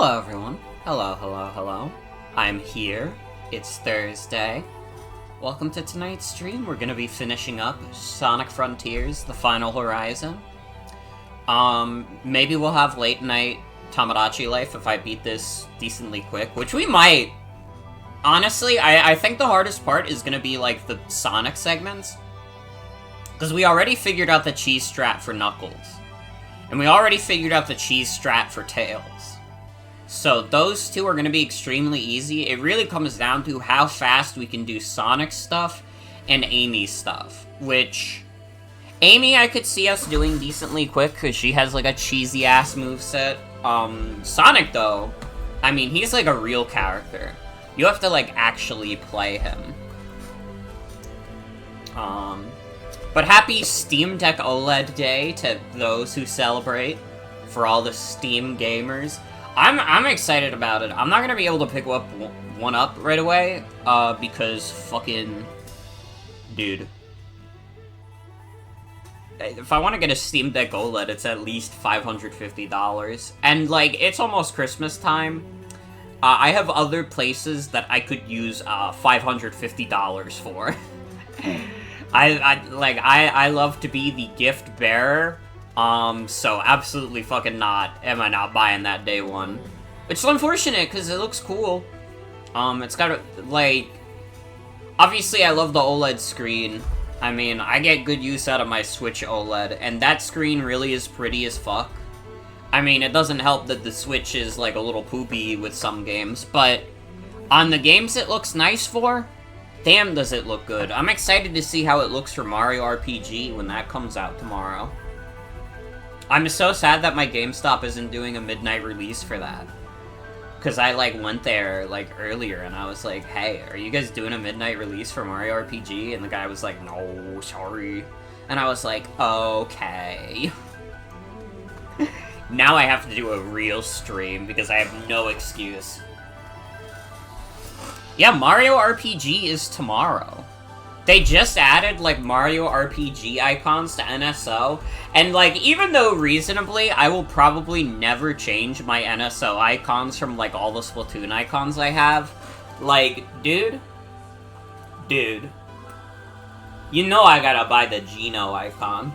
Hello everyone. Hello. I'm here. It's Thursday. Welcome to tonight's stream. We're gonna be finishing up Sonic Frontiers, The Final Horizon. Maybe we'll have late night Tamagotchi life if I beat this decently quick, which we might. Honestly, I think the hardest part is gonna be, like, the Sonic segments. Because we already figured out the cheese strat for Knuckles. And we already figured out the cheese strat for Tails. So those two are going to be extremely easy. It really comes down to how fast we can do Sonic stuff and Amy stuff. Which, Amy I could see us doing decently quick because she has like a cheesy-ass moveset. Sonic though, I mean, he's like a real character. You have to like actually play him. But happy Steam Deck OLED Day to those who celebrate, for all the Steam gamers. I'm excited about it. I'm not gonna be able to pick one up right away, because fucking... Dude. If I want to get a Steam Deck OLED, it's at least $550. And, like, it's almost Christmas time. I have other places that I could use, $550 for. I love to be the gift bearer, so absolutely fucking not am I not buying that day one. Which is unfortunate, because it looks cool. It's got, like, obviously I love the OLED screen. I mean, I get good use out of my Switch OLED, and that screen really is pretty as fuck. I mean, it doesn't help that the Switch is, like, a little poopy with some games, but on the games it looks nice for, damn, does it look good. I'm excited to see how it looks for Mario RPG when that comes out tomorrow. I'm so sad that my GameStop isn't doing a midnight release for that. Because I, like, went there, like, earlier, and I was like, hey, are you guys doing a midnight release for Mario RPG? And the guy was like, no, sorry. And I was like, okay. Now I have to do a real stream, because I have no excuse. Yeah, Mario RPG is tomorrow. They just added, like, Mario RPG icons to NSO, and, like, even though reasonably, I will probably never change my NSO icons from, like, all the Splatoon icons I have, like, dude, you know I gotta buy the Geno icon.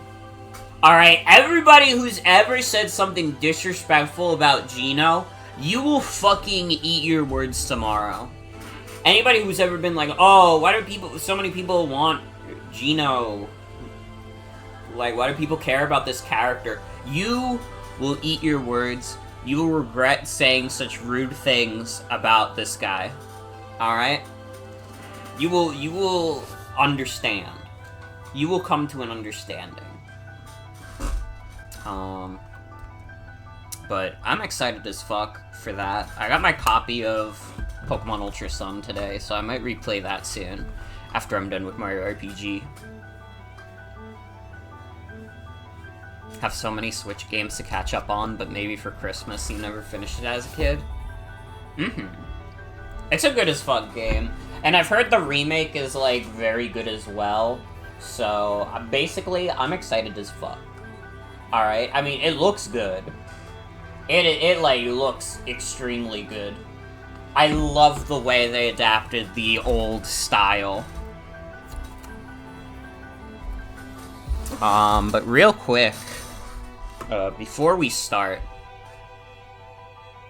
Alright, everybody who's ever said something disrespectful about Geno, you will fucking eat your words tomorrow. Anybody who's ever been like, oh, why do so many people want Geno? Like, why do people care about this character? You will eat your words. You will regret saying such rude things about this guy. Alright? You will understand. You will come to an understanding. But I'm excited as fuck for that. I got my copy of Pokemon Ultra Sun today, so I might replay that soon, after I'm done with Mario RPG. Have so many Switch games to catch up on, but maybe for Christmas you never finished it as a kid. It's a good as fuck game, and I've heard the remake is, like, very good as well, so basically, I'm excited as fuck. Alright? I mean, it looks good. It like, looks extremely good. I love the way they adapted the old style. But real quick, before we start...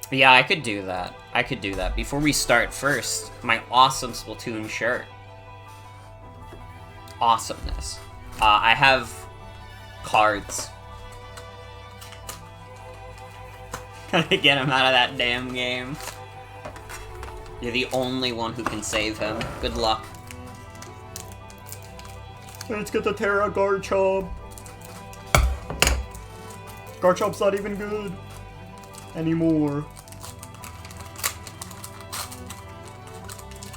Yeah, I could do that. Before we start, first, my awesome Splatoon shirt. Awesomeness. I have cards. Gotta get him out of that damn game. You're the only one who can save him. Good luck. Let's get the Terra Garchomp. Garchomp's not even good anymore.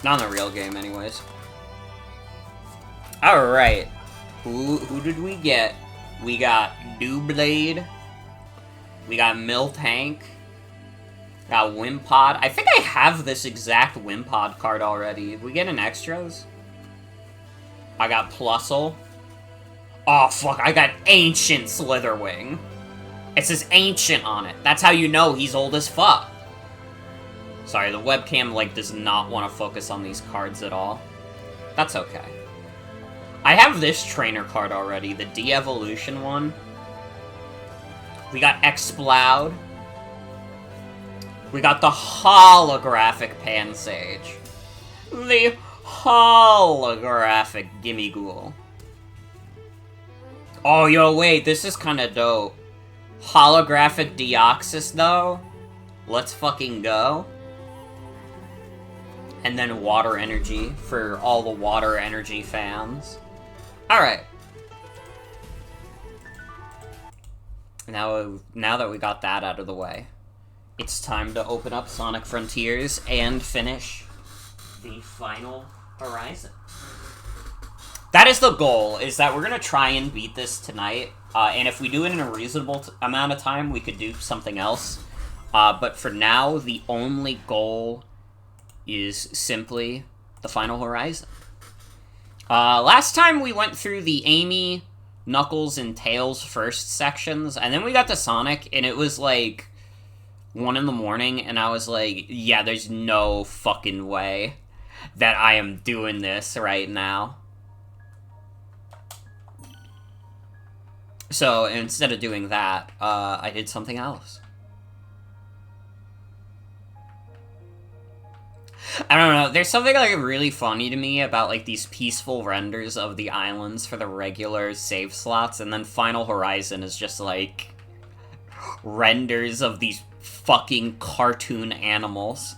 Not in the real game, anyways. Alright. Who did we get? We got Dewblade. We got Miltank. Got Wimpod. I think I have this exact Wimpod card already. Did we get an extras? I got Plusle. Oh, fuck. I got Ancient Slitherwing. It says Ancient on it. That's how you know he's old as fuck. Sorry, the webcam, like, does not want to focus on these cards at all. That's okay. I have this trainer card already, the de-evolution one. We got Exploud. We got the holographic Pansage. The holographic Gimmighoul. Oh, yo, wait, this is kind of dope. Holographic Deoxys, though? Let's fucking go. And then Water Energy for all the Water Energy fans. Alright. Now that we got that out of the way, it's time to open up Sonic Frontiers and finish the final horizon. That is the goal, is that we're gonna try and beat this tonight, and if we do it in a reasonable amount of time, we could do something else. But for now, the only goal is simply the final horizon. Last time we went through the Amy, Knuckles, and Tails first sections, and then we got to Sonic, and it was like 1 in the morning, and I was like, yeah, there's no fucking way that I am doing this right now. So, instead of doing that, I did something else. I don't know, there's something, like, really funny to me about, like, these peaceful renders of the islands for the regular save slots, and then Final Horizon is just, like, renders of these fucking cartoon animals.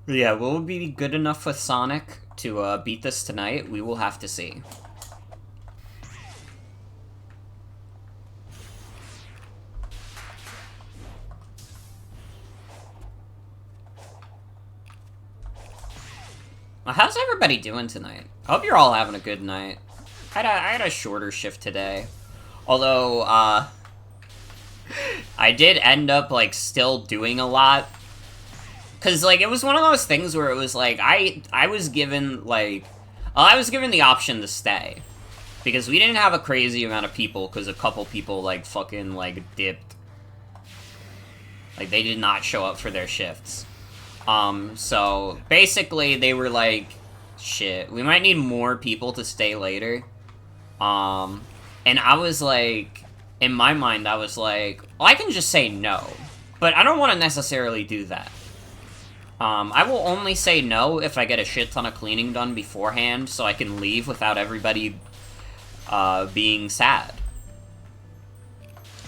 Yeah, will it be good enough with Sonic to beat this tonight? We will have to see. Well, how's everybody doing tonight? I hope you're all having a good night. I had a shorter shift today. Although, I did end up, like, still doing a lot. Because, like, it was one of those things where it was, like, I was given, like... I was given the option to stay. Because we didn't have a crazy amount of people, because a couple people, like, fucking, like, dipped. Like, they did not show up for their shifts. So, basically, they were like, shit, we might need more people to stay later. And I was like, in my mind, I was like, well, I can just say no. But I don't want to necessarily do that. I will only say no if I get a shit ton of cleaning done beforehand, so I can leave without everybody, being sad.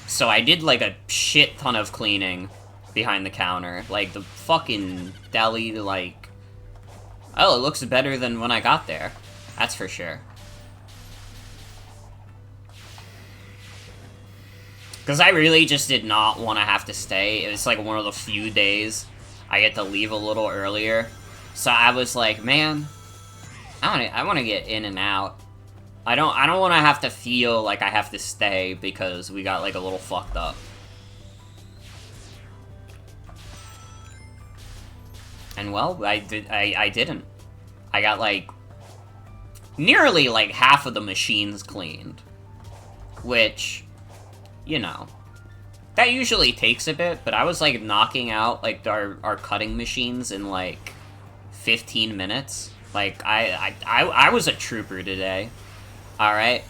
So I did, like, a shit ton of cleaning behind the counter. Like, the fucking deli, like... Oh, it looks better than when I got there. That's for sure. Because I really just did not want to have to stay. It was, like, one of the few days I get to leave a little earlier. So I was like, man, I want to get in and out. I don't want to have to feel like I have to stay because we got, like, a little fucked up. And, well, I didn't. I got, like, nearly, like, half of the machines cleaned. Which, you know, that usually takes a bit, but I was, like, knocking out, like, our cutting machines in, like, 15 minutes. Like, I was a trooper today. Alright?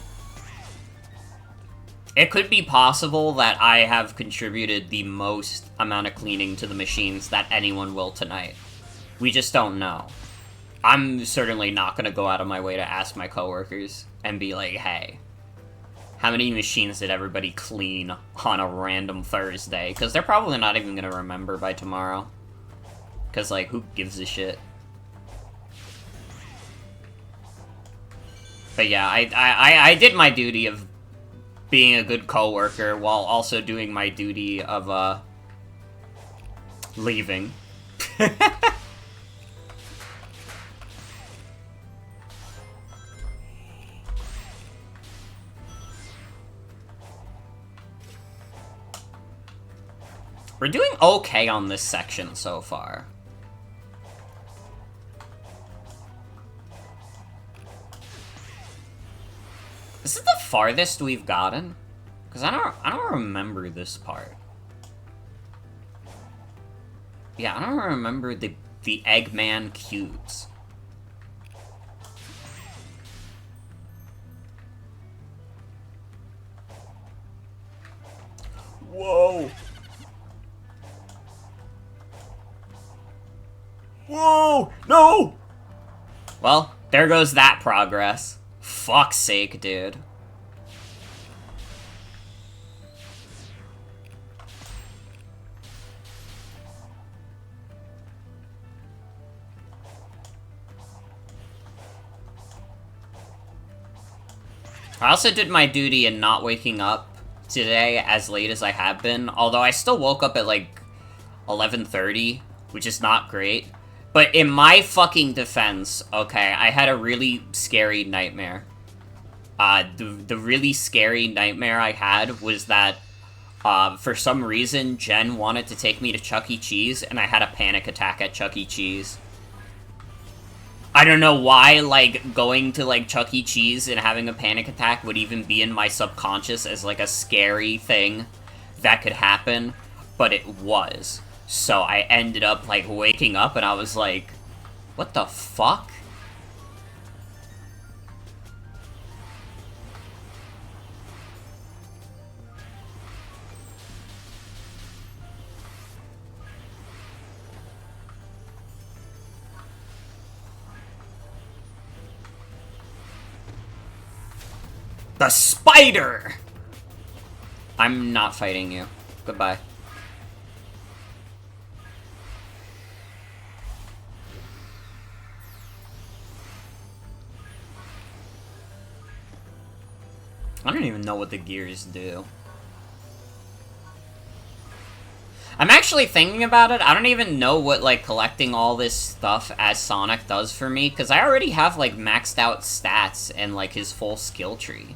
It could be possible that I have contributed the most amount of cleaning to the machines that anyone will tonight. We just don't know. I'm certainly not gonna go out of my way to ask my coworkers and be like, hey, how many machines did everybody clean on a random Thursday? Because they're probably not even gonna remember by tomorrow. Because, like, who gives a shit? But yeah, I did my duty of being a good coworker while also doing my duty of, leaving. We're doing okay on this section so far. Is it the farthest we've gotten? Because I don't remember this part. Yeah, I don't remember the Eggman cubes. Whoa! Whoa! No! Well, there goes that progress. Fuck's sake, dude. I also did my duty in not waking up today as late as I have been, although I still woke up at like 11:30, which is not great. But in my fucking defense, okay, I had a really scary nightmare. The really scary nightmare I had was that, for some reason, Jen wanted to take me to Chuck E. Cheese, and I had a panic attack at Chuck E. Cheese. I don't know why, like, going to, like, Chuck E. Cheese and having a panic attack would even be in my subconscious as, like, a scary thing that could happen, but it was. So I ended up, like, waking up and I was like, what the fuck? The spider! I'm not fighting you. Goodbye. I don't even know what the gears do. I'm actually thinking about it. I don't even know what, like, collecting all this stuff as Sonic does for me, because I already have, like, maxed out stats and, like, his full skill tree.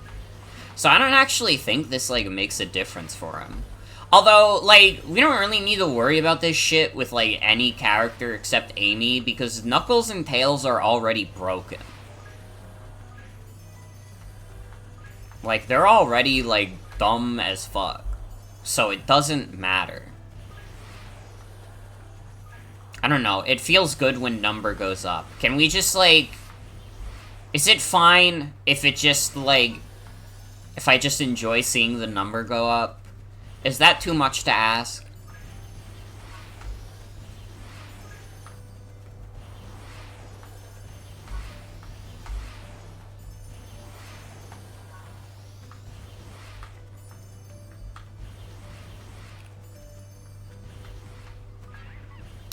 So I don't actually think this, like, makes a difference for him. Although, like, we don't really need to worry about this shit with, like, any character except Amy, because Knuckles and Tails are already broken. Like, they're already, like, dumb as fuck. So it doesn't matter. I don't know, it feels good when number goes up. Can we just, like... Is it fine if it just, like... If I just enjoy seeing the number go up? Is that too much to ask?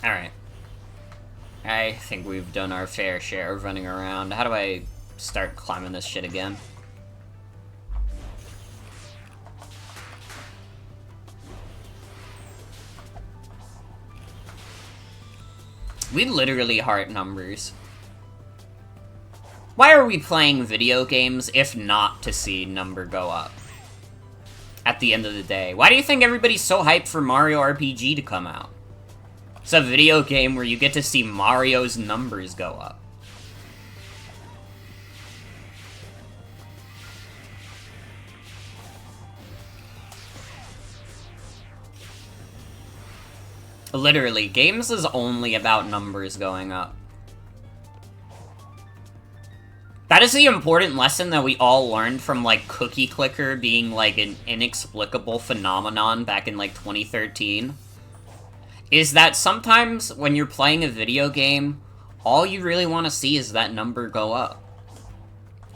Alright. I think we've done our fair share of running around. How do I start climbing this shit again? We literally heart numbers. Why are we playing video games if not to see number go up? At the end of the day. Why do you think everybody's so hyped for Mario RPG to come out? It's a video game where you get to see Mario's numbers go up. Literally, games is only about numbers going up. That is the important lesson that we all learned from, like, Cookie Clicker being, like, an inexplicable phenomenon back in, like, 2013. Is that sometimes when you're playing a video game, all you really want to see is that number go up.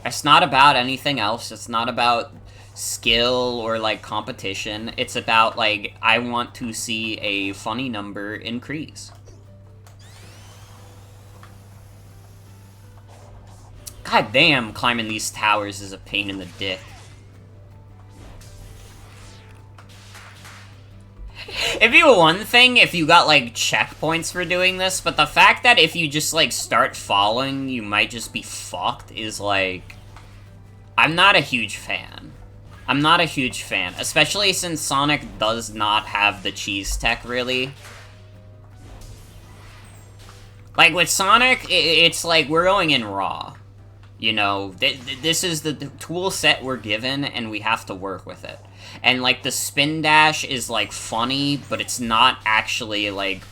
It's not about anything else. It's not about skill or, like, competition. It's about, like, I want to see a funny number increase. God damn, climbing these towers is a pain in the dick. It'd be one thing if you got, like, checkpoints for doing this, but the fact that if you just, like, start falling, you might just be fucked is, like... I'm not a huge fan. I'm not a huge fan, especially since Sonic does not have the cheese tech, really. Like, with Sonic, it's like, we're going in raw. You know, this is the tool set we're given, and we have to work with it. And, like, the spin dash is, like, funny, but it's not actually, like,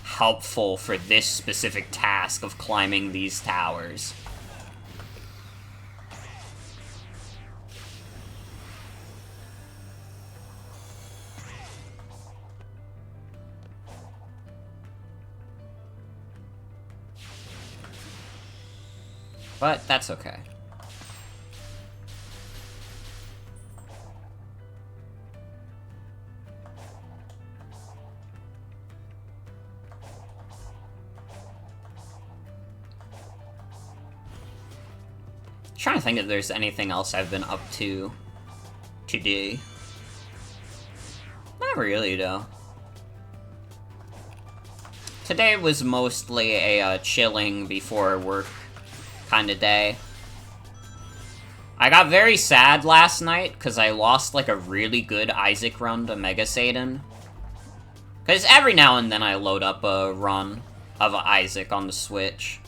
helpful for this specific task of climbing these towers. But that's okay. Trying to think if there's anything else I've been up to today. Not really, though. Today was mostly a chilling before work kind of day. I got very sad last night because I lost like a really good Isaac run to Mega Satan. Because every now and then I load up a run of Isaac on the Switch.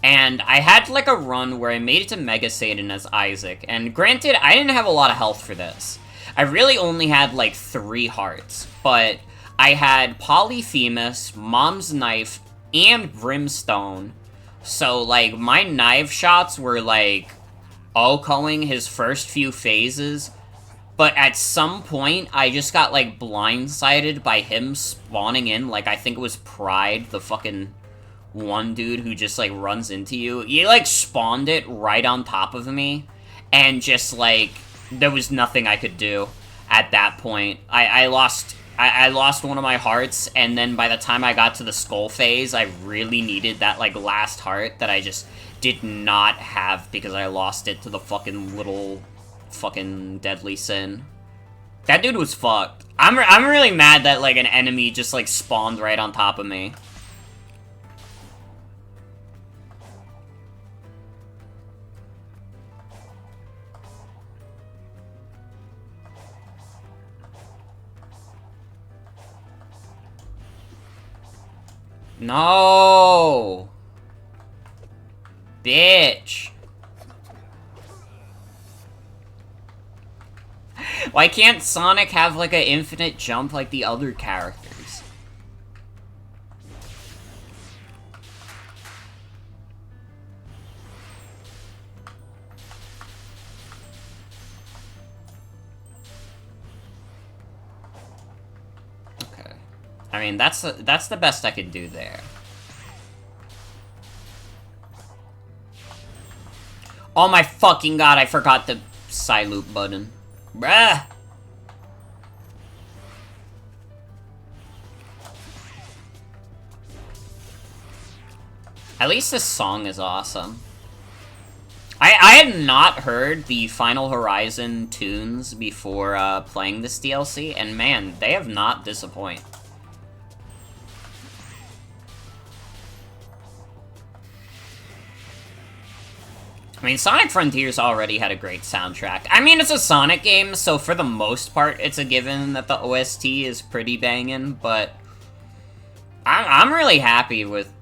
And I had like a run where I made it to Mega Satan as Isaac. And granted, I didn't have a lot of health for this. I really only had like 3 hearts. But I had Polyphemus, Mom's Knife, and Brimstone. So, like, my knife shots were, like, OHKOing his first few phases, but at some point, I just got, like, blindsided by him spawning in, like, I think it was Pride, the fucking one dude who just, like, runs into you. He, like, spawned it right on top of me, and just, like, there was nothing I could do at that point. I lost one of my hearts, and then by the time I got to the skull phase, I really needed that, like, last heart that I just did not have because I lost it to the fucking little fucking deadly sin. That dude was fucked. I'm really mad that, like, an enemy just, like, spawned right on top of me. No! Bitch! Why can't Sonic have, like, an infinite jump like the other characters? I mean, that's the best I could do there. Oh my fucking god, I forgot the side loop button. Bruh! At least this song is awesome. I had not heard the Final Horizon tunes before playing this DLC, and man, they have not disappointed. I mean, Sonic Frontiers already had a great soundtrack. I mean, it's a Sonic game, so for the most part, it's a given that the OST is pretty banging, but I'm really happy with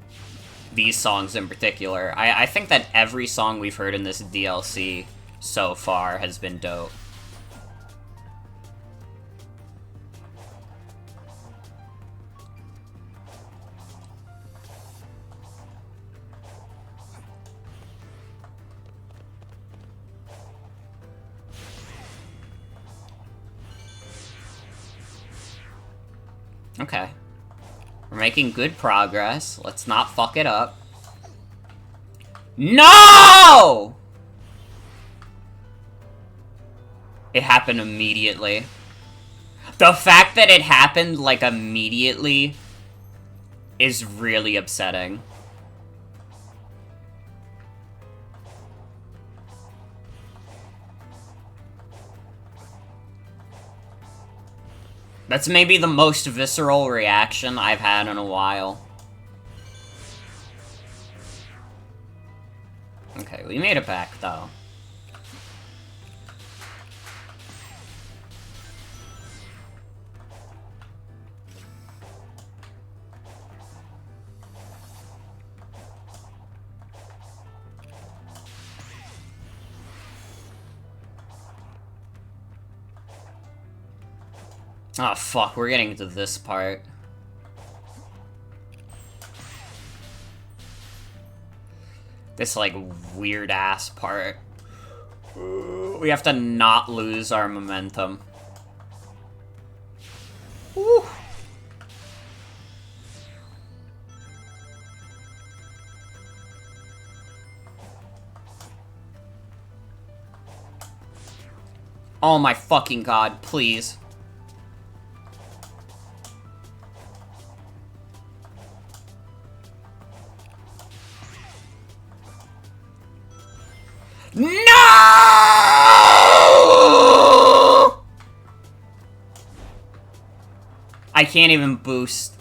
these songs in particular. I think that every song we've heard in this DLC so far has been dope. Okay. We're making good progress. Let's not fuck it up. No! It happened immediately. The fact that it happened, like, immediately is really upsetting. That's maybe the most visceral reaction I've had in a while. Okay, we made it back, though. Oh, fuck, we're getting to this part. This, like, weird-ass part. We have to not lose our momentum. Woo. Oh my fucking god, please. No! I can't even boost.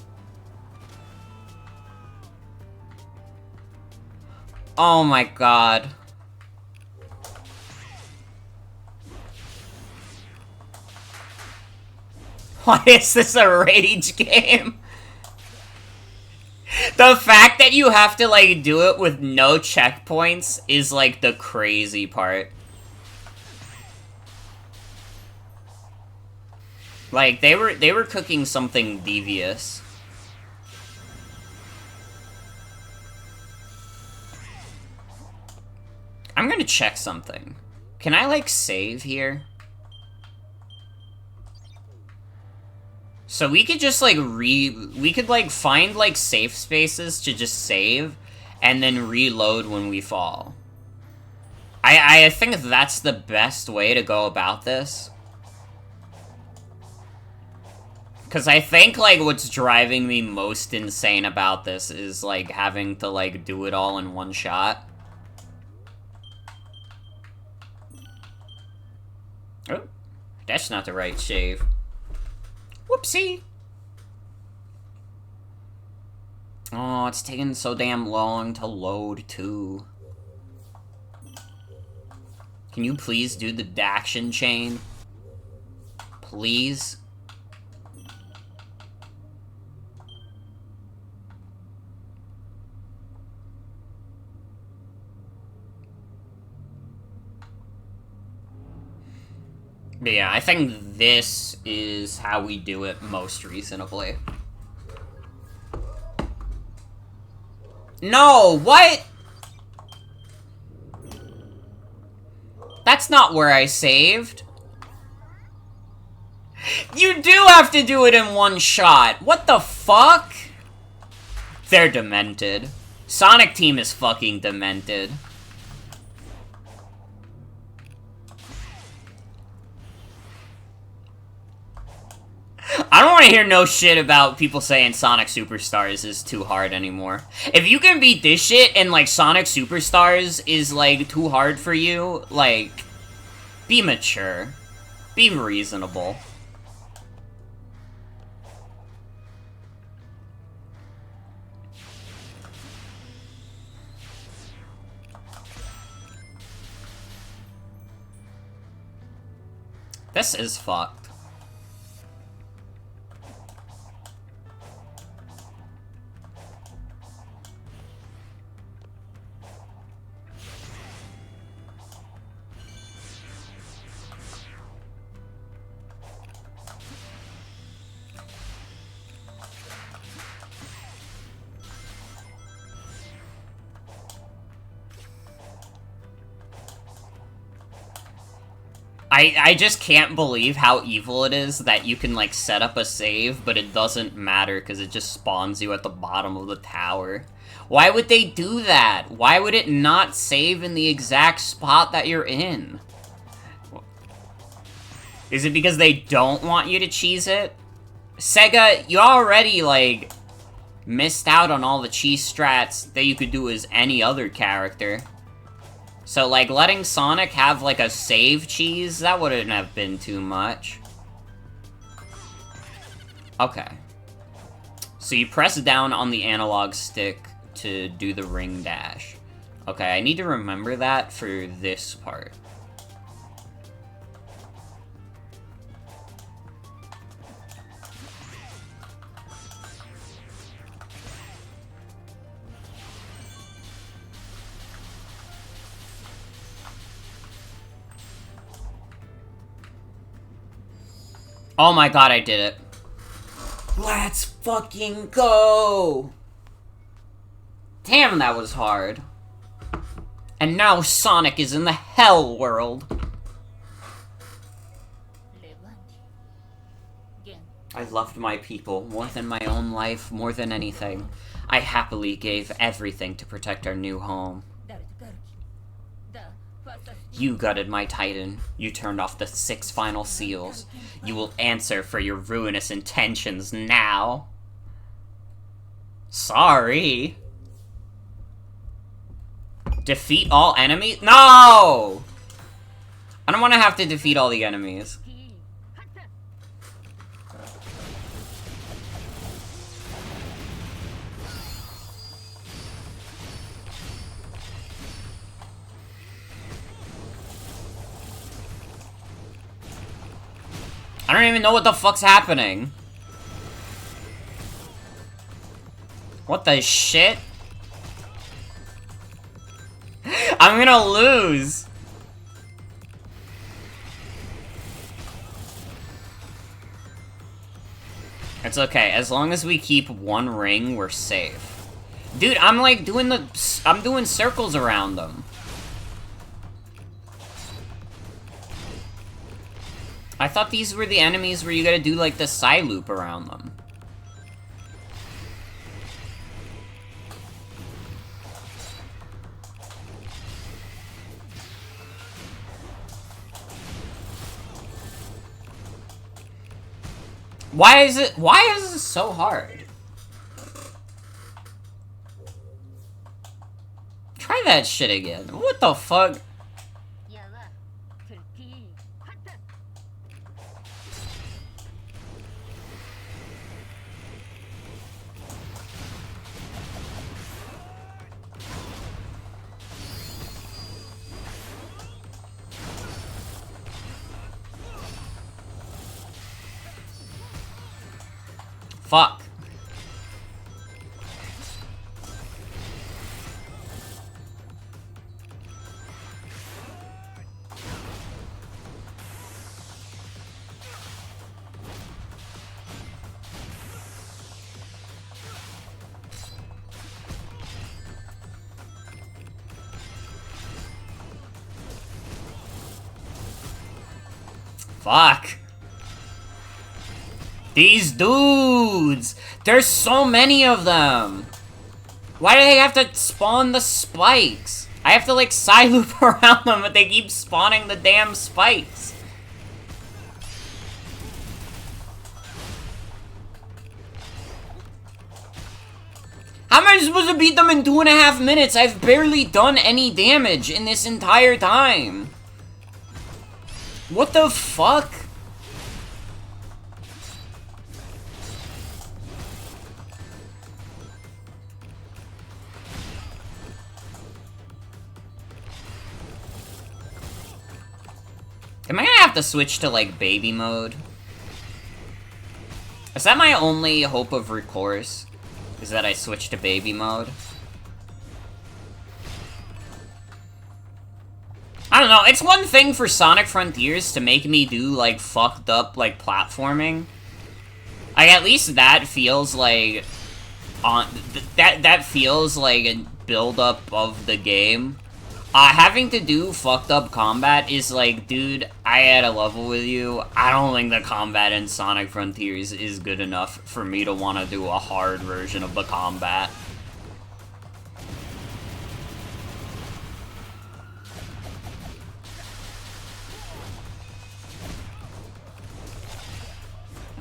Oh my god. Why is this a rage game? The fact that you have to, like, do it with no checkpoints is, like, the crazy part. Like, they were cooking something devious. I'm gonna check something. Can I, like, save here? So we could just, like, we could, like, find, like, safe spaces to just save, and then reload when we fall. I think that's the best way to go about this. Because I think, like, what's driving me most insane about this is, like, having to, like, do it all in one shot. Oh, that's not the right shave. Whoopsie! Oh, it's taking so damn long to load, too. Can you please do the action chain? Please? But yeah, I think this is how we do it most reasonably. No, what? That's not where I saved. You do have to do it in one shot. What the fuck? They're demented. Sonic Team is fucking demented. I don't want to hear no shit about people saying Sonic Superstars is too hard anymore. If you can beat this shit and, like, Sonic Superstars is, like, too hard for you, like, be mature. Be reasonable. This is fucked. I just can't believe how evil it is that you can, like, set up a save, but it doesn't matter because it just spawns you at the bottom of the tower. Why would they do that? Why would it not save in the exact spot that you're in? Is it because they don't want you to cheese it? Sega, you already, like, missed out on all the cheese strats that you could do as any other character. So, like, letting Sonic have, like, a save cheese, that wouldn't have been too much. Okay. So you press down on the analog stick to do the ring dash. Okay, I need to remember that for this part. Oh my god, I did it. Let's fucking go! Damn, that was hard. And now Sonic is in the hell world. I loved my people more than my own life, more than anything. I happily gave everything to protect our new home. You gutted my Titan. You turned off the 6 final seals. You will answer for your ruinous intentions now. Sorry. Defeat all enemies? No! I don't want to have to defeat all the enemies. I don't even know what the fuck's happening. What the shit? I'm gonna lose. It's okay, as long as we keep one ring, we're safe. Dude, I'm like I'm doing circles around them. I thought these were the enemies where you gotta do like the side loop around them. Why is it so hard? Try that shit again. What the fuck? Fuck. Fuck. These dudes! There's so many of them! Why do they have to spawn the spikes? I have to, like, side loop around them, but they keep spawning the damn spikes. How am I supposed to beat them in 2.5 minutes? I've barely done any damage in this entire time. What the fuck? Am I gonna have to switch to, like, baby mode? Is that my only hope of recourse? Is that I switch to baby mode? I don't know, it's one thing for Sonic Frontiers to make me do, like, fucked up, like, platforming. Like, at least that feels like... that feels like a build-up of the game. Having to do fucked up combat is like, dude, I had a level with you. I don't think the combat in Sonic Frontiers is good enough for me to want to do a hard version of the combat.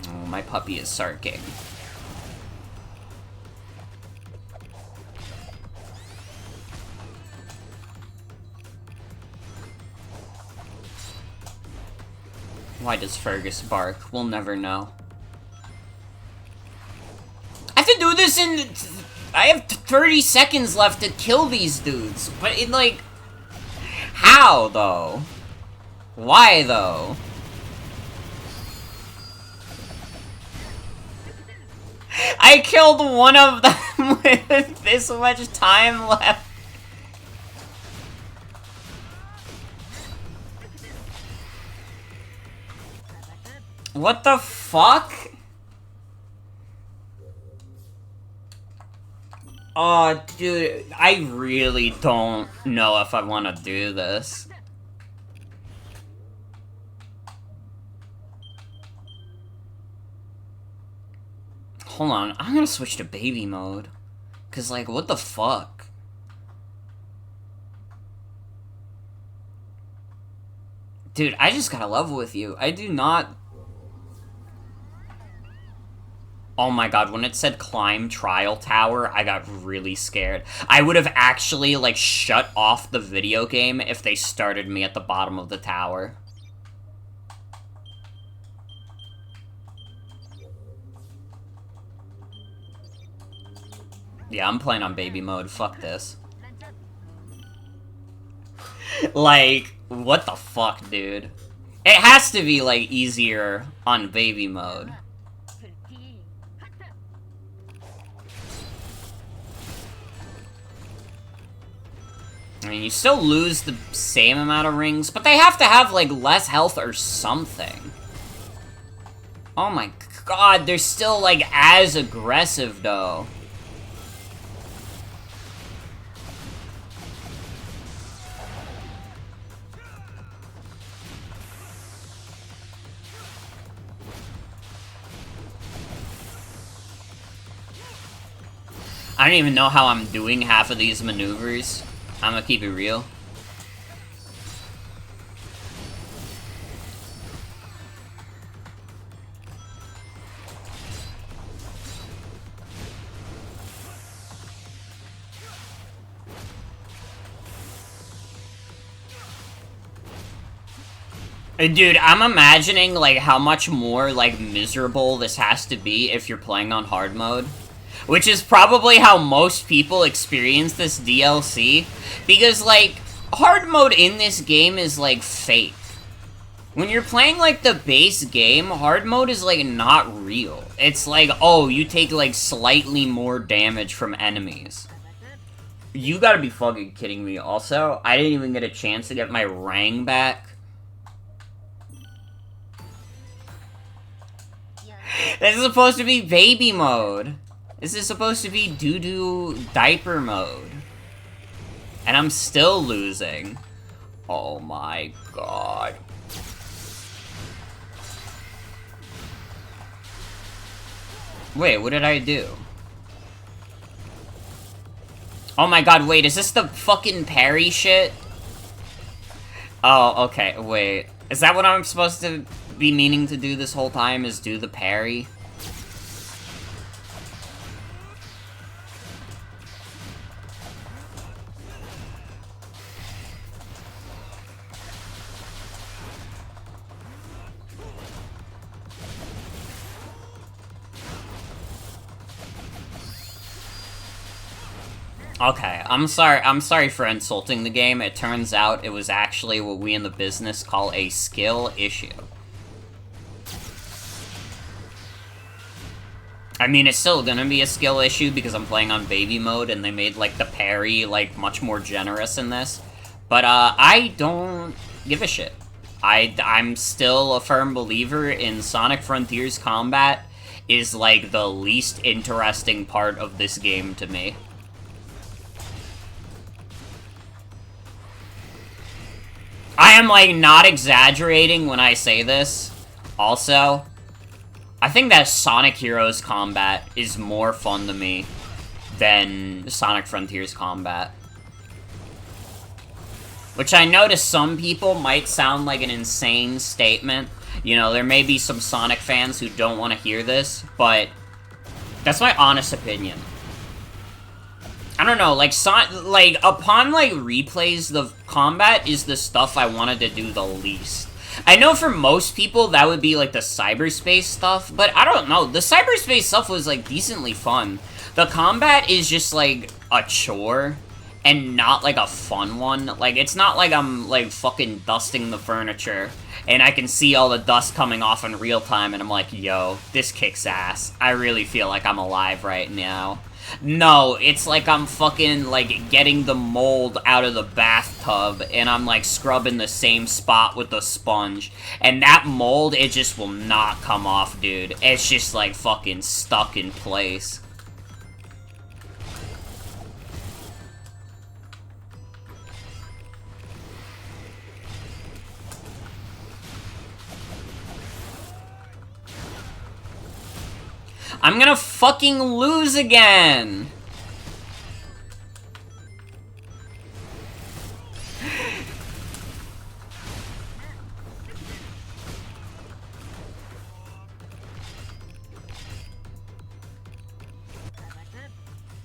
Oh, my puppy is sarking. Why does Fergus bark? We'll never know. I have to do this in... I have 30 seconds left to kill these dudes. But it, like... How, though? Why, though? I killed one of them with this much time left. What the fuck? Oh, dude, I really don't know if I want to do this. Hold on, I'm gonna switch to baby mode. Cause, like, what the fuck? Dude, I just gotta level with you. I do not... Oh my god, when it said climb trial tower, I got really scared. I would have actually, like, shut off the video game if they started me at the bottom of the tower. Yeah, I'm playing on baby mode. Fuck this. Like, what the fuck, dude? It has to be, like, easier on baby mode. I mean, you still lose the same amount of rings, but they have to have, like, less health or something. Oh my god, they're still, like, as aggressive, though. I don't even know how I'm doing half of these maneuvers. I'm gonna keep it real. Dude, I'm imagining, like, how much more, like, miserable this has to be if you're playing on hard mode. Which is probably how most people experience this DLC. Because, like, hard mode in this game is, like, fake. When you're playing, like, the base game, hard mode is, like, not real. It's like, oh, you take, like, slightly more damage from enemies. You gotta be fucking kidding me. Also, I didn't even get a chance to get my rang back. This is supposed to be baby mode. This is supposed to be doo-doo diaper mode. And I'm still losing. Oh my god. Wait, what did I do? Oh my god, wait, is this the fucking parry shit? Oh, okay, wait. Is that what I'm supposed to be meaning to do this whole time, is do the parry? Okay, I'm sorry for insulting the game. It turns out it was actually what we in the business call a skill issue. I mean, it's still gonna be a skill issue because I'm playing on baby mode and they made, like, the parry, like, much more generous in this. But, I don't give a shit. I'm still a firm believer in Sonic Frontiers combat is, like, the least interesting part of this game to me. I am, like, not exaggerating when I say this. Also, I think that Sonic Heroes combat is more fun to me than Sonic Frontiers combat. Which I know to some people might sound like an insane statement. You know, there may be some Sonic fans who don't want to hear this, but that's my honest opinion. I don't know, like, upon, like, replays, the combat is the stuff I wanted to do the least. I know for most people that would be, like, the cyberspace stuff, but I don't know. The cyberspace stuff was, like, decently fun. The combat is just, like, a chore, and not, like, a fun one. Like, it's not like I'm, like, fucking dusting the furniture, and I can see all the dust coming off in real time, and I'm like, yo, this kicks ass. I really feel like I'm alive right now. No, it's like I'm fucking, like, getting the mold out of the bathtub, and I'm, like, scrubbing the same spot with the sponge. And that mold, it just will not come off, dude. It's just, like, fucking stuck in place. I'm gonna fucking lose again!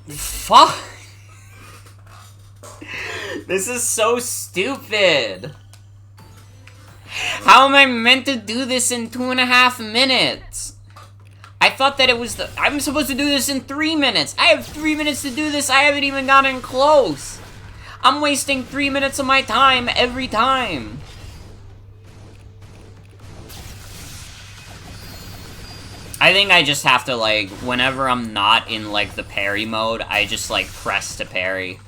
Fuck! This is so stupid! How am I meant to do this in 2.5 minutes? I thought that it was I'm supposed to do this in 3 minutes. I have 3 minutes to do this. I haven't even gotten close. I'm wasting 3 minutes of my time every time. I think I just have to, like, whenever I'm not in, like, the parry mode, I just, like, press to parry.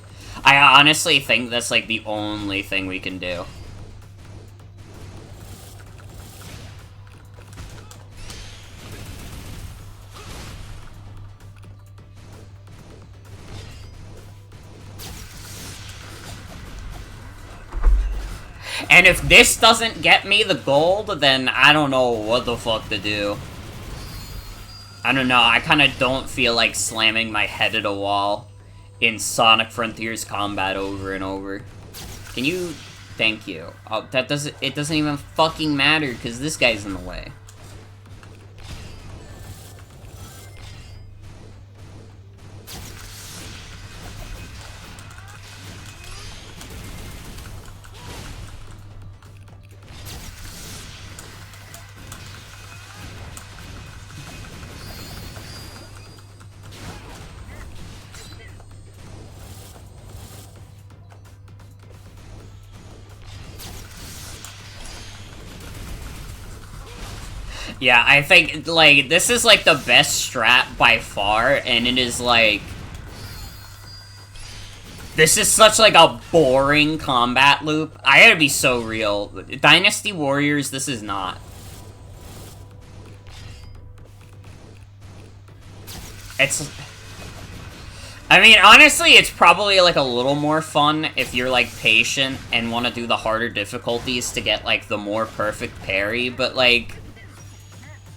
I honestly think that's, like, the only thing we can do. And if this doesn't get me the gold, then I don't know what the fuck to do. I don't know, I kind of don't feel like slamming my head at a wall in Sonic Frontiers combat over and over. Can you... Thank you. Oh, that doesn't... It doesn't even fucking matter, because this guy's in the way. Yeah, I think, like, this is, like, the best strat by far, and it is, like... This is such, like, a boring combat loop. I gotta be so real. Dynasty Warriors, this is not. It's... I mean, honestly, it's probably, like, a little more fun if you're, like, patient and want to do the harder difficulties to get, like, the more perfect parry, but, like...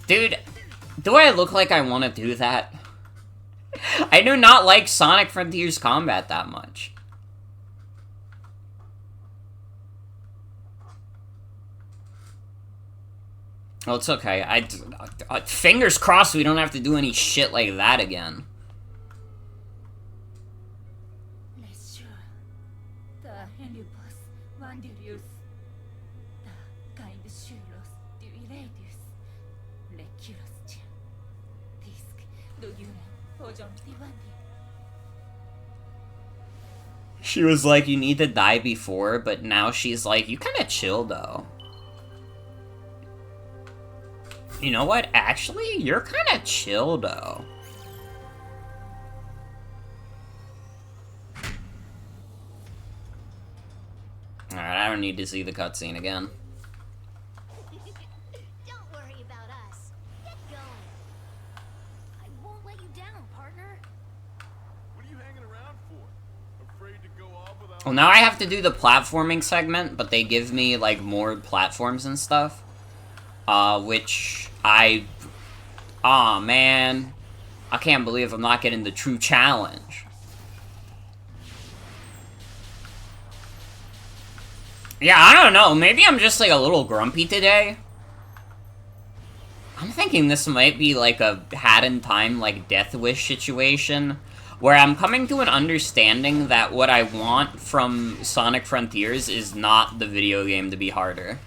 Dude, do I look like I want to do that? I do not like Sonic Frontiers combat that much. Well, it's okay. Fingers crossed we don't have to do any shit like that again. She was like, you need to die before, but now she's like, you kind of chill, though. You know what? Actually, you're kind of chill, though. Alright, I don't need to see the cutscene again. Don't worry about us. Get going. I won't let you down, partner. What are you hanging around for? Afraid to go off without... Well, now I have to do the platforming segment, but they give me, like, more platforms and stuff. Which I... Aw, man. I can't believe I'm not getting the true challenge. Yeah, I don't know. Maybe I'm just, like, a little grumpy today. I'm thinking this might be, like, a Hat in Time, like, Death Wish situation, where I'm coming to an understanding that what I want from Sonic Frontiers is not the video game to be harder.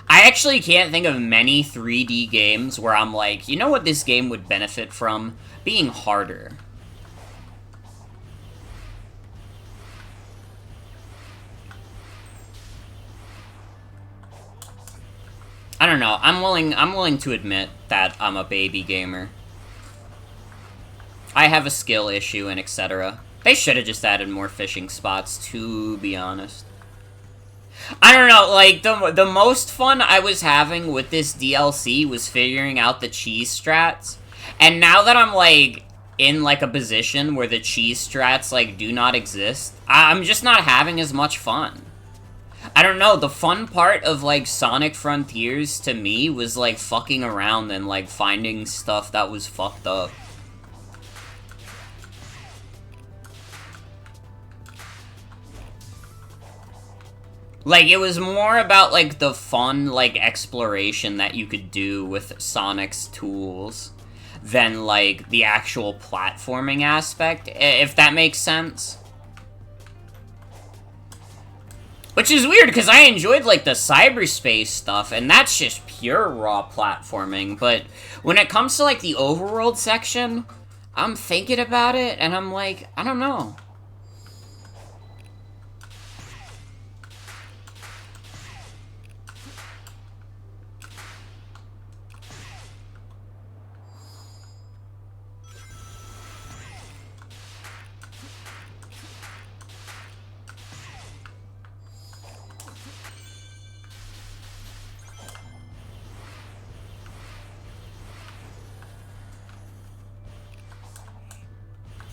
I actually can't think of many 3D games where I'm like, you know what this game would benefit from? Being harder. I don't know. I'm willing to admit that I'm a baby gamer. I have a skill issue and etc. They should have just added more fishing spots, to be honest. I don't know, like, the most fun I was having with this DLC was figuring out the cheese strats. And now that I'm, like, in, like, a position where the cheese strats, like, do not exist, I'm just not having as much fun. I don't know, the fun part of, like, Sonic Frontiers, to me, was, like, fucking around and, like, finding stuff that was fucked up. Like, it was more about, like, the fun, like, exploration that you could do with Sonic's tools than, like, the actual platforming aspect, if that makes sense. Which is weird, because I enjoyed, like, the cyberspace stuff, and that's just pure raw platforming, but when it comes to, like, the overworld section, I'm thinking about it, and I'm like, I don't know.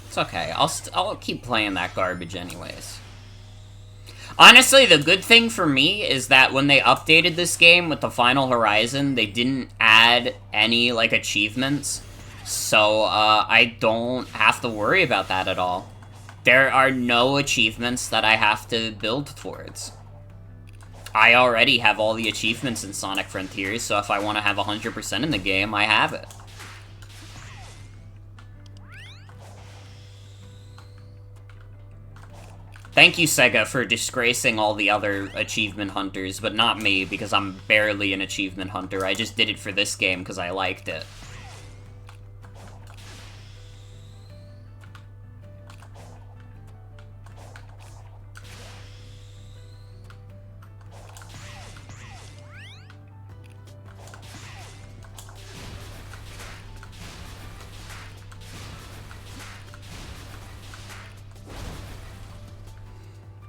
It's okay. I'll keep playing that garbage anyways. Honestly, the good thing for me is that when they updated this game with the Final Horizon, they didn't add any, like, achievements. So, I don't have to worry about that at all. There are no achievements that I have to build towards. I already have all the achievements in Sonic Frontiers, so if I want to have 100% in the game, I have it. Thank you, Sega, for disgracing all the other achievement hunters, but not me, because I'm barely an achievement hunter. I just did it for this game because I liked it.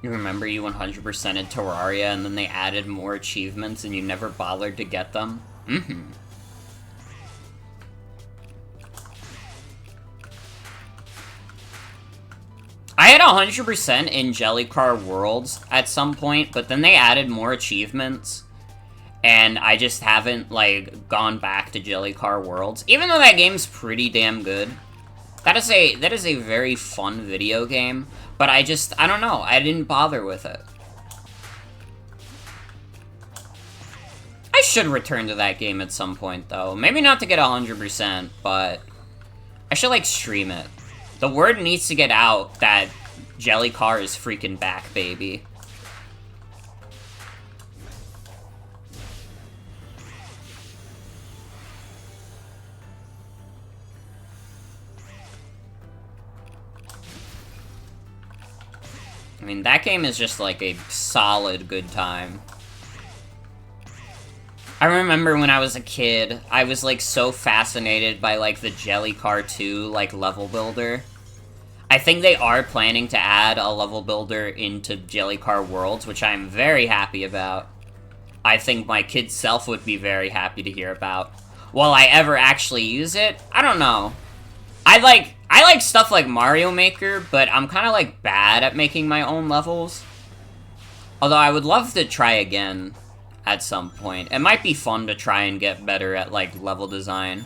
You remember you 100% in Terraria and then they added more achievements and you never bothered to get them? Mm-hmm. I had 100% in Jellycar Worlds at some point, but then they added more achievements. And I just haven't, like, gone back to Jellycar Worlds. Even though that game's pretty damn good. That is a very fun video game. But I don't know, I didn't bother with it. I should return to that game at some point, though. Maybe not to get 100%, but I should, like, stream it. The word needs to get out that Jellycar is freaking back, baby. I mean, that game is just, like, a solid good time. I remember when I was a kid, I was, like, so fascinated by, like, the Jellycar 2, like, level builder. I think they are planning to add a level builder into Jellycar Worlds, which I'm very happy about. I think my kid self would be very happy to hear about. Will I ever actually use it? I don't know. I like stuff like Mario Maker, but I'm kind of, like, bad at making my own levels. Although I would love to try again at some point. It might be fun to try and get better at, like, level design.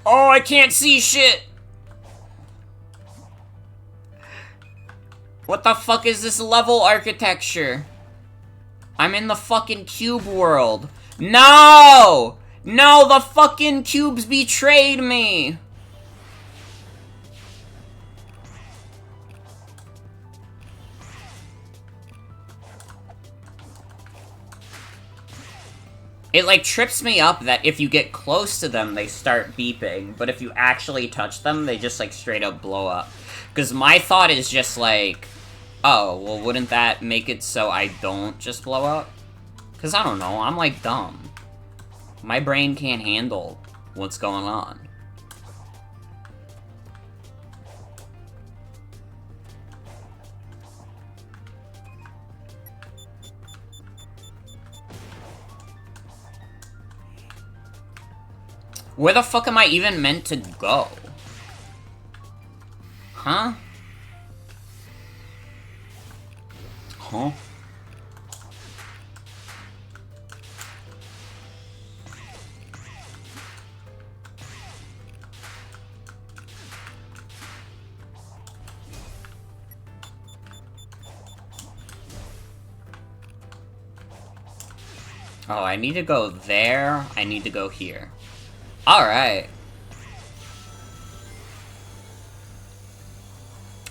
Oh, I can't see shit! What the fuck is this level architecture? I'm in the fucking cube world. No! No, the fucking cubes betrayed me! It, like, trips me up that if you get close to them, they start beeping, but if you actually touch them, they just, like, straight up blow up. Because my thought is just, like, oh, well, wouldn't that make it so I don't just blow up? Because I don't know, I'm, like, dumb. My brain can't handle what's going on. Where the fuck am I even meant to go? Huh? Huh? Oh, I need to go there. I need to go here. Alright.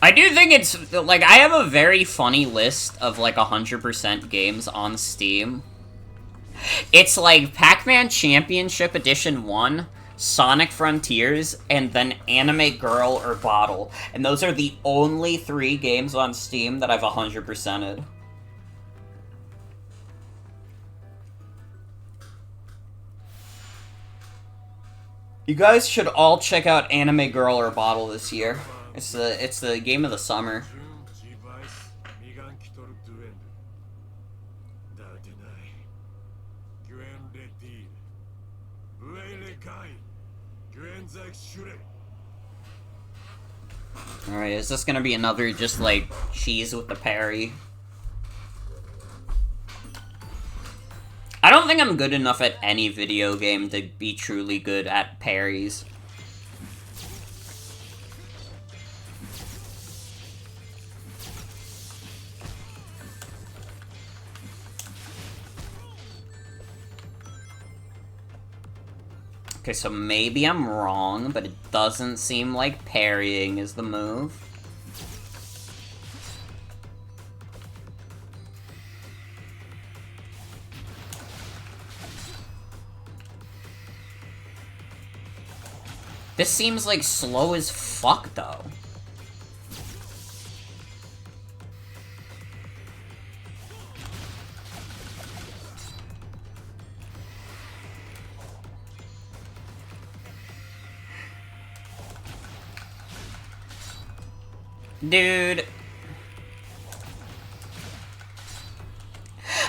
I do think it's, like, I have a very funny list of, like, 100% games on Steam. It's, like, Pac-Man Championship Edition 1, Sonic Frontiers, and then Anime Girl or Bottle. And those are the only 3 games on Steam that I've 100%ed. You guys should all check out Anime Girl or Bottle this year. It's the game of the summer. Alright, is this gonna be another just like cheese with the parry? I don't think I'm good enough at any video game to be truly good at parries. Okay, so maybe I'm wrong, but it doesn't seem like parrying is the move. This seems like slow as fuck, though. Dude.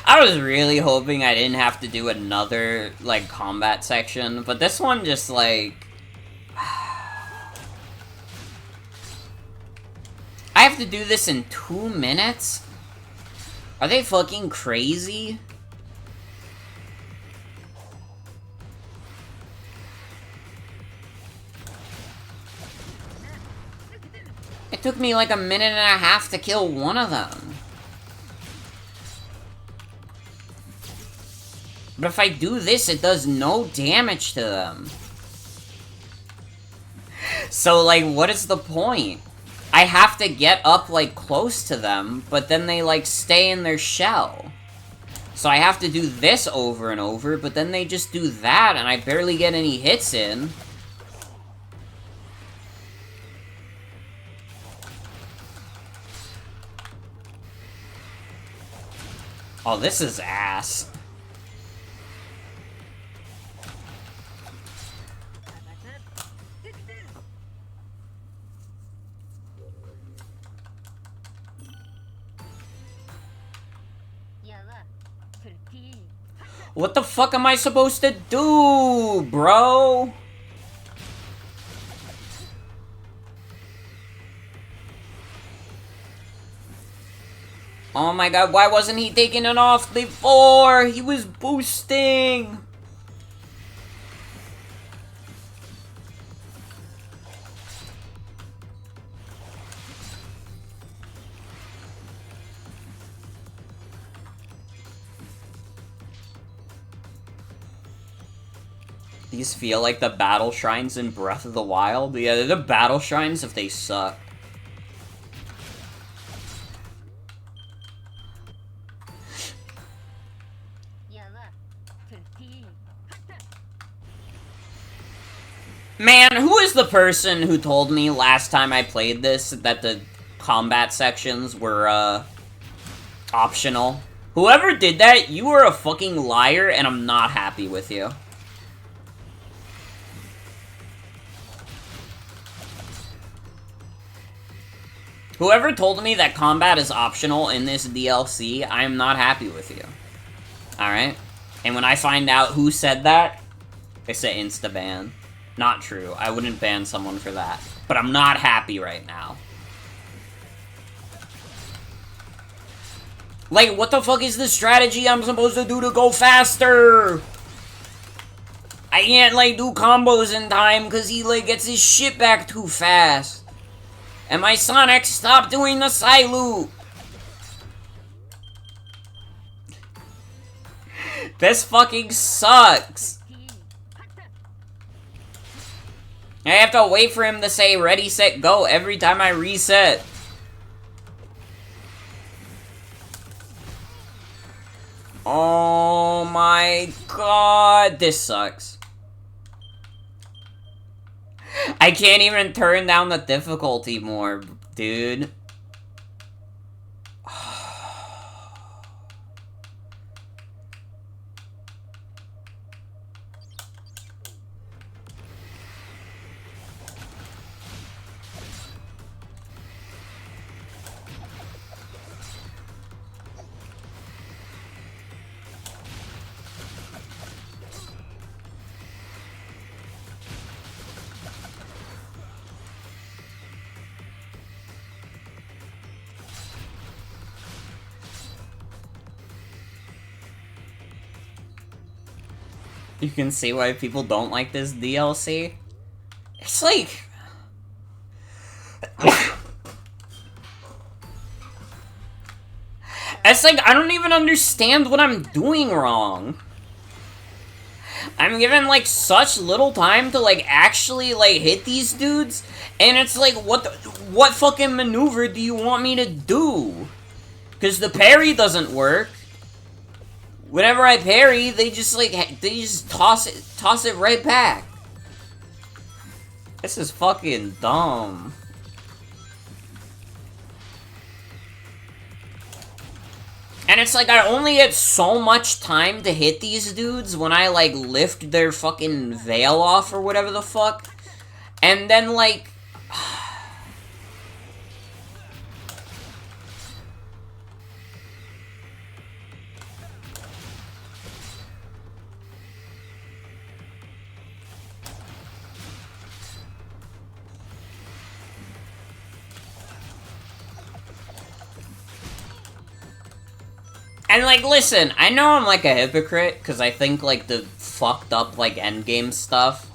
I was really hoping I didn't have to do another, like, combat section, but this one just, like... I have to do this in 2 minutes? Are they fucking crazy? It took me like 1.5 minutes to kill one of them. But if I do this, it does no damage to them. So, like, what is the point? I have to get up, like, close to them, but then they, like, stay in their shell. So I have to do this over and over, but then they just do that, and I barely get any hits in. Oh, this is ass. What the fuck am I supposed to do, bro? Oh my god, why wasn't he taking it off before? He was boosting! These feel like the battle shrines in Breath of the Wild. Yeah, they're the battle shrines if they suck. Man, who is the person who told me last time I played this that the combat sections were, optional? Whoever did that, you are a fucking liar, and I'm not happy with you. Whoever told me that combat is optional in this DLC, I am not happy with you. Alright? And when I find out who said that, it's an insta-ban. Not true. I wouldn't ban someone for that. But I'm not happy right now. Like, what the fuck is the strategy I'm supposed to do to go faster? I can't, like, do combos in time because he, like, gets his shit back too fast. And my Sonic, stop doing the side loop! This fucking sucks! I have to wait for him to say ready, set, go every time I reset. Oh my god, this sucks. I can't even turn down the difficulty more, dude. You can see why people don't like this DLC. It's like... It's like, I don't even understand what I'm doing wrong. I'm given, like, such little time to, like, actually, like, hit these dudes, and it's like, what fucking maneuver do you want me to do? Because the parry doesn't work. Whenever I parry, they just, like, they just toss it right back. This is fucking dumb. And it's like, I only get so much time to hit these dudes when I, like, lift their fucking veil off or whatever the fuck. And then, like... And, like, listen, I know I'm, like, a hypocrite, because I think, like, the fucked up, like, endgame stuff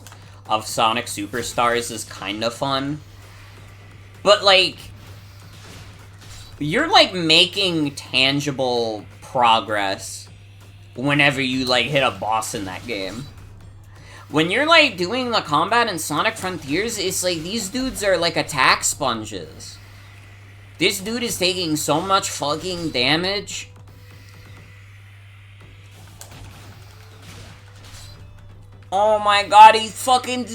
of Sonic Superstars is kind of fun. But, like, you're, like, making tangible progress whenever you, like, hit a boss in that game. When you're, like, doing the combat in Sonic Frontiers, it's like, these dudes are, like, attack sponges. This dude is taking so much fucking damage. Oh my god, he fucking...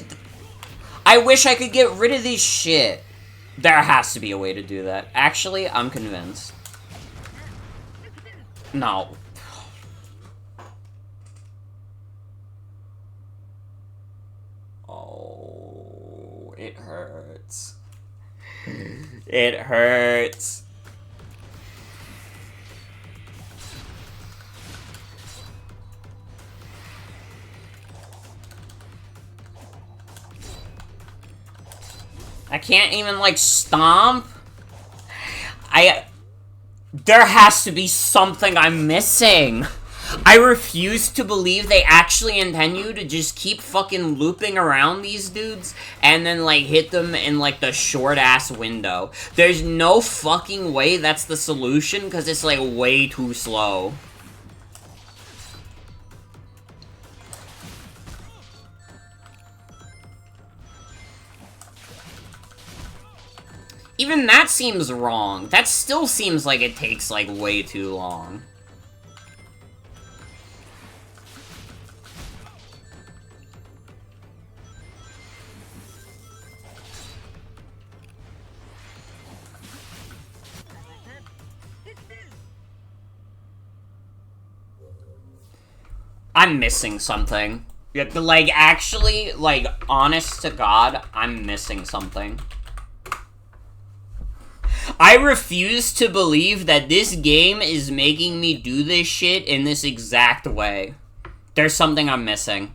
I wish I could get rid of this shit. There has to be a way to do that. Actually, I'm convinced. No. Oh, it hurts. It hurts. I can't even, like, stomp. There has to be something I'm missing. I refuse to believe they actually intend you to just keep fucking looping around these dudes and then, like, hit them in, like, the short-ass window. There's no fucking way that's the solution, because it's, like, way too slow. Even that seems wrong. That still seems like it takes, like, way too long. I'm missing something. Like, actually, like, honest to God, I'm missing something. I refuse to believe that this game is making me do this shit in this exact way. There's something I'm missing.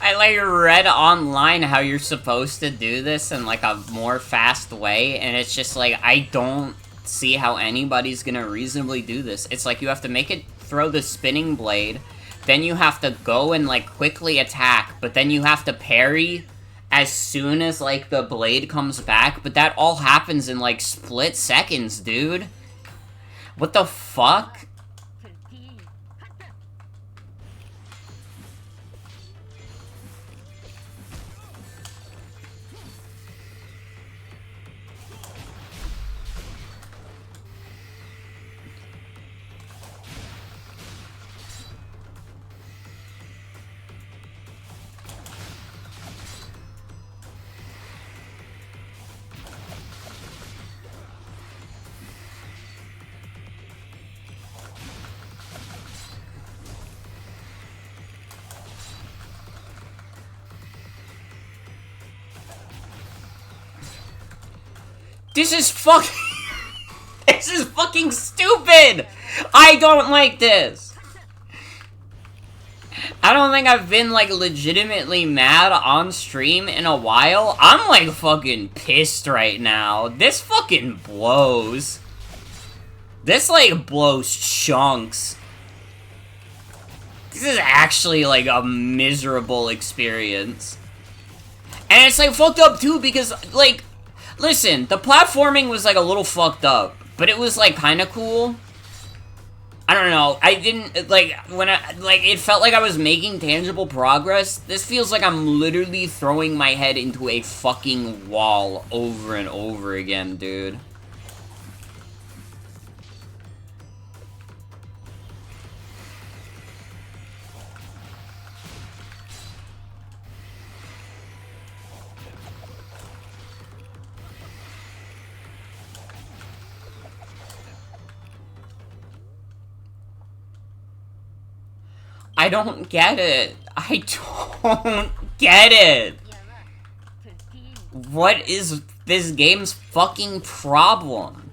I, like, read online how you're supposed to do this in, like, a more fast way, and it's just, like, I don't see how anybody's gonna reasonably do this. It's like you have to make it throw the spinning blade, then you have to go and, like, quickly attack, but then you have to parry as soon as, like, the blade comes back, but that all happens in, like, split seconds, dude. What the fuck? This is fucking... This is fucking stupid! I don't like this! I don't think I've been, like, legitimately mad on stream in a while. I'm, like, fucking pissed right now. This fucking blows. This, like, blows chunks. This is actually, like, a miserable experience. And it's, like, fucked up, too, because, like... Listen, the platforming was, like, a little fucked up, but it was, like, kinda cool. I don't know, I didn't, like, when I, like, it felt like I was making tangible progress. This feels like I'm literally throwing my head into a fucking wall over and over again, dude. I don't get it. I don't get it. What is this game's fucking problem?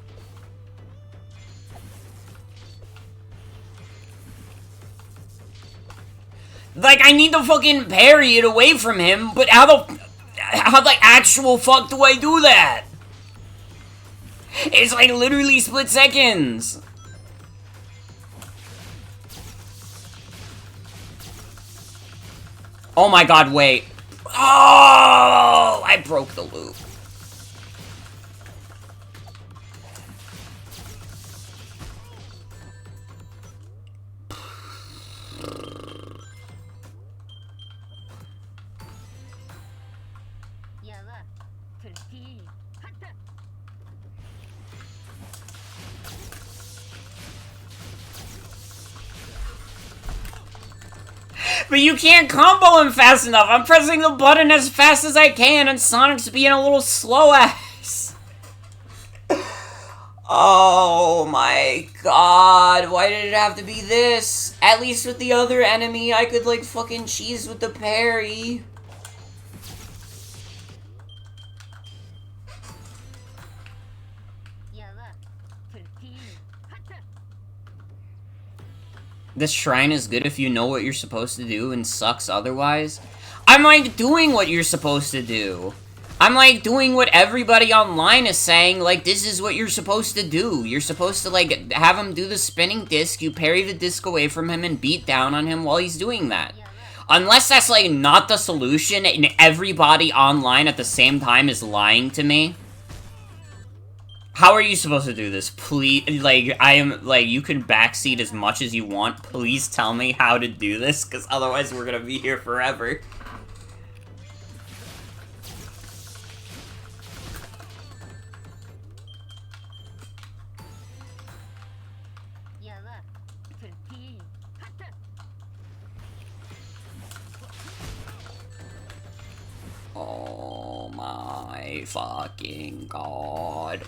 Like, I need to fucking parry it away from him, but how the actual fuck do I do that? It's like literally split seconds. Oh my god, wait. Oh, I broke the loop. But you can't combo him fast enough. I'm pressing the button as fast as I can, and Sonic's being a little slow ass. Oh my god, why did it have to be this? At least with the other enemy, I could, like, fucking cheese with the parry. This shrine is good if you know what you're supposed to do and sucks otherwise. I'm, like, doing what you're supposed to do. I'm, like, doing what everybody online is saying, like, this is what you're supposed to do. You're supposed to, like, have him do the spinning disc, you parry the disc away from him, and beat down on him while he's doing that. Unless that's, like, not the solution, and everybody online at the same time is lying to me. How are you supposed to do this? Please, like, you can backseat as much as you want. Please tell me how to do this, because otherwise we're gonna be here forever. Oh my fucking god.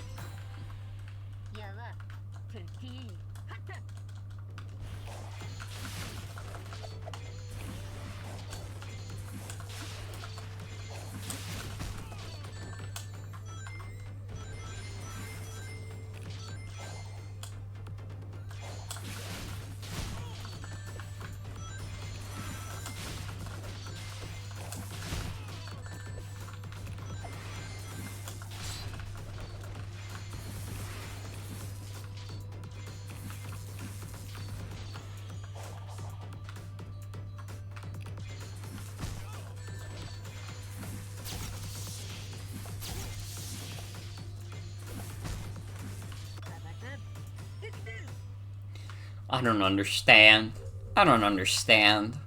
I don't understand. I don't understand.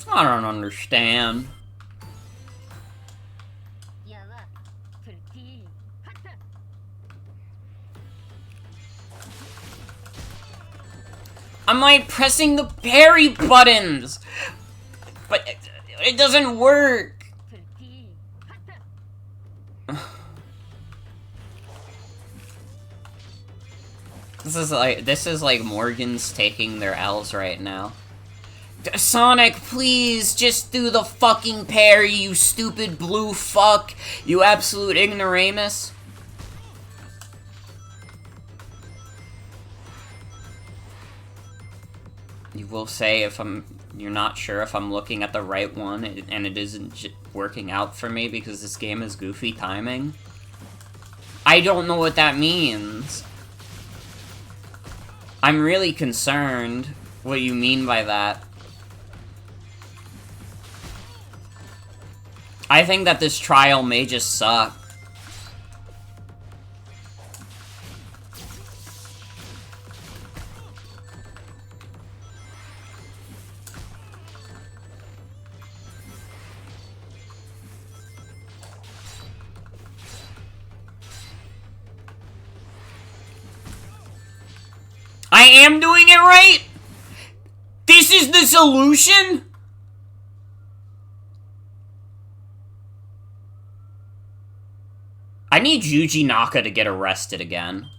I don't understand. I'm like pressing the parry buttons, but it doesn't work. This is like Morgan's taking their L's right now. Sonic, please, just do the fucking parry, you stupid blue fuck, you absolute ignoramus. You will say if you're not sure if I'm looking at the right one and it isn't working out for me because this game is goofy timing. I don't know what that means. I'm really concerned what you mean by that. I think that this trial may just suck. I am doing it right? This is the solution? I need Yuji Naka to get arrested again.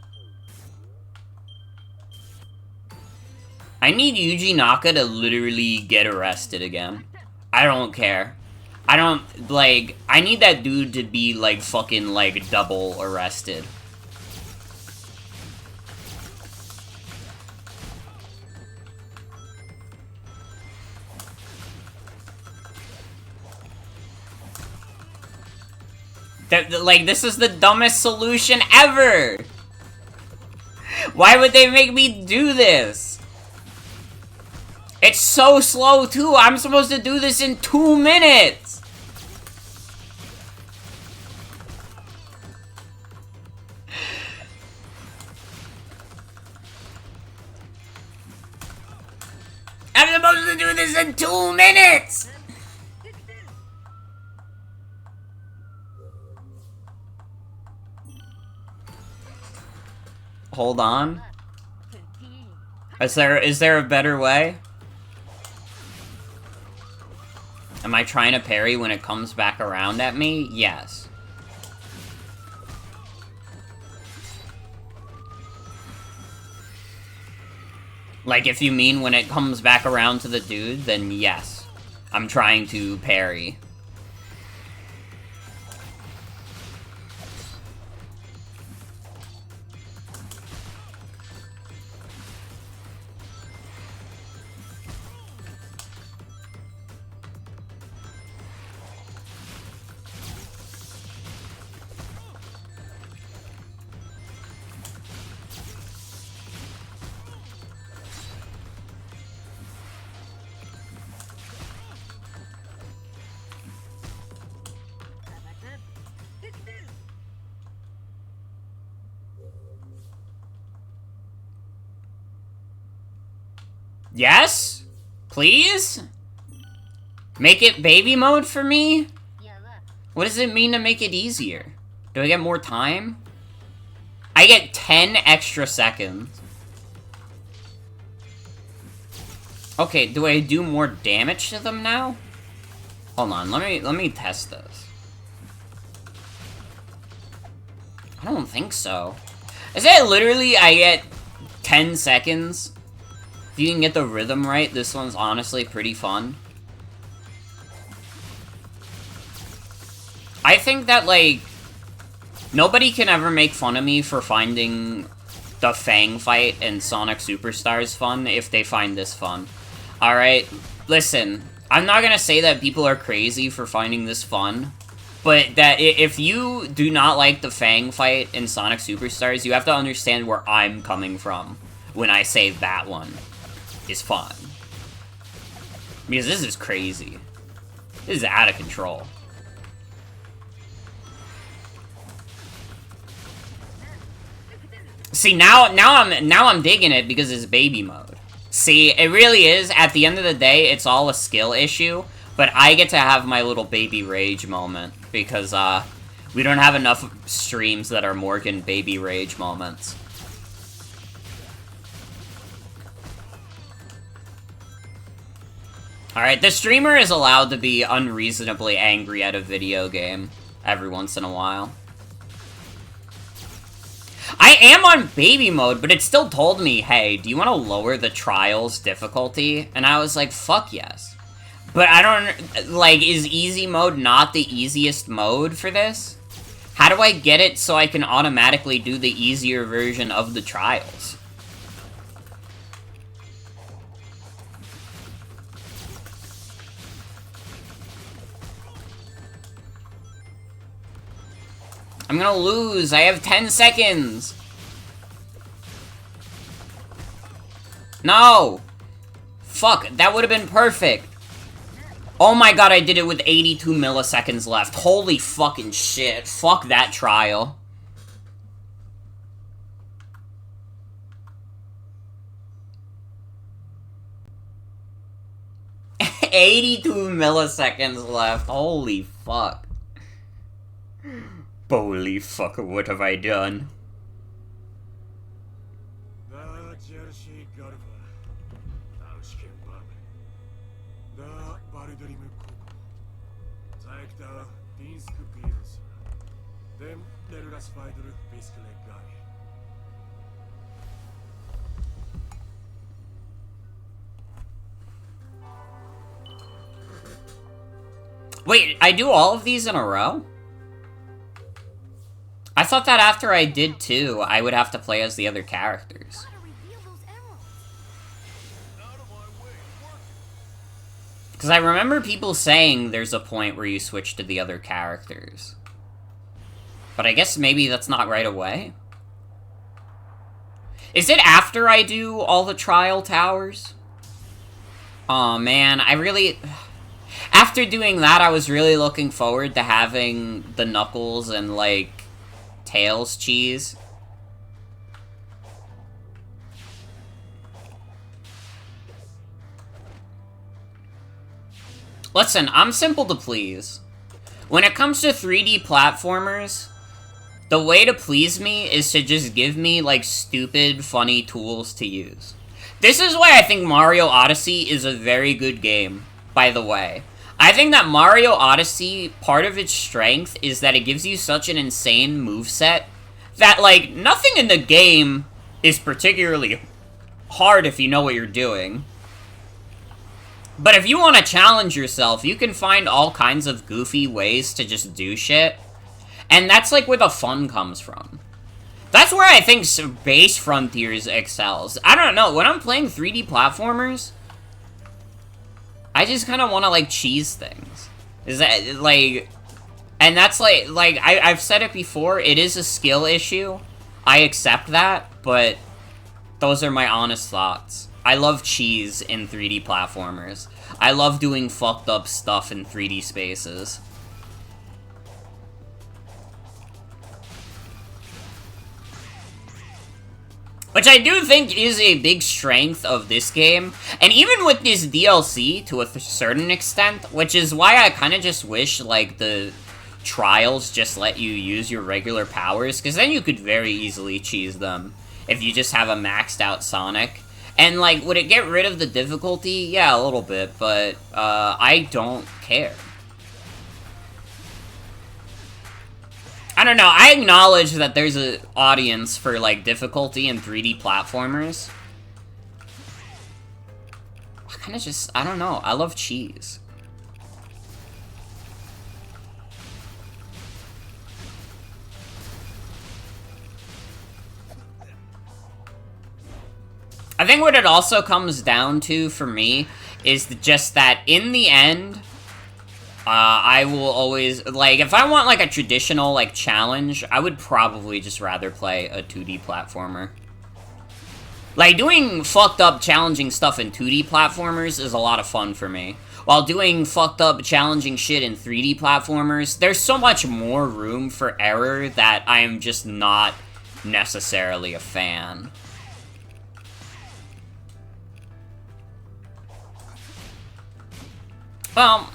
I need Yuji Naka to literally get arrested again. I don't care. I don't, like, I need that dude to be, like, fucking, like, double arrested. Like, this is the dumbest solution ever! Why would they make me do this? It's so slow, too! I'm supposed to do this in 2 minutes! I'm supposed to do this in 2 minutes! Hold on. Is there a better way? Am I trying to parry when it comes back around at me? Yes. Like, if you mean when it comes back around to the dude, then yes. I'm trying to parry. Yes? Please? Make it baby mode for me? What does it mean to make it easier? Do I get more time? I get 10 extra seconds. Okay, do I do more damage to them now? Hold on, let me test this. I don't think so. Is that literally I get 10 seconds? If you can get the rhythm right, this one's honestly pretty fun. I think that, like, nobody can ever make fun of me for finding the Fang fight in Sonic Superstars fun if they find this fun. Alright, listen, I'm not gonna say that people are crazy for finding this fun, but that if you do not like the Fang fight in Sonic Superstars, you have to understand where I'm coming from when I say that one is fun. Because this is crazy. This is out of control. See, now I'm digging it because it's baby mode. See, it really is, at the end of the day, it's all a skill issue, but I get to have my little baby rage moment, because, we don't have enough streams that are Morgan baby rage moments. Alright, the streamer is allowed to be unreasonably angry at a video game every once in a while. I am on baby mode, but it still told me, hey, do you want to lower the trials difficulty? And I was like, fuck yes. But I don't, like, is easy mode not the easiest mode for this? How do I get it so I can automatically do the easier version of the trials? I'm gonna lose. I have 10 seconds. No. Fuck, that would have been perfect. Oh my god, I did it with 82 milliseconds left. Holy fucking shit. Fuck that trial. $82 milliseconds left. Holy fuck. Holy fuck, what have I done? Wait, I do all of these in a row? I thought that after I did 2, I would have to play as the other characters. Because I remember people saying there's a point where you switch to the other characters. But I guess maybe that's not right away. Is it after I do all the trial towers? Aw, man, I really... After doing that, I was really looking forward to having the Knuckles and, like, Tails cheese. Listen, I'm simple to please. When it comes to 3D platformers, the way to please me is to just give me, like, stupid, funny tools to use. This is why I think Mario Odyssey is a very good game, by the way. I think that Mario Odyssey, part of its strength is that it gives you such an insane moveset that, like, nothing in the game is particularly hard if you know what you're doing. But if you want to challenge yourself, you can find all kinds of goofy ways to just do shit. And that's, like, where the fun comes from. That's where I think Space Frontiers excels. I don't know, when I'm playing 3D platformers, I just kind of want to, like, cheese things. Is that, like... And that's, like I've said it before, it is a skill issue. I accept that, but those are my honest thoughts. I love cheese in 3D platformers. I love doing fucked up stuff in 3D spaces. Which which I do think is a big strength of this game, and even with this DLC to a certain extent, which is why I kind of just wish, like, the trials just let you use your regular powers, because then you could very easily cheese them if you just have a maxed out Sonic. And, like, would it get rid of the difficulty? Yeah, a little bit, but I don't care. I don't know, I acknowledge that there's an audience for, like, difficulty in 3D platformers. I kind of just, I don't know, I love cheese. I think what it also comes down to, for me, is just that, in the end, I will always, like, if I want, like, a traditional, like, challenge, I would probably just rather play a 2D platformer. Like, doing fucked up challenging stuff in 2D platformers is a lot of fun for me. While doing fucked up challenging shit in 3D platformers, there's so much more room for error that I am just not necessarily a fan. Well,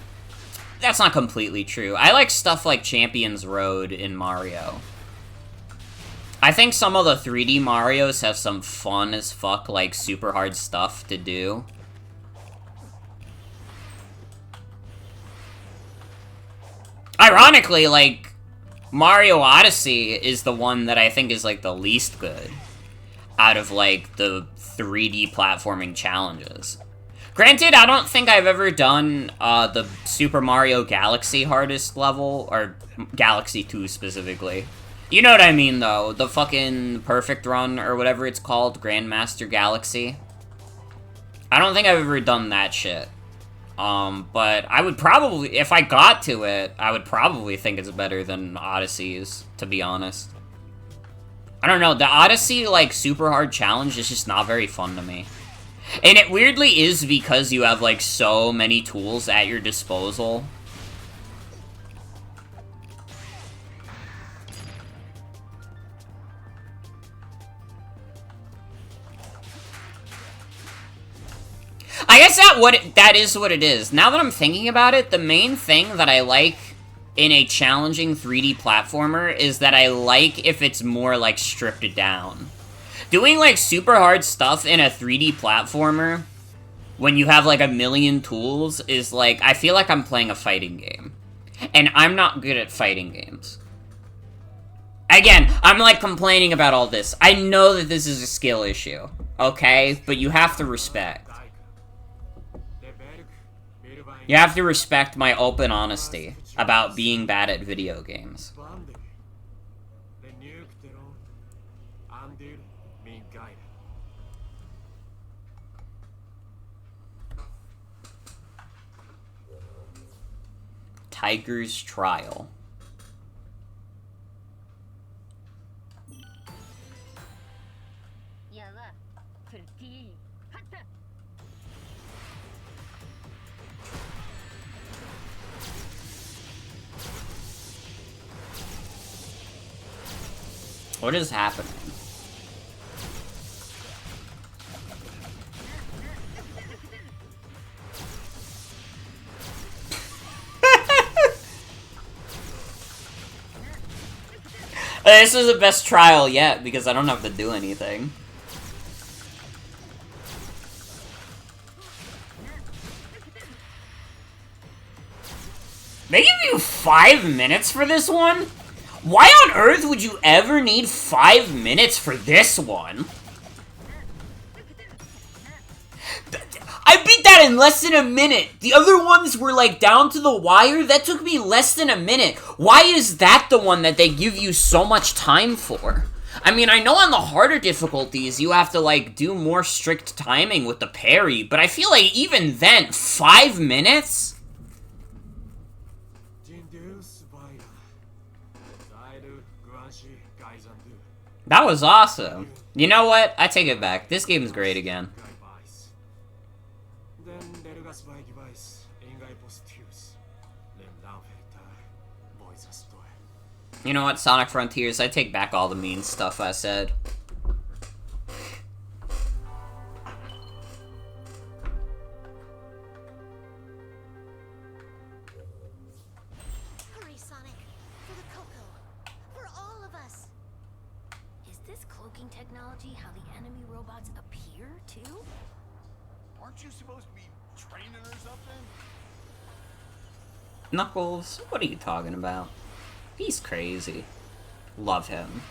that's not completely true. I like stuff like Champion's Road in Mario. I think some of the 3D Marios have some fun as fuck, like, super hard stuff to do. Ironically, like, Mario Odyssey is the one that I think is, like, the least good out of, like, the 3D platforming challenges. Granted, I don't think I've ever done the Super Mario Galaxy hardest level, or Galaxy 2 specifically. You know what I mean, though. The fucking Perfect Run, or whatever it's called, Grandmaster Galaxy. I don't think I've ever done that shit. But I would probably, if I got to it, I would probably think it's better than Odyssey's, to be honest. I don't know, the Odyssey, like, super hard challenge is just not very fun to me. And it weirdly is because you have, like, so many tools at your disposal. I guess that is what it is. Now that I'm thinking about it, the main thing that I like in a challenging 3D platformer is that I like if it's more, like, stripped down. Doing, like, super hard stuff in a 3D platformer, when you have, like, a million tools, is, like, I feel like I'm playing a fighting game. And I'm not good at fighting games. Again, I'm, like, complaining about all this. I know that this is a skill issue, okay? But you have to respect. You have to respect my open honesty about being bad at video games. Tiger's Trial. What is happening? This is the best trial yet, because I don't have to do anything. They give you 5 minutes for this one? Why on earth would you ever need 5 minutes for this one? I beat that in less than a minute. The other ones were, like, down to the wire. That took me less than a minute. Why is that the one that they give you so much time for? I mean, I know on the harder difficulties you have to, like, do more strict timing with the parry, but I feel like even then, 5 minutes? That was awesome. You know what? I take it back. This game is great again. You know what, Sonic Frontiers, I take back all the mean stuff I said. technology how the enemy robots appear, too? Aren't you supposed to be training or something? Knuckles, what are you talking about? He's crazy. Love him.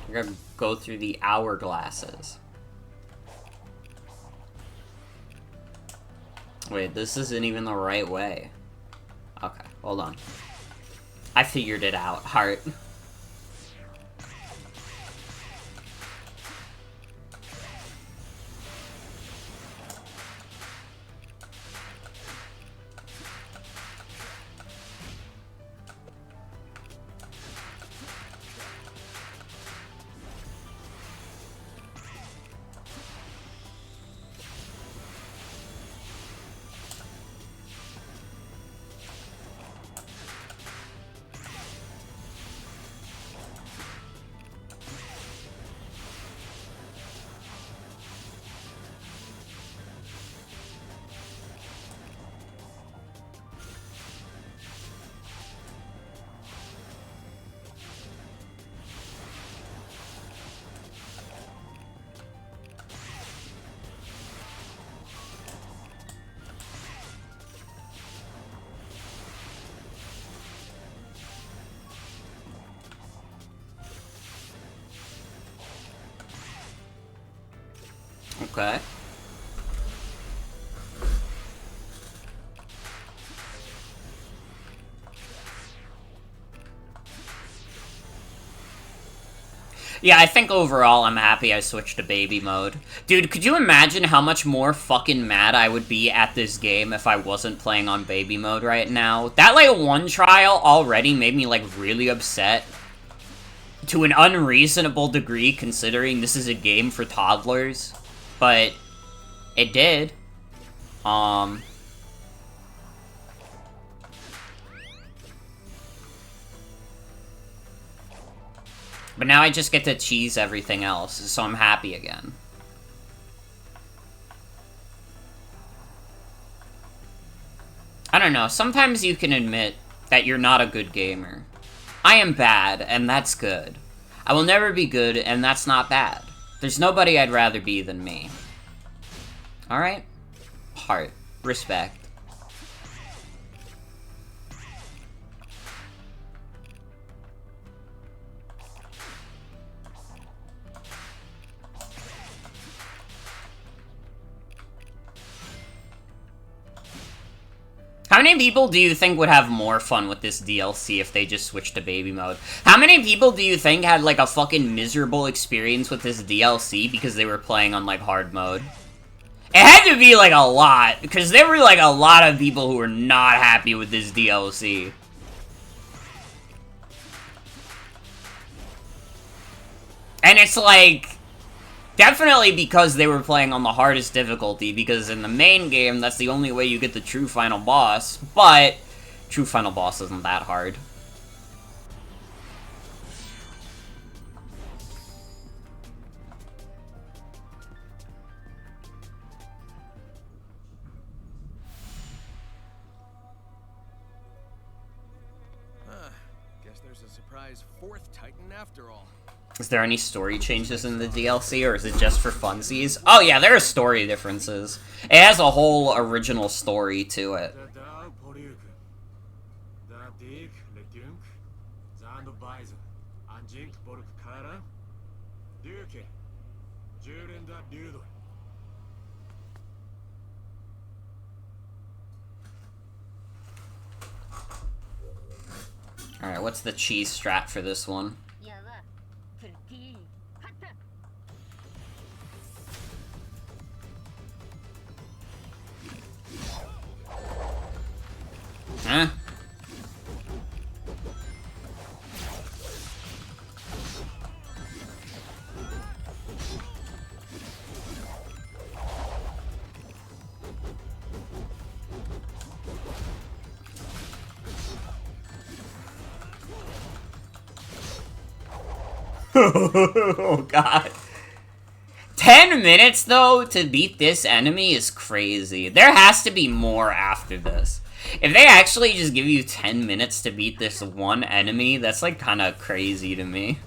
We're gonna go through the hourglasses. Wait, this isn't even the right way. Okay, hold on. I figured it out, heart. Okay. Yeah, I think overall I'm happy I switched to baby mode. Dude, could you imagine how much more fucking mad I would be at this game if I wasn't playing on baby mode right now? That, like, one trial already made me, like, really upset. To an unreasonable degree, considering this is a game for toddlers. But it did. But now I just get to cheese everything else, so I'm happy again. I don't know, sometimes you can admit that you're not a good gamer. I am bad, and that's good. I will never be good, and that's not bad. There's nobody I'd rather be than me. Alright? Heart. Respect. How many people do you think would have more fun with this DLC if they just switched to baby mode? How many people do you think had, like, a fucking miserable experience with this DLC because they were playing on, like, hard mode? It had to be, like, a lot, because there were, like, a lot of people who were not happy with this DLC. And it's, like, definitely because they were playing on the hardest difficulty, because in the main game, that's the only way you get the true final boss, but true final boss isn't that hard. Guess there's a surprise fourth Titan after all. Is there any story changes in the DLC, or is it just for funsies? Oh yeah, there are story differences. It has a whole original story to it. Alright, what's the cheese strat for this one? Huh? Oh god. 10 minutes, though, to beat this enemy is crazy. There has to be more after this. If they actually just give you 10 minutes to beat this one enemy, that's, like, kind of crazy to me.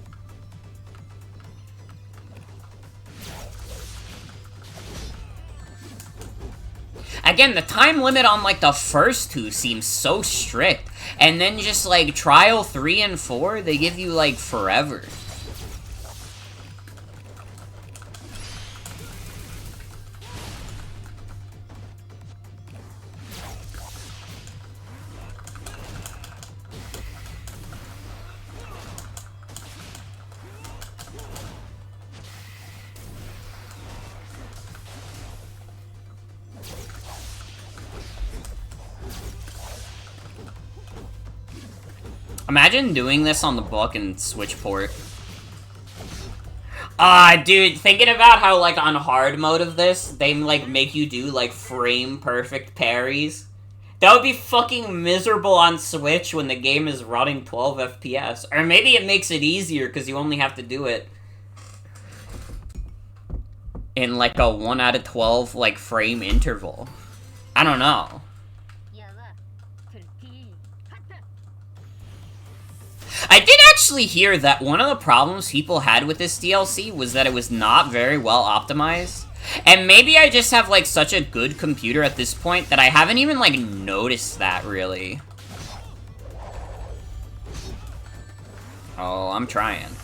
Again, the time limit on, like, the first two seems so strict. And then just, like, Trial 3 and 4, they give you, like, forever. Imagine doing this on the book and switch port. Dude, thinking about how, like, on hard mode of this, they, like, make you do, like, frame-perfect parries. That would be fucking miserable on Switch when the game is running 12 FPS. Or maybe it makes it easier, because you only have to do it in, like, a 1 out of 12, like, frame interval. I don't know. I did actually hear that one of the problems people had with this DLC was that it was not very well optimized. And maybe I just have, like, such a good computer at this point that I haven't even, like, noticed that, really. Oh, I'm trying.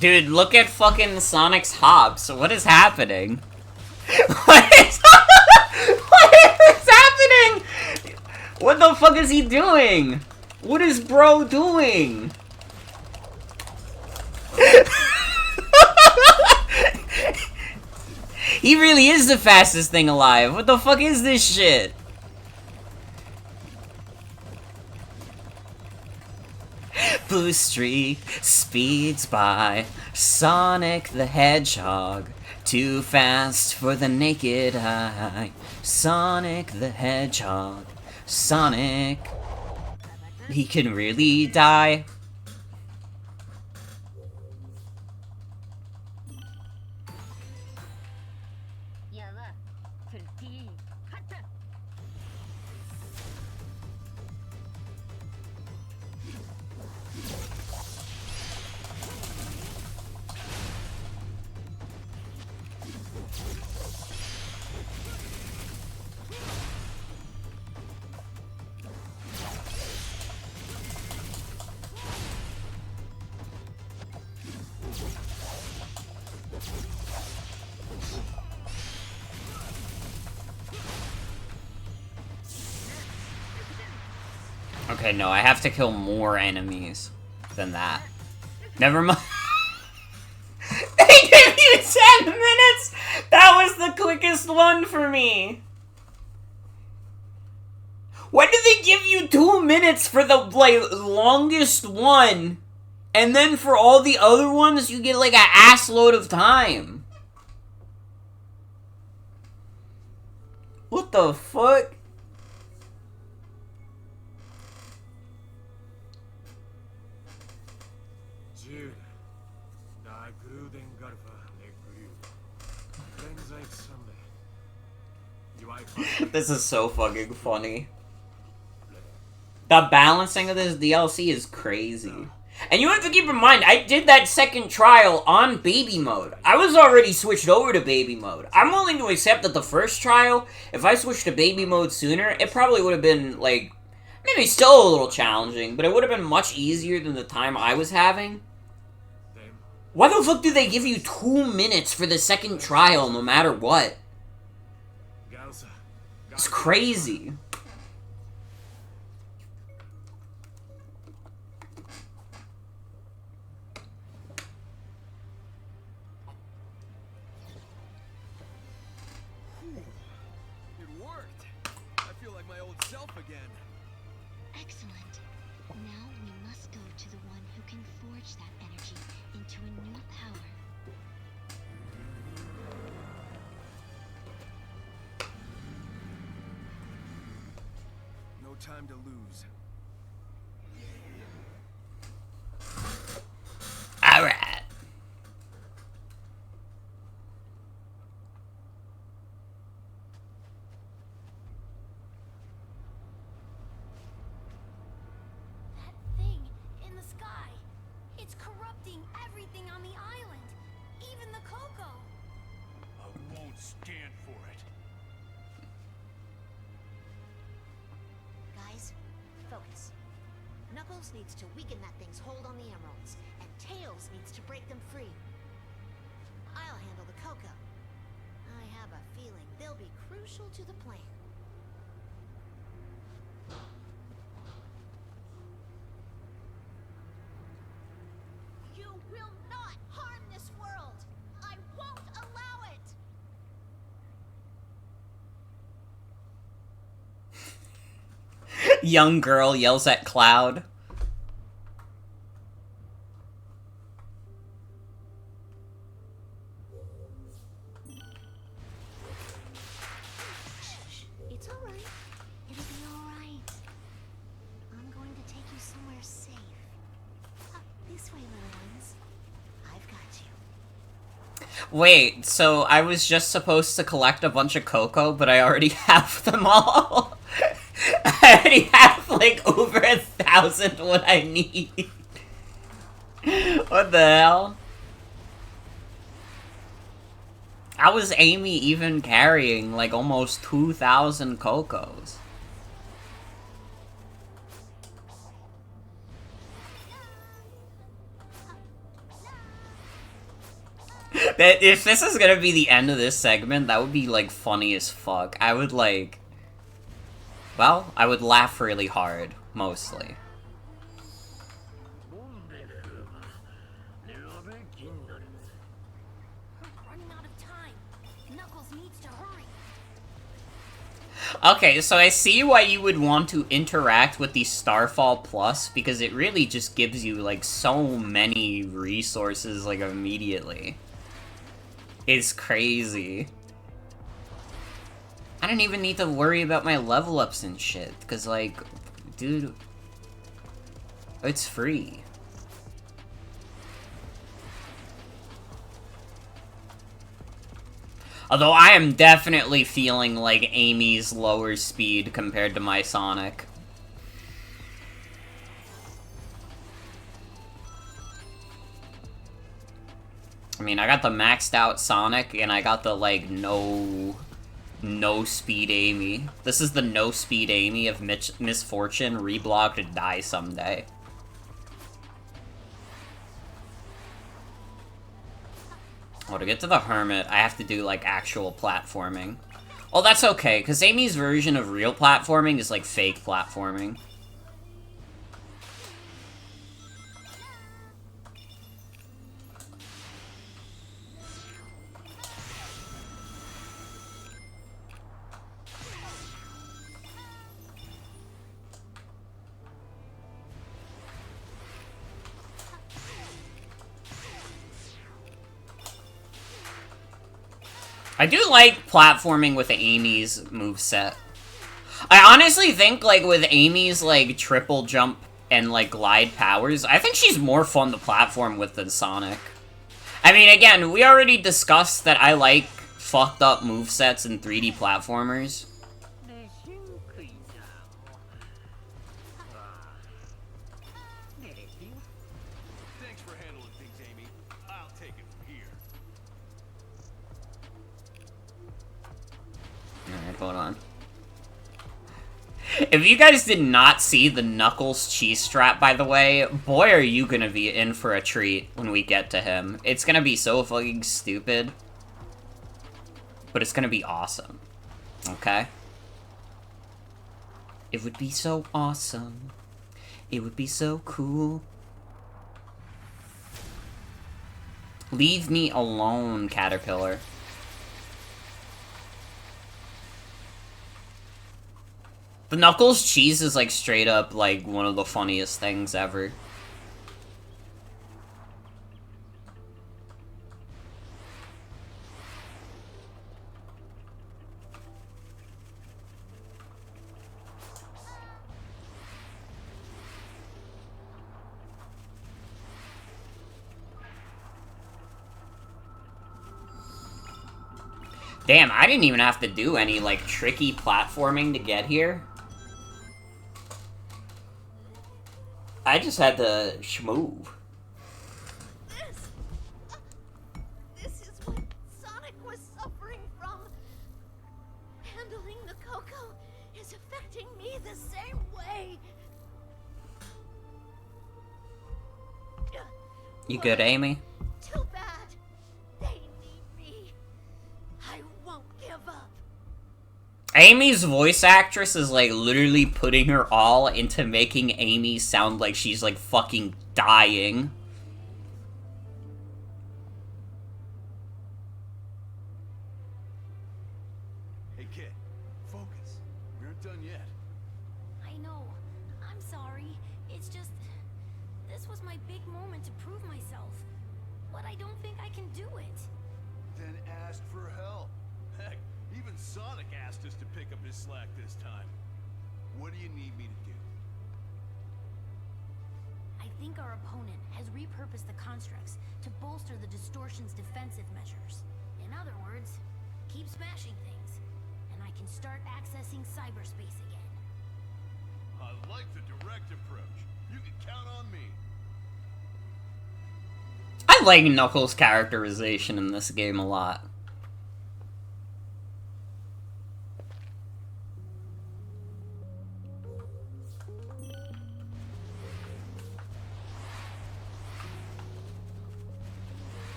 Dude, look at fucking Sonic's hops. What is happening? What is happening? What the fuck is he doing? What is bro doing? He really is the fastest thing alive. What the fuck is this shit? Blue Streak speeds by, Sonic the Hedgehog, too fast for the naked eye. Sonic the Hedgehog, Sonic, he can really die. Okay, no, I have to kill more enemies than that. Never mind. They give you 10 minutes? That was the quickest one for me. When did they give you 2 minutes for the, like, longest one? And then for all the other ones, you get, like, an ass load of time. What the fuck? This is so fucking funny. The balancing of this DLC is crazy. And you have to keep in mind, I did that second trial on baby mode. I was already switched over to baby mode. I'm willing to accept that the first trial, if I switched to baby mode sooner, it probably would have been, like, maybe still a little challenging, but it would have been much easier than the time I was having. Why the fuck do they give you 2 minutes for the second trial no matter what? It's crazy. itself again. Excellent. Now we must go to the one who can forge that energy into a new power. No time to lose. Alright. That thing in the sky. It's corrupting everything on the island. Even the cocoa. I won't stand for it. Guys, focus. Knuckles needs to weaken that thing's hold on the emeralds, and Tails needs to break them free. I'll handle the cocoa. I have a feeling they'll be crucial to the plan. You will not harm this world! I won't allow it! Young girl yells at Cloud. It's all right. It'll be all right. I'm going to take you somewhere safe. This way, little ones. I've got you. Wait, so I was just supposed to collect a bunch of cocoa, but I already have them all? I already have, like, over 1,000 what I need. What the hell? How was Amy even carrying, like, almost 2,000 cocos? That if this is gonna be the end of this segment, that would be, like, funny as fuck. I would, like... Well, I would laugh really hard, mostly. We're running out of time. Knuckles needs to hurry. Okay, so I see why you would want to interact with the Starfall Plus, because it really just gives you, like, so many resources, like, immediately. It's crazy. I don't even need to worry about my level ups and shit, because, like, dude, it's free. Although I am definitely feeling like Amy's lower speed compared to my Sonic. I mean, I got the maxed out Sonic, and I got the, like, no speed Amy. This is the no speed Amy of Misfortune, reblock to die someday. Oh, to get to the Hermit, I have to do, like, actual platforming. Oh, that's okay, because Amy's version of real platforming is, like, fake platforming. I do like platforming with Amy's moveset. I honestly think, like, with Amy's, like, triple jump and, like, glide powers, I think she's more fun to platform with than Sonic. I mean, again, we already discussed that I like fucked up movesets in 3D platformers. Thanks for handling things, Amy. I'll take it from here. Alright, hold on. If you guys did not see the Knuckles cheese strap, by the way, boy are you gonna be in for a treat when we get to him. It's gonna be so fucking stupid. But it's gonna be awesome. Okay? It would be so awesome. It would be so cool. Leave me alone, Caterpillar. The Knuckles cheese is, like, straight up, like, one of the funniest things ever. Damn, I didn't even have to do any, like, tricky platforming to get here. I just had to schmoove. This is what Sonic was suffering from. Handling the cocoa is affecting me the same way. You good, Amy? Too bad. They need me. I won't give up. Amy's voice actress is, like, literally putting her all into making Amy sound like she's, like, fucking dying. Hey kid, focus. We aren't done yet. I know. I'm sorry. It's just... This was my big moment to prove myself. But I don't think I can do it. Then ask for help. Heck, even Sonic asked us to pick up his slack this time. What do you need me to do? I think our opponent has repurposed the constructs to bolster the distortion's defensive measures. In other words, keep smashing things, and I can start accessing cyberspace again. I like the direct approach. You can count on me. I like Knuckles' characterization in this game a lot.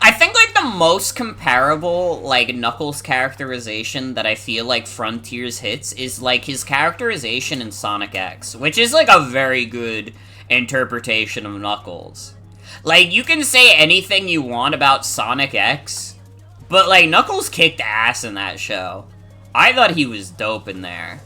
I think, like, the most comparable, like, Knuckles characterization that I feel like Frontiers hits is, like, his characterization in Sonic X, which is, like, a very good interpretation of Knuckles. Like, you can say anything you want about Sonic X, but, like, Knuckles kicked ass in that show. I thought he was dope in there.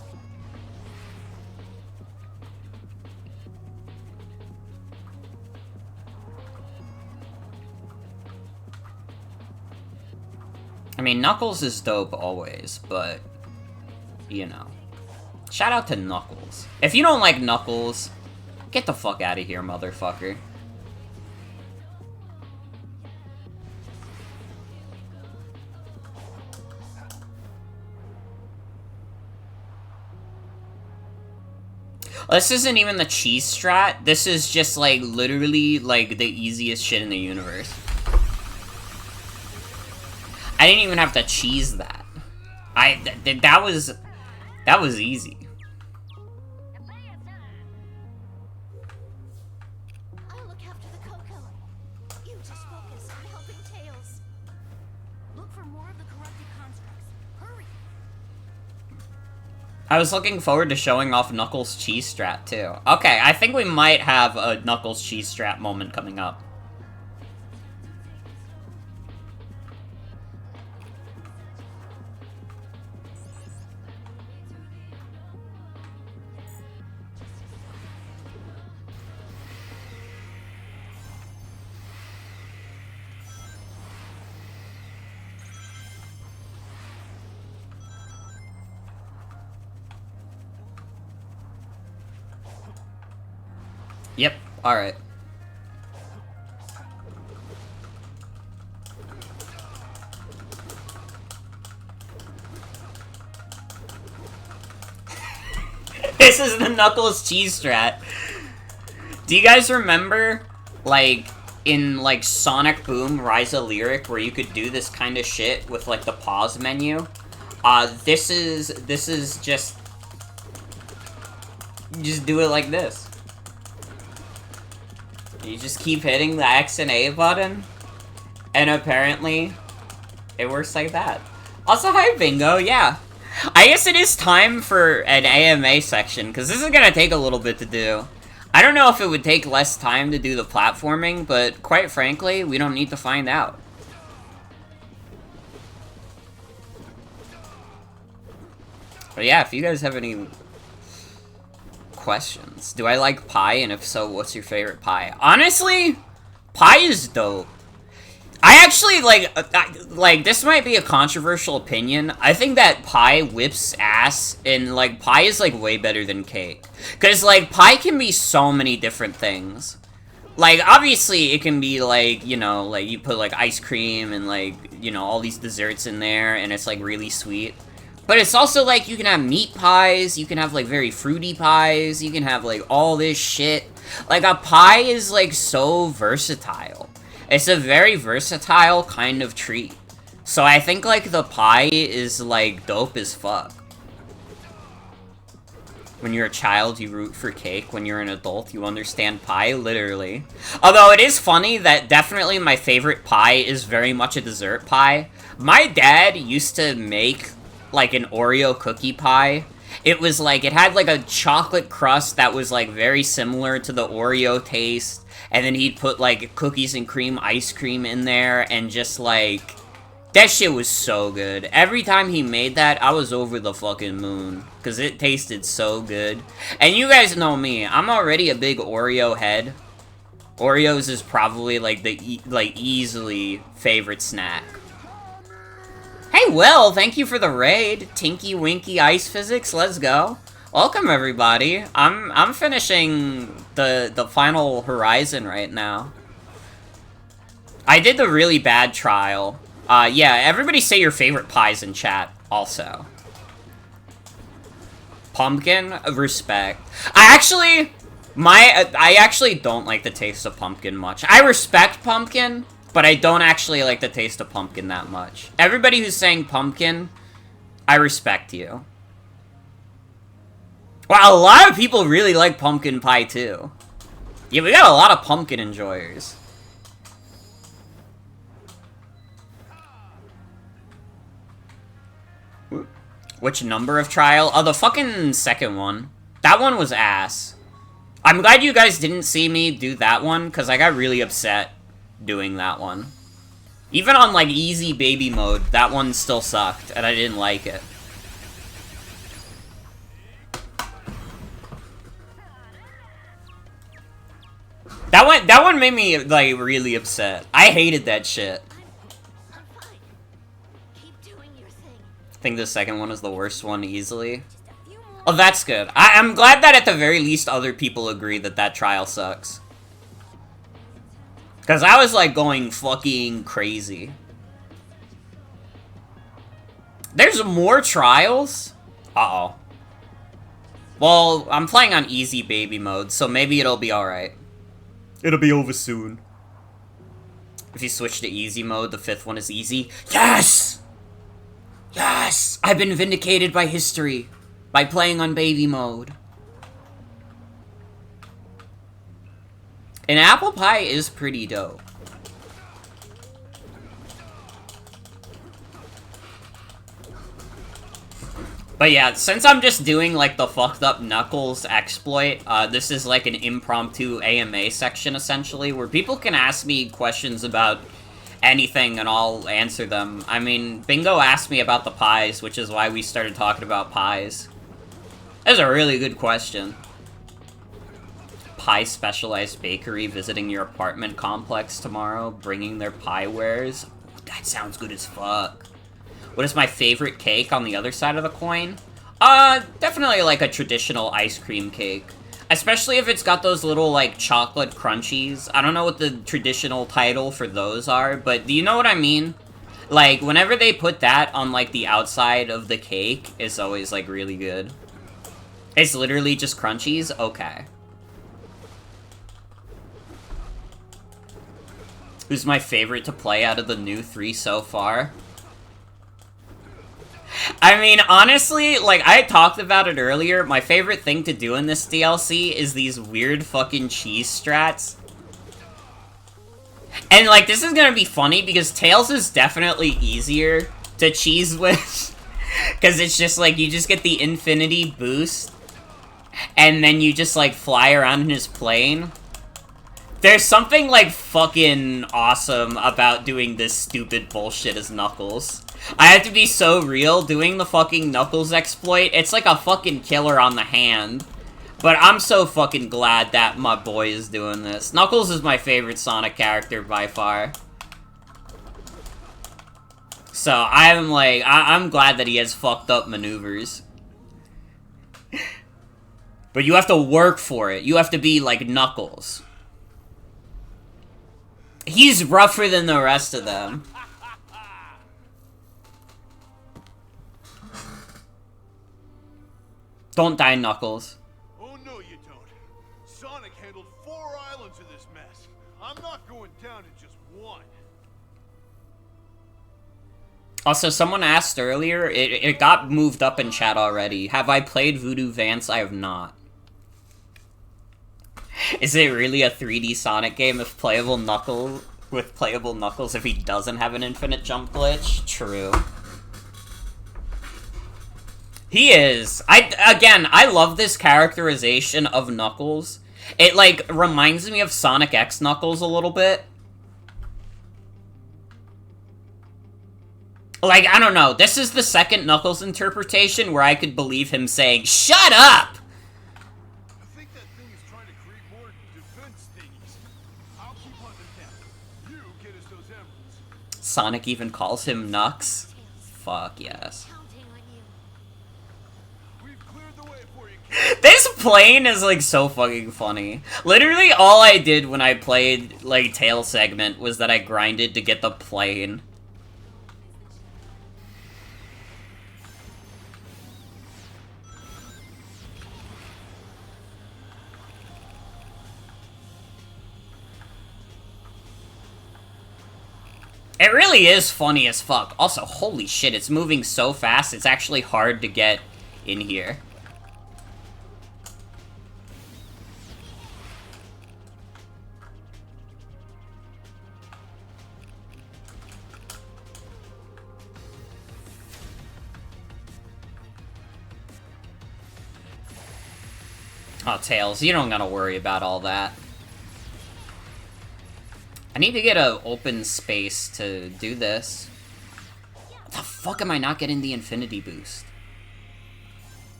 I mean, Knuckles is dope always, but, you know. Shout out to Knuckles. If you don't like Knuckles, get the fuck out of here, motherfucker. This isn't even the cheese strat. This is just, like, literally, like, the easiest shit in the universe. I didn't even have to cheese that. That was easy. I'll look after the cocoa. You just focus on helping Tails. Look for more of the corrupted constructs. Hurry! I was looking forward to showing off Knuckles' cheese strat, too. Okay, I think we might have a Knuckles cheese strat moment coming up. Yep, alright. This is the Knuckles cheese strat. Do you guys remember, like, in, like, Sonic Boom Rise of Lyric, where you could do this kind of shit with, like, the pause menu? This is just do it like this. You just keep hitting the X and A button, and apparently, it works like that. Also, hi Bingo, yeah. I guess it is time for an AMA section, because this is gonna take a little bit to do. I don't know if it would take less time to do the platforming, but quite frankly, we don't need to find out. But yeah, if you guys have any questions. Do I like pie? And if so, what's your favorite pie? Honestly, pie is dope. I actually, like, this might be a controversial opinion. I think that pie whips ass, and, like, pie is, like, way better than cake. Because, like, pie can be so many different things. Like, obviously, it can be, like, you know, like, you put, like, ice cream and, like, you know, all these desserts in there, and it's, like, really sweet. But it's also, like, you can have meat pies, you can have, like, very fruity pies, you can have, like, all this shit. Like, a pie is, like, so versatile. It's a very versatile kind of treat. So I think, like, the pie is, like, dope as fuck. When you're a child, you root for cake. When you're an adult, you understand pie, literally. Although, it is funny that definitely my favorite pie is very much a dessert pie. My dad used to make, like, an Oreo cookie pie. It was, like, it had, like, a chocolate crust that was, like, very similar to the Oreo taste. And then he'd put, like, cookies and cream ice cream in there, and just, like... That shit was so good. Every time he made that, I was over the fucking moon. Because it tasted so good. And you guys know me, I'm already a big Oreo head. Oreos is probably, like, the easily favorite snack. Hey, Will, thank you for the raid. Tinky Winky Ice Physics, let's go. Welcome, everybody. I'm finishing the final horizon right now. I did the really bad trial. Yeah, everybody say your favorite pies in chat, also. Pumpkin, respect. I actually don't like the taste of pumpkin much. I respect pumpkin, but I don't actually like the taste of pumpkin that much. Everybody who's saying pumpkin, I respect you. Well, a lot of people really like pumpkin pie, too. Yeah, we got a lot of pumpkin enjoyers. Which number of trial? Oh, the fucking second one. That one was ass. I'm glad you guys didn't see me do that one, because I got really upset doing that one. Even on, like, easy baby mode, that one still sucked, and I didn't like it. That one made me, like, really upset. I hated that shit. I'm fine. Keep doing your thing. I think the second one is the worst one, easily. Oh, that's good. I'm glad that at the very least other people agree that that trial sucks. Because I was, like, going fucking crazy. There's more trials? Uh-oh. Well, I'm playing on easy baby mode, so maybe it'll be alright. It'll be over soon. If you switch to easy mode, the fifth one is easy. Yes! Yes! I've been vindicated by history. By playing on baby mode. And apple pie is pretty dope. But yeah, since I'm just doing, like, the fucked up Knuckles exploit, this is, like, an impromptu AMA section, essentially, where people can ask me questions about anything and I'll answer them. I mean, Bingo asked me about the pies, which is why we started talking about pies. That's a really good question. Pie specialized bakery visiting your apartment complex tomorrow, bringing their pie wares. That sounds good as fuck. What is my favorite cake on the other side of the coin? Definitely like a traditional ice cream cake. Especially if it's got those little, like, chocolate crunchies. I don't know what the traditional title for those are, but do you know what I mean? Like, whenever they put that on, like, the outside of the cake, it's always, like, really good. It's literally just crunchies? Okay. Who's my favorite to play out of the new 3 so far? I mean, honestly, like, I talked about it earlier, my favorite thing to do in this DLC is these weird fucking cheese strats. And, like, this is gonna be funny, because Tails is definitely easier to cheese with. Because it's just, like, you just get the infinity boost, and then you just, like, fly around in his plane. There's something, like, fucking awesome about doing this stupid bullshit as Knuckles. I have to be so real, doing the fucking Knuckles exploit, it's like a fucking killer on the hand. But I'm so fucking glad that my boy is doing this. Knuckles is my favorite Sonic character by far. So I'm like, I'm glad that he has fucked up maneuvers. But you have to work for it. You have to be like Knuckles. He's rougher than the rest of them. Don't die, Knuckles. Oh no you don't. Sonic handled 4 islands of this mess. I'm not going down in just one. Also, someone asked earlier, it got moved up in chat already. Have I played Voodoo Vance? I have not. Is it really a 3D Sonic game with playable Knuckles if he doesn't have an infinite jump glitch? True. He is. I love this characterization of Knuckles. It, like, reminds me of Sonic X Knuckles a little bit. Like, I don't know. This is the second Knuckles interpretation where I could believe him saying, "Shut up!" I think that thing is trying to create more defense thingies. I'll keep hunting them. You get us those emeralds. Sonic even calls him Nux. Fuck yes. Counting on you. We've cleared the way for you. This plane is, like, so fucking funny. Literally, all I did when I played, like, Tail Segment was that I grinded to get the plane. It really is funny as fuck. Also, holy shit, it's moving so fast, it's actually hard to get in here. Oh, Tails, you don't gotta worry about all that. I need to get an open space to do this. What the fuck am I not getting the infinity boost?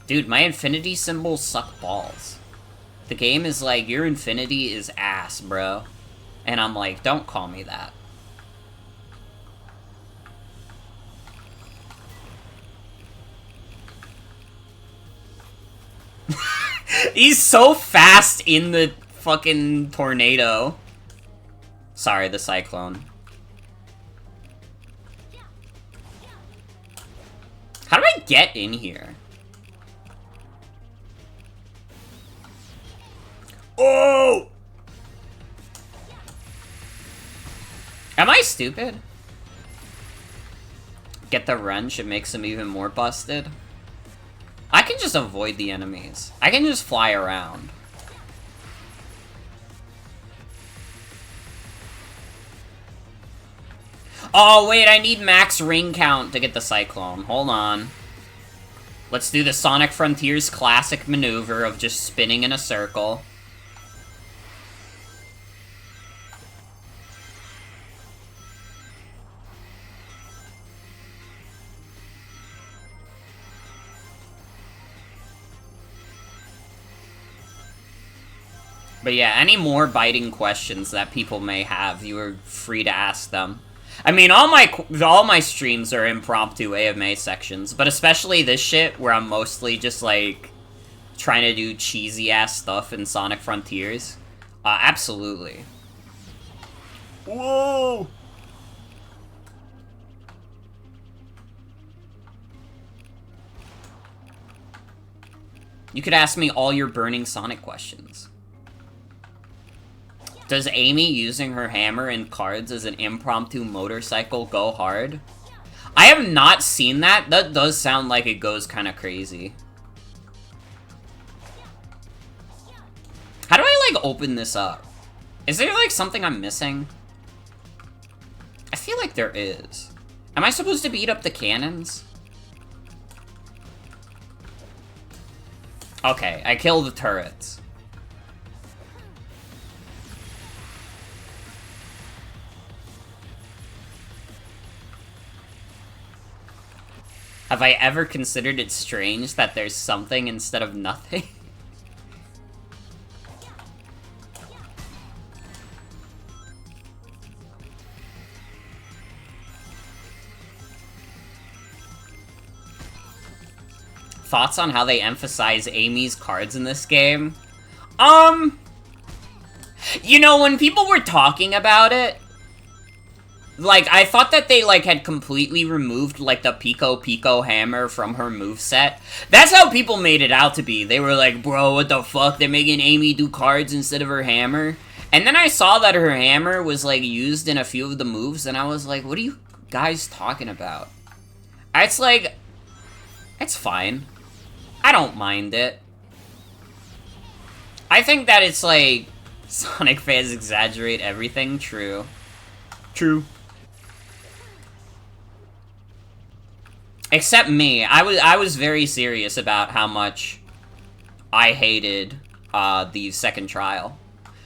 Dude, my infinity symbols suck balls. The game is like, your infinity is ass, bro. And I'm like, don't call me that. He's so fast in the fucking tornado. Sorry, the cyclone. How do I get in here? Oh! Am I stupid? Get the wrench, it makes him even more busted. I can just avoid the enemies. I can just fly around. Oh, wait, I need max ring count to get the Cyclone. Hold on. Let's do the Sonic Frontiers classic maneuver of just spinning in a circle. But yeah, any more biting questions that people may have, you are free to ask them. I mean, all my streams are impromptu AMA sections, but especially this shit where I'm mostly just like trying to do cheesy ass stuff in Sonic Frontiers. Absolutely. Whoa! You could ask me all your burning Sonic questions. Does Amy using her hammer and cards as an impromptu motorcycle go hard? I have not seen that. That does sound like it goes kind of crazy. How do I, like, open this up? Is there, like, something I'm missing? I feel like there is. Am I supposed to beat up the cannons? Okay, I kill the turrets. Have I ever considered it strange that there's something instead of nothing? Thoughts on how they emphasize Amy's cards in this game? You know, when people were talking about it, like, I thought that they, like, had completely removed, like, the Pico hammer from her moveset. That's how people made it out to be. They were like, bro, what the fuck? They're making Amy do cards instead of her hammer? And then I saw that her hammer was, like, used in a few of the moves, and I was like, what are you guys talking about? It's like, it's fine. I don't mind it. I think that it's, like, Sonic fans exaggerate everything. True. True. Except me. I was very serious about how much I hated the second trial.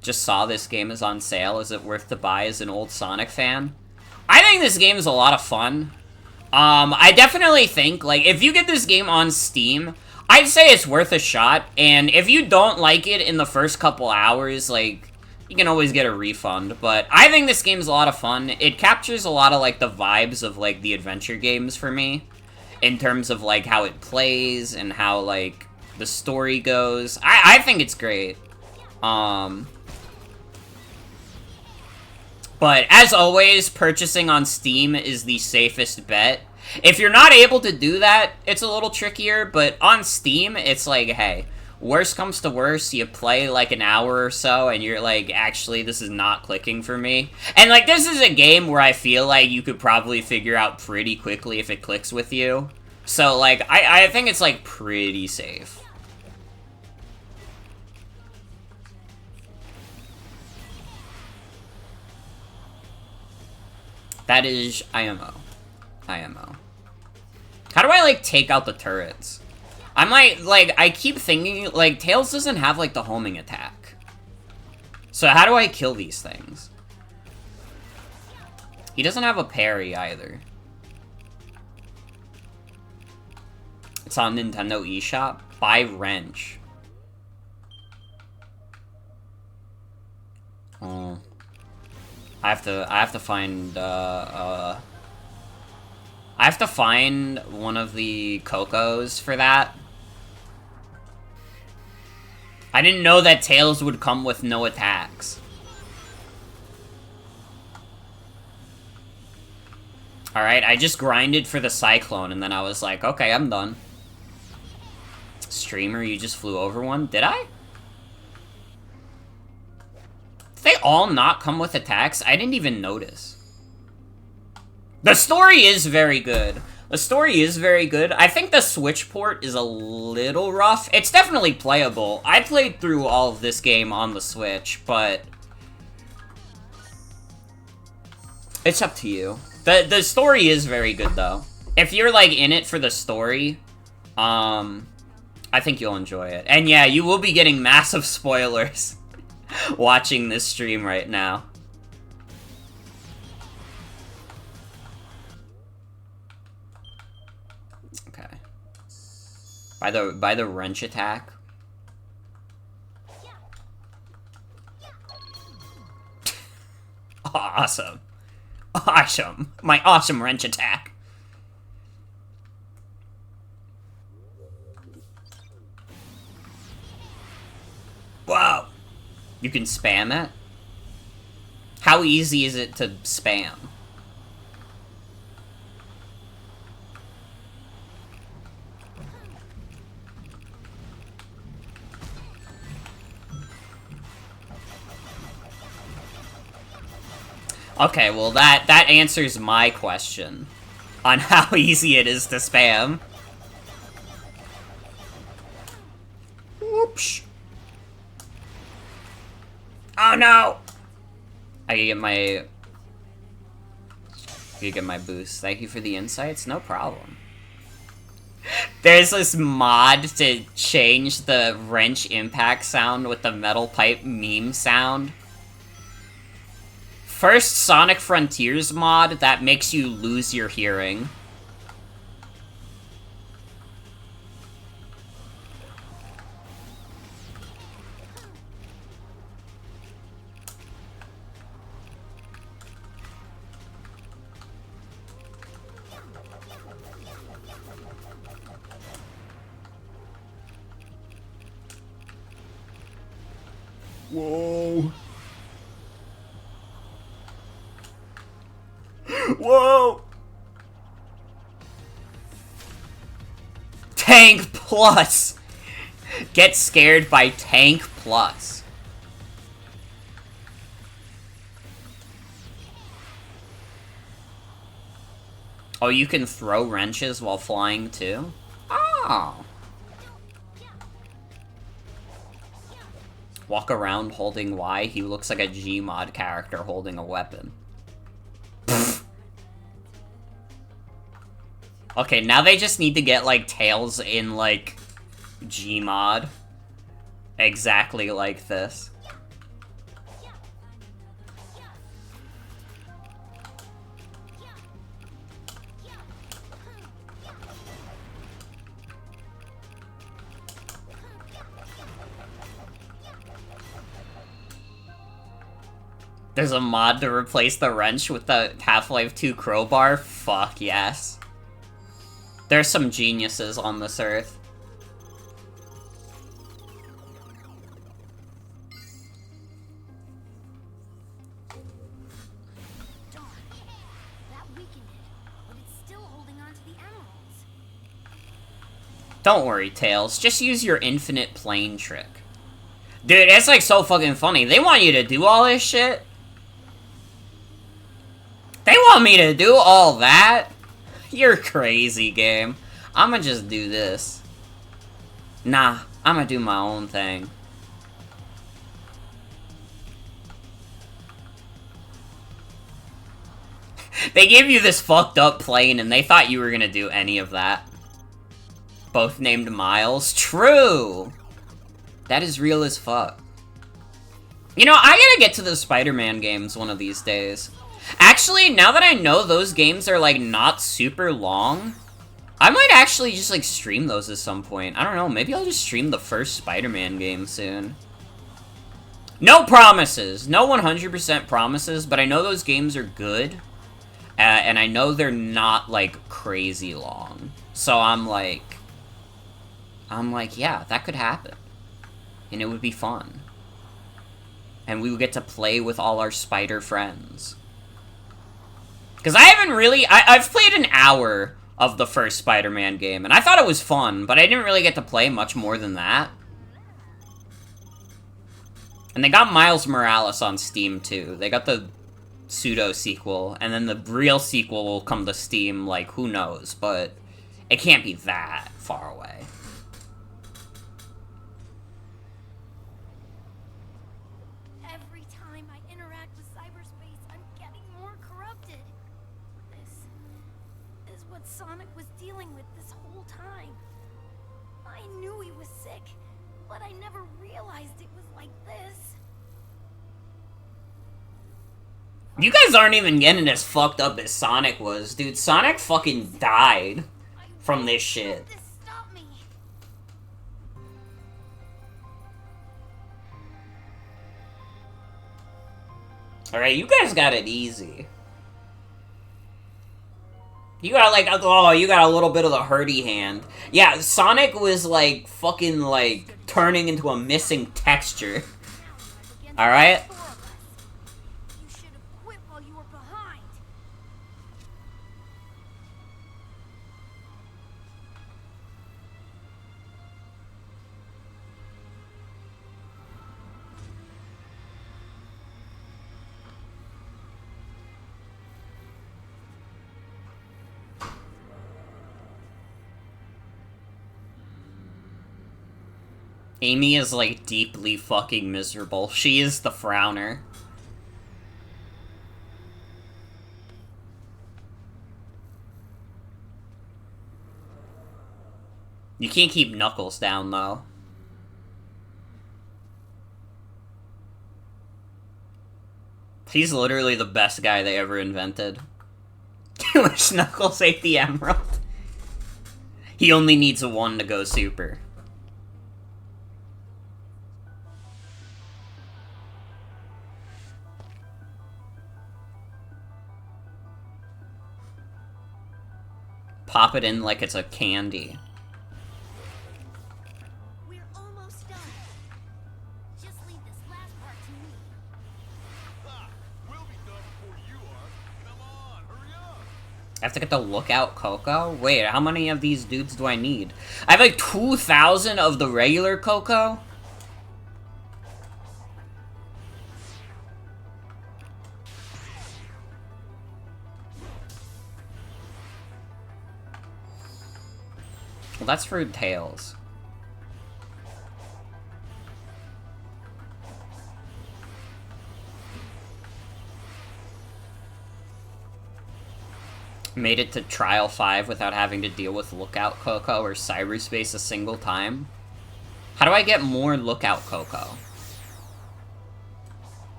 Just saw this game is on sale. Is it worth to buy as an old Sonic fan? I think this game is a lot of fun. I definitely think, like, if you get this game on Steam, I'd say it's worth a shot. And if you don't like it in the first couple hours, like, you can always get a refund. But I think this game's a lot of fun. It captures a lot of, like, the vibes of, like, the adventure games for me. In terms of, like, how it plays and how, like, the story goes. I think it's great. But, as always, purchasing on Steam is the safest bet. If you're not able to do that, it's a little trickier, but on Steam, it's like, hey, worst comes to worst, you play, like, an hour or so, and you're like, actually, this is not clicking for me. And, like, this is a game where I feel like you could probably figure out pretty quickly if it clicks with you. So, like, I think it's, like, pretty safe. That is IMO. IMO. How do I, like, take out the turrets? I might, like, I keep thinking, like, Tails doesn't have, like, the homing attack. So how do I kill these things? He doesn't have a parry either. It's on Nintendo eShop. Buy wrench. Oh. I have to find, I have to find one of the Cocos for that. I didn't know that Tails would come with no attacks. Alright, I just grinded for the Cyclone, and then I was like, okay, I'm done. Streamer, you just flew over one? Did I? Did they all not come with attacks? I didn't even notice. The story is very good. The story is very good. I think the Switch port is a little rough. It's definitely playable. I played through all of this game on the Switch, but it's up to you. The story is very good, though. If you're, like, in it for the story, I think you'll enjoy it. And yeah, you will be getting massive spoilers watching this stream right now. Okay. By the wrench attack. Awesome. Awesome. My awesome wrench attack. Wow. You can spam it? How easy is it to spam? Okay, well that answers my question on how easy it is to spam. Whoops. Oh no! I can get my boost. Thank you for the insights. No problem. There's this mod to change the wrench impact sound with the metal pipe meme sound. First Sonic Frontiers mod that makes you lose your hearing. Whoa. Whoa! Tank Plus! Get scared by Tank Plus. Oh, you can throw wrenches while flying too? Oh. Walk around holding Y. He looks like a Gmod character holding a weapon. Okay, now they just need to get, like, Tails in, like, Gmod. Exactly like this. There's a mod to replace the wrench with the Half-Life 2 crowbar? Fuck yes. There's some geniuses on this earth. Darn. That weakened it, but it's still holding on to the emeralds. Don't worry, Tails. Just use your infinite plane trick. Dude, it's like so fucking funny. They want you to do all this shit? They want me to do all that? You're crazy, game. I'ma just do this. Nah, I'ma do my own thing. They gave you this fucked up plane and they thought you were gonna do any of that. Both named Miles. True! That is real as fuck. You know, I gotta get to the Spider-Man games one of these days. Actually, now that I know those games are, like, not super long, I might actually just, like, stream those at some point. I don't know, maybe I'll just stream the first Spider-Man game soon. No promises! No 100% promises, but I know those games are good. And I know they're not, like, crazy long. So I'm like, yeah, that could happen. And it would be fun. And we would get to play with all our spider friends. Because I haven't really... I've played an hour of the first Spider-Man game, and I thought it was fun, but I didn't really get to play much more than that. And they got Miles Morales on Steam, too. They got the pseudo-sequel, and then the real sequel will come to Steam, like, who knows, but it can't be that far away. Every time I interact with cyberspace, I'm getting more corrupted. This is what Sonic was dealing with this whole time. I knew he was sick, but I never realized it was like this. You guys aren't even getting as fucked up as Sonic was, dude. Sonic fucking died from this shit. This stop me. Alright, you guys got it easy. You got, like, oh, you got a little bit of the hurdy hand. Yeah, Sonic was, like, fucking, like, turning into a missing texture. Alright? You should have quit while you were behind. Amy is, like, deeply fucking miserable. She is the frowner. You can't keep Knuckles down, though. He's literally the best guy they ever invented. Wish Knuckles ate the emerald. He only needs a 1 to go super. Pop it in like it's a candy. We're almost done. Just leave this last part I have to get the Lookout Cocoa? Wait, how many of these dudes do I need? I have like 2,000 of the regular Cocoa? Well, that's for Tails. Made it to Trial 5 without having to deal with Lookout Cocoa or Cyberspace a single time. How do I get more Lookout Cocoa?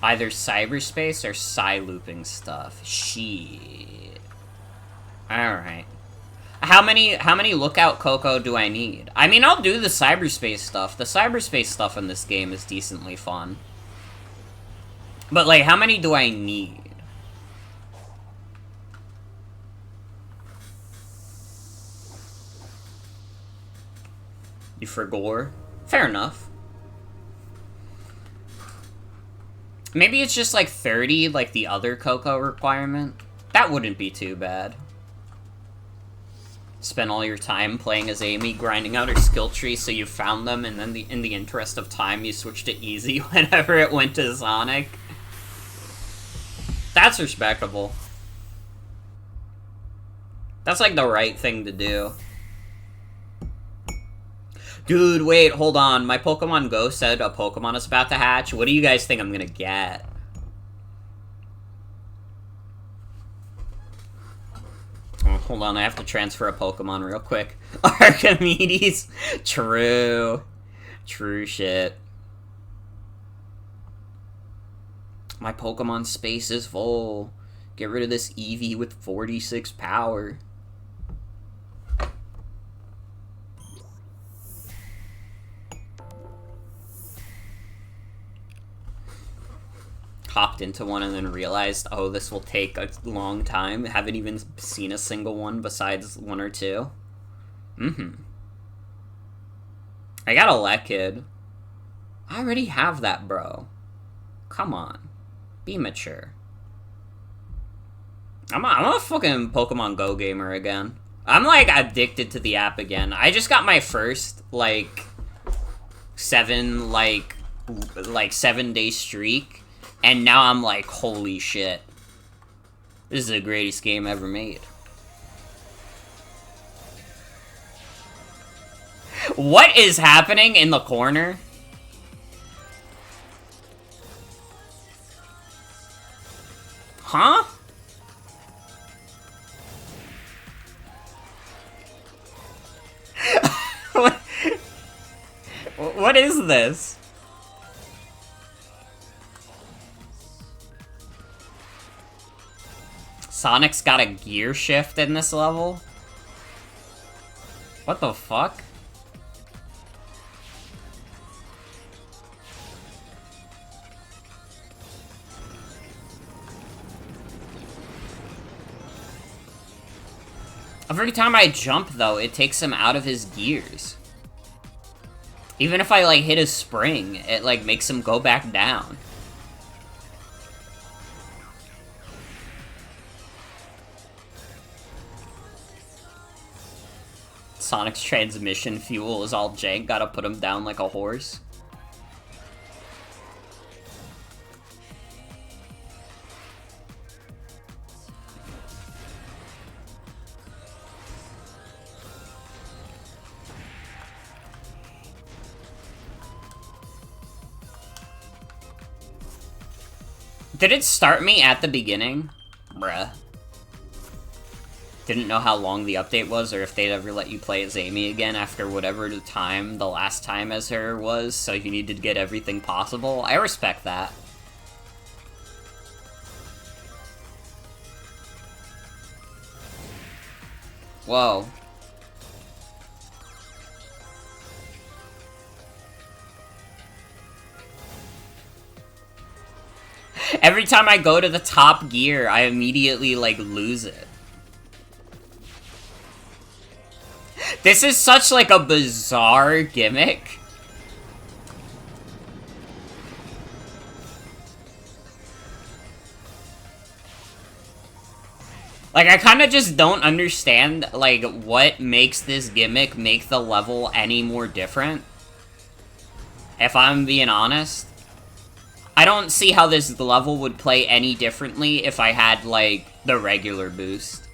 Either cyberspace or looping stuff. Shit. Alright. How many Lookout Cocoa do I need? I mean, I'll do the cyberspace stuff. The cyberspace stuff in this game is decently fun. But, like, how many do I need? You for gore? Fair enough. Maybe it's just like 30, like the other Cocoa requirement. That wouldn't be too bad. Spend all your time playing as Amy, grinding out her skill tree so you found them, and then in the interest of time you switched to easy whenever it went to Sonic. That's respectable. That's like the right thing to do. Dude, wait, hold on. My Pokemon Go said a Pokemon is about to hatch. What do you guys think I'm gonna get? Oh, hold on, I have to transfer a Pokemon real quick. Archimedes! True. True shit. My Pokemon space is full. Get rid of this Eevee with 46 power. Hopped into one and then realized, oh, this will take a long time. Haven't even seen a single one besides one or two. I got a Lekid. I already have that, bro. Come on. Be mature. I'm a fucking Pokemon Go gamer again. I'm, like, addicted to the app again. I just got my first, like, 7-day streak. And now I'm like, holy shit. This is the greatest game ever made. What is happening in the corner? Huh? What is this? Sonic's got a gear shift in this level? What the fuck? Every time I jump, though, it takes him out of his gears. Even if I, like, hit a spring, it, like, makes him go back down. Sonic's transmission fuel is all jank, gotta put him down like a horse. Did it start me at the beginning? Bruh. Didn't know how long the update was, or if they'd ever let you play as Amy again after whatever the last time as her was, so you needed to get everything possible. I respect that. Whoa. Every time I go to the top gear, I immediately, like, lose it. This is such, like, a bizarre gimmick. Like, I kind of just don't understand, like, what makes this gimmick make the level any more different. If I'm being honest. I don't see how this level would play any differently if I had, like, the regular boost.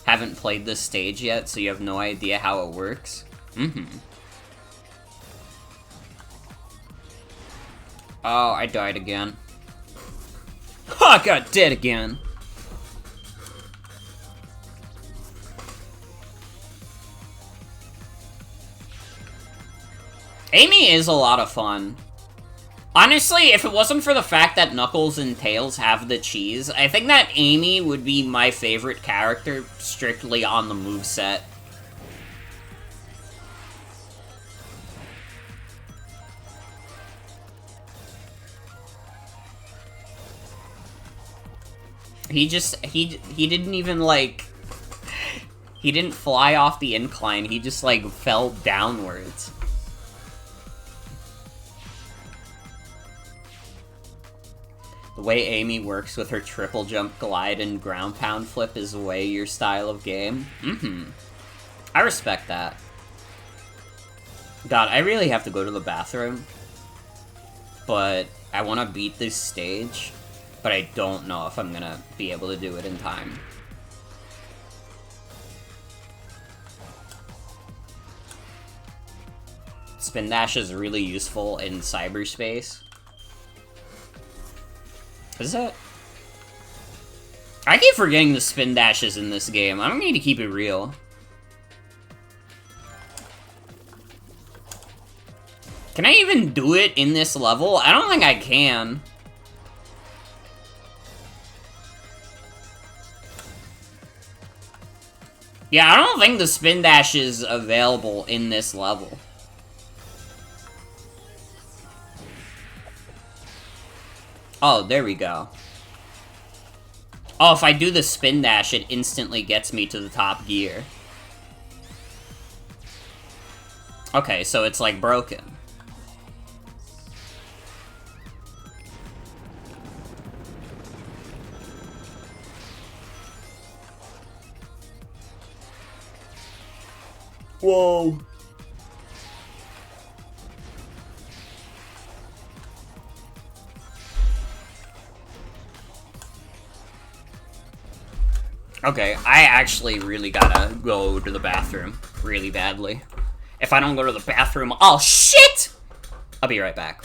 Haven't played this stage yet, so you have no idea how it works? Mm-hmm. Oh, I died again. Oh, I got dead again. Amy is a lot of fun. Honestly, if it wasn't for the fact that Knuckles and Tails have the cheese, I think that Amy would be my favorite character strictly on the moveset. He didn't even, like... He didn't fly off the incline, he just, like, fell downwards. The way Amy works with her triple jump, glide, and ground pound flip is way your style of game. Mm-hmm. I respect that. God, I really have to go to the bathroom. But I want to beat this stage. But I don't know if I'm gonna be able to do it in time. Spin dash is really useful in cyberspace. Is it? I keep forgetting the spin dashes in this game. I don't need to keep it real. Can I even do it in this level? I don't think I can. Yeah, I don't think the spin dash is available in this level. Oh, there we go. Oh, if I do the spin dash, it instantly gets me to the top gear. Okay, so it's, like, broken. Whoa. Okay, I actually really gotta go to the bathroom really badly. If I don't go to the bathroom, oh shit! I'll be right back.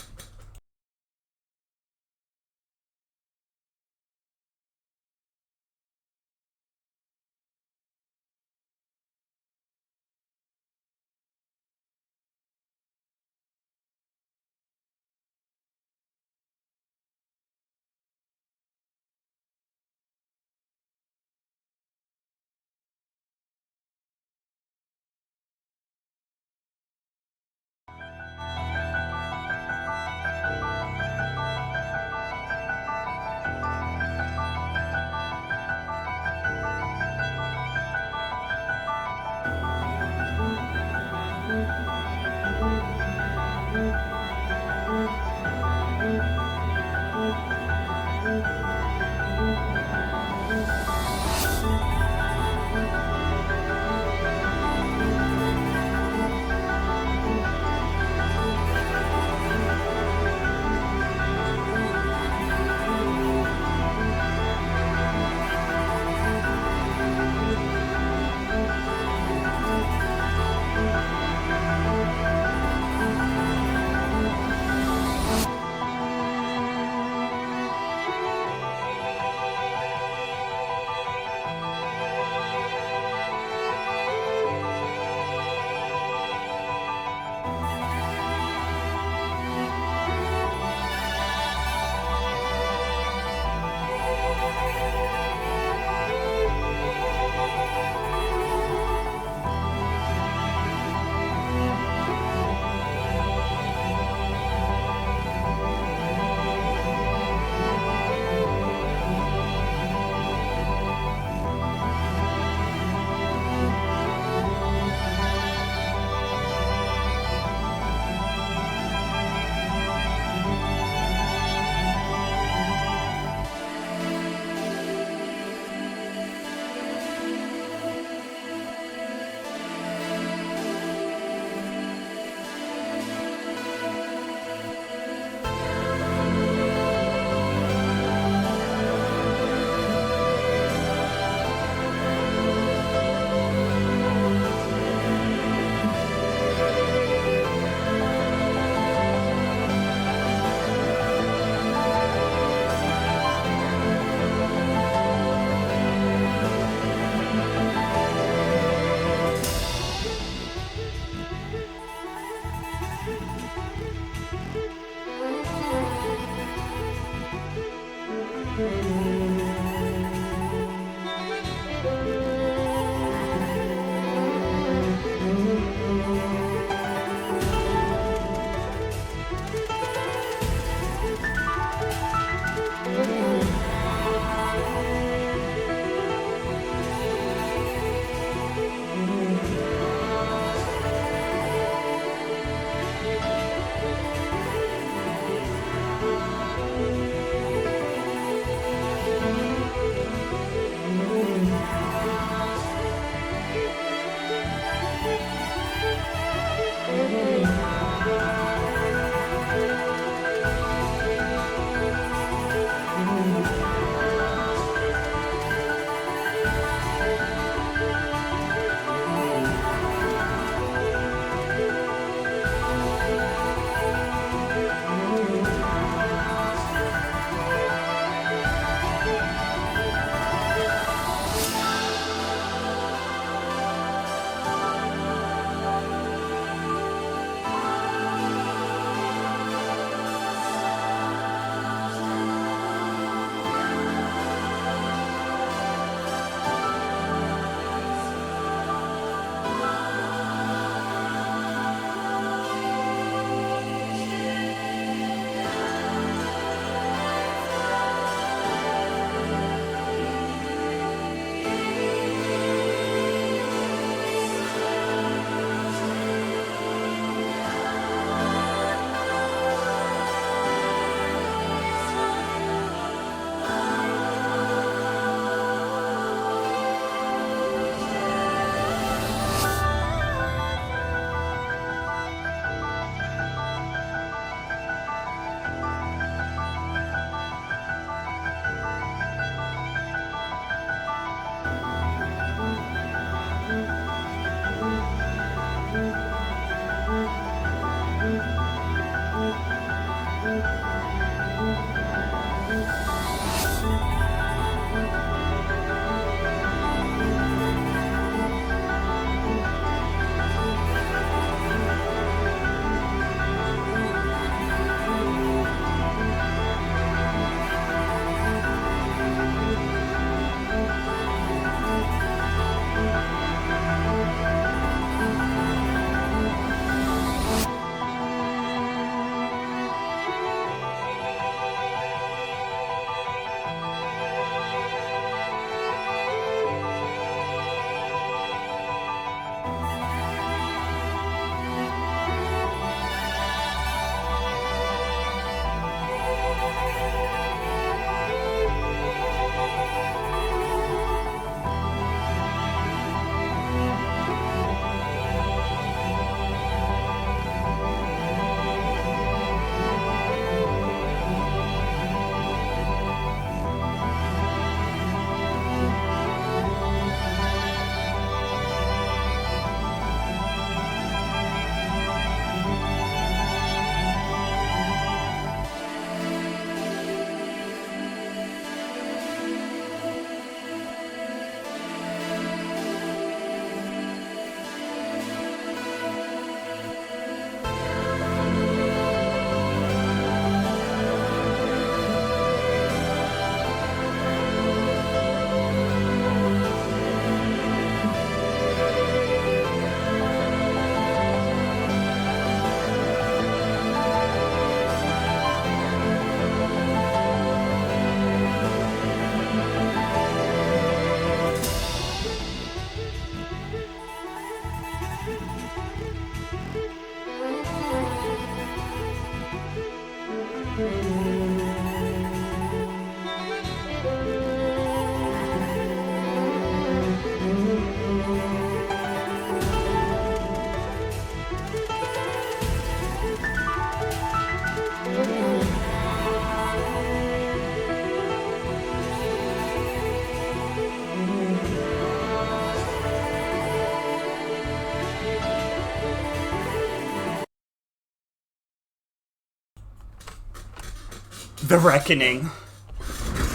The Reckoning.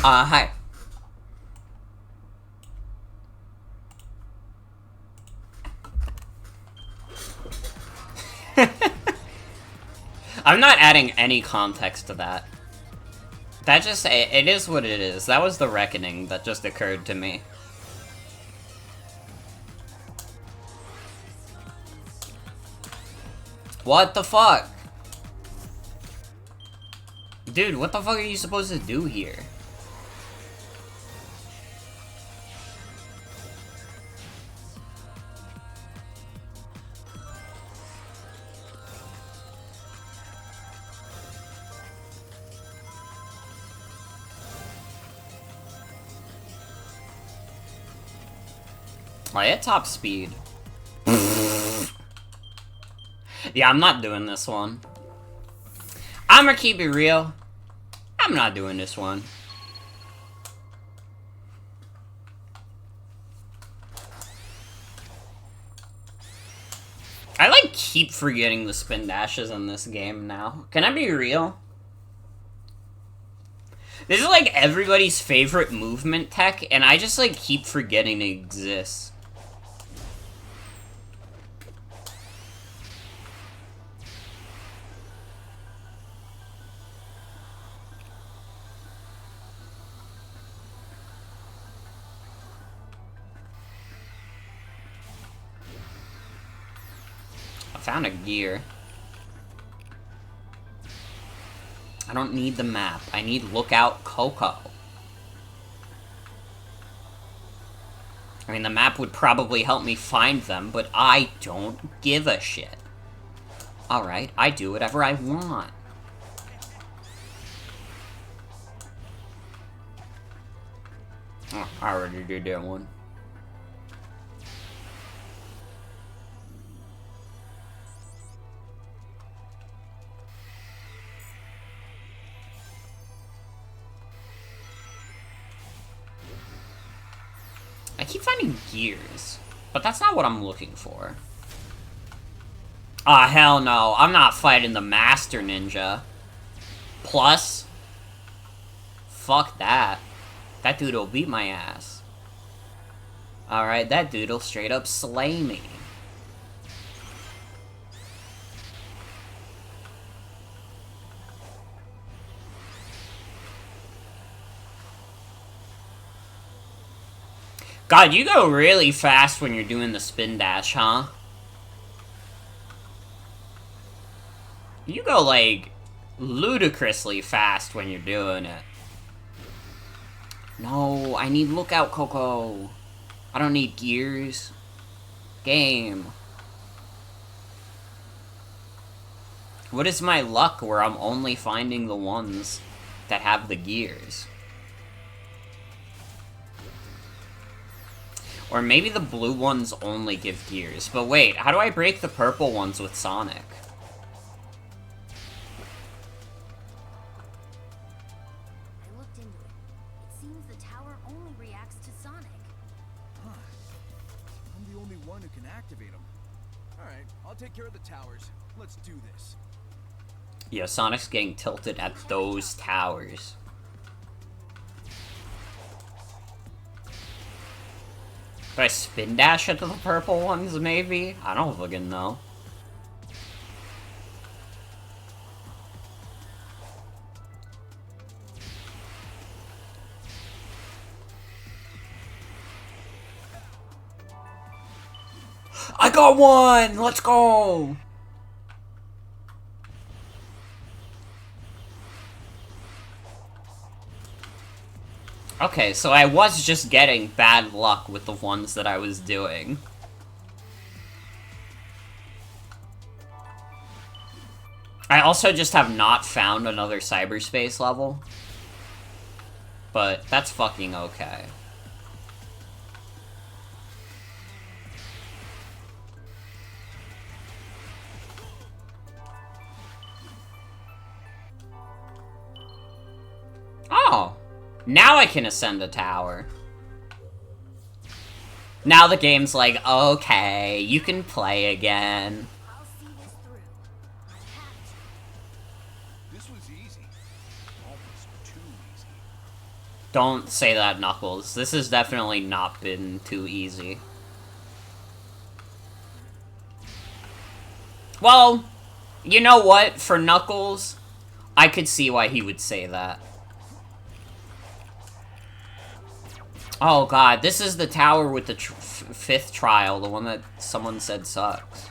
Hi. I'm not adding any context to that. That just, it is what it is. That was the Reckoning that just occurred to me. What the fuck? Dude, what the fuck are you supposed to do here? Oh, at top speed. Yeah, I'm not doing this one. I'm gonna keep it real. I'm not doing this one. I like keep forgetting the spin dashes in this game now. Can I be real? This is like everybody's favorite movement tech, and I just like keep forgetting it exists. Found a gear. I don't need the map. I need Lookout Coco. I mean, the map would probably help me find them, but I don't give a shit. Alright, I do whatever I want. Oh, I already did that one. I keep finding gears, but that's not what I'm looking for. Ah, hell no. I'm not fighting the Master Ninja. Plus, fuck that. That dude'll beat my ass. Alright, that dude'll straight up slay me. God, you go really fast when you're doing the spin dash, huh? You go, like, ludicrously fast when you're doing it. No, I need Lookout Coco. I don't need gears. Game. What is my luck where I'm only finding the ones that have the gears? Or maybe the blue ones only give gears. But wait, how do I break the purple ones with Sonic? I looked into it. It seems the tower only reacts to Sonic. Huh. I'm the only one who can activate them. Alright, I'll take care of the towers. Let's do this. Yeah, Sonic's getting tilted at those towers. Do I spin dash into the purple ones, maybe? I don't fucking know. I got one! Let's go! Okay, so I was just getting bad luck with the ones that I was doing. I also just have not found another cyberspace level. But that's fucking okay. Oh! Now I can ascend a tower. Now the game's like, okay, you can play again. I'll see this through. I have to. This was easy. Almost. Don't say that, Knuckles. This has definitely not been too easy. Well, you know what? For Knuckles, I could see why he would say that. Oh god, this is the tower with the fifth trial, the one that someone said sucks.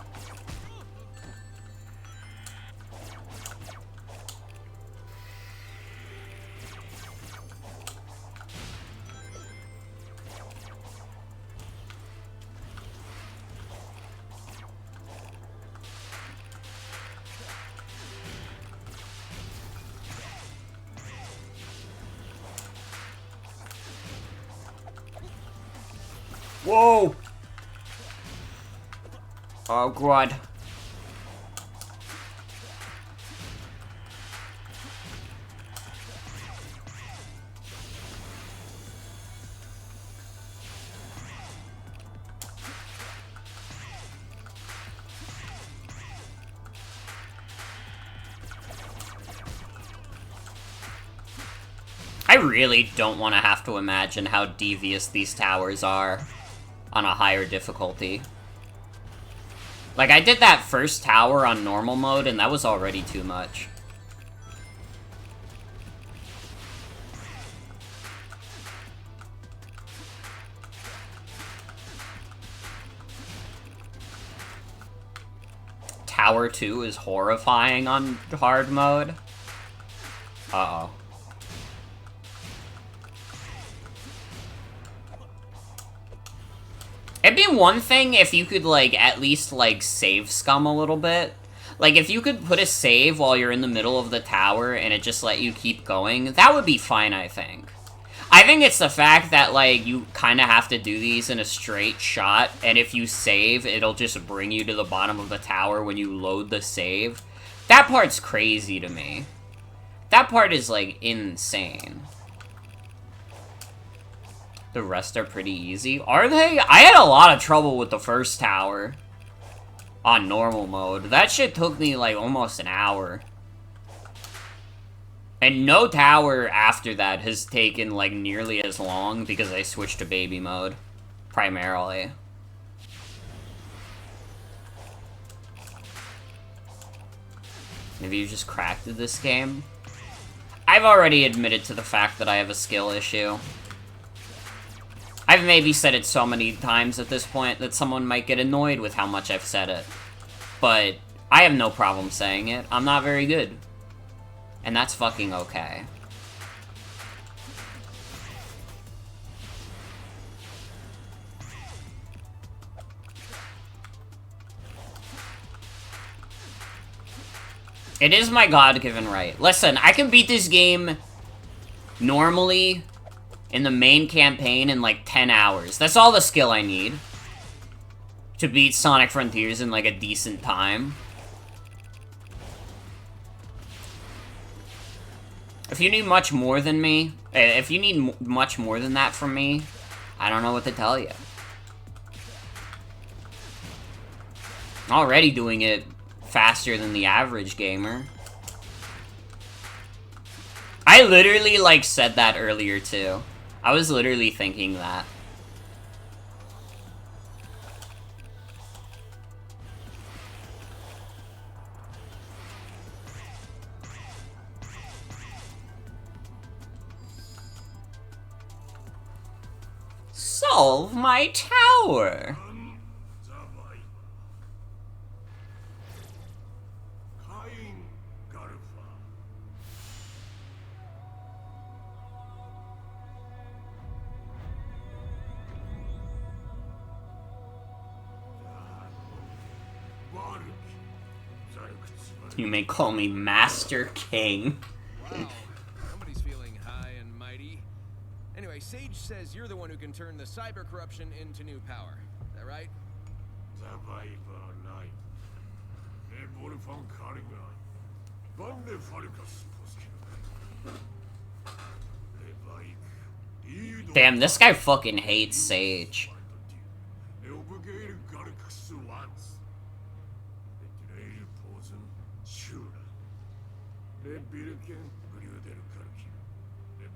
Whoa! Oh god. I really don't want to have to imagine how devious these towers are on a higher difficulty. Like, I did that first tower on normal mode, and that was already too much. Tower 2 is horrifying on hard mode. Uh-oh. It'd be one thing if you could, like, at least, like, save scum a little bit. Like, if you could put a save while you're in the middle of the tower and it just let you keep going, that would be fine, I think. I think it's the fact that, like, you kind of have to do these in a straight shot, and if you save, it'll just bring you to the bottom of the tower when you load the save. That part's crazy to me. That part is, like, insane. The rest are pretty easy. Are they? I had a lot of trouble with the first tower on normal mode. That shit took me, like, almost an hour. And no tower after that has taken, like, nearly as long because I switched to baby mode, primarily. Have you just cracked this game? I've already admitted to the fact that I have a skill issue. I've maybe said it so many times at this point that someone might get annoyed with how much I've said it. But I have no problem saying it. I'm not very good. And that's fucking okay. It is my God-given right. Listen, I can beat this game normally in the main campaign in like 10 hours. That's all the skill I need to beat Sonic Frontiers in like a decent time. If you need much more than me, if you need much more than that from me, I don't know what to tell you. I'm already doing it faster than the average gamer. I literally, like, said that earlier, too. I was literally thinking that. Solve my tower! You may call me Master King. Wow, somebody's feeling high and mighty. Anyway, Sage says you're the one who can turn the cyber corruption into new power. Is that right? Damn, this guy fucking hates Sage.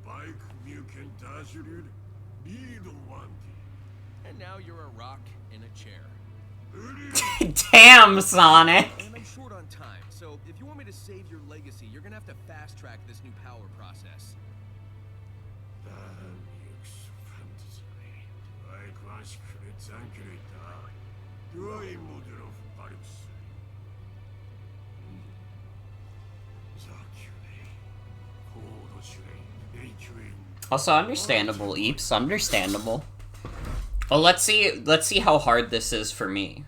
bike you can dash it. Need one. And now you're a rock in a chair. Damn, Sonic! And I'm short on time, so if you want me to save your legacy, you're gonna have to fast-track this new power process. Also, understandable, Eeps. Understandable. Well, let's see how hard this is for me.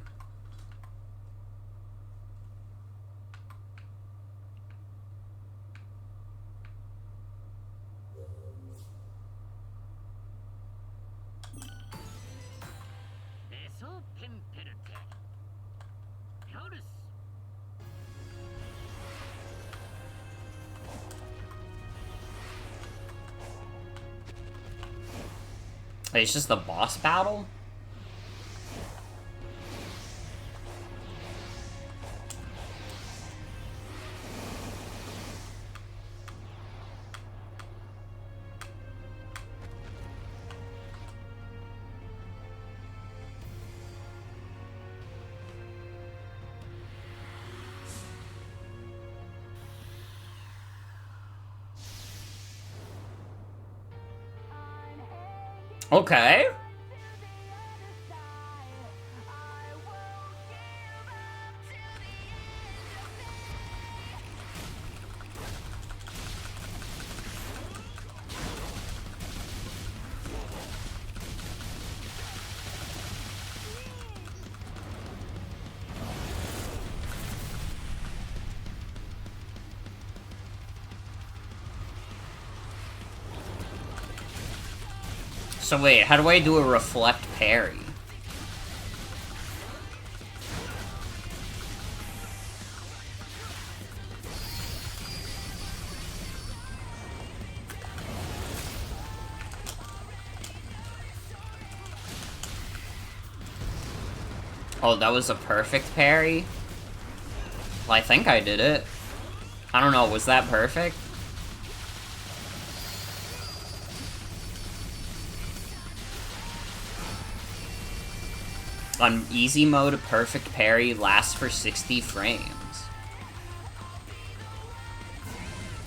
It's just the boss battle? Okay. So wait, how do I do a reflect parry? Oh, that was a perfect parry? Well, I think I did it. I don't know, was that perfect? On easy mode, a perfect parry lasts for 60 frames.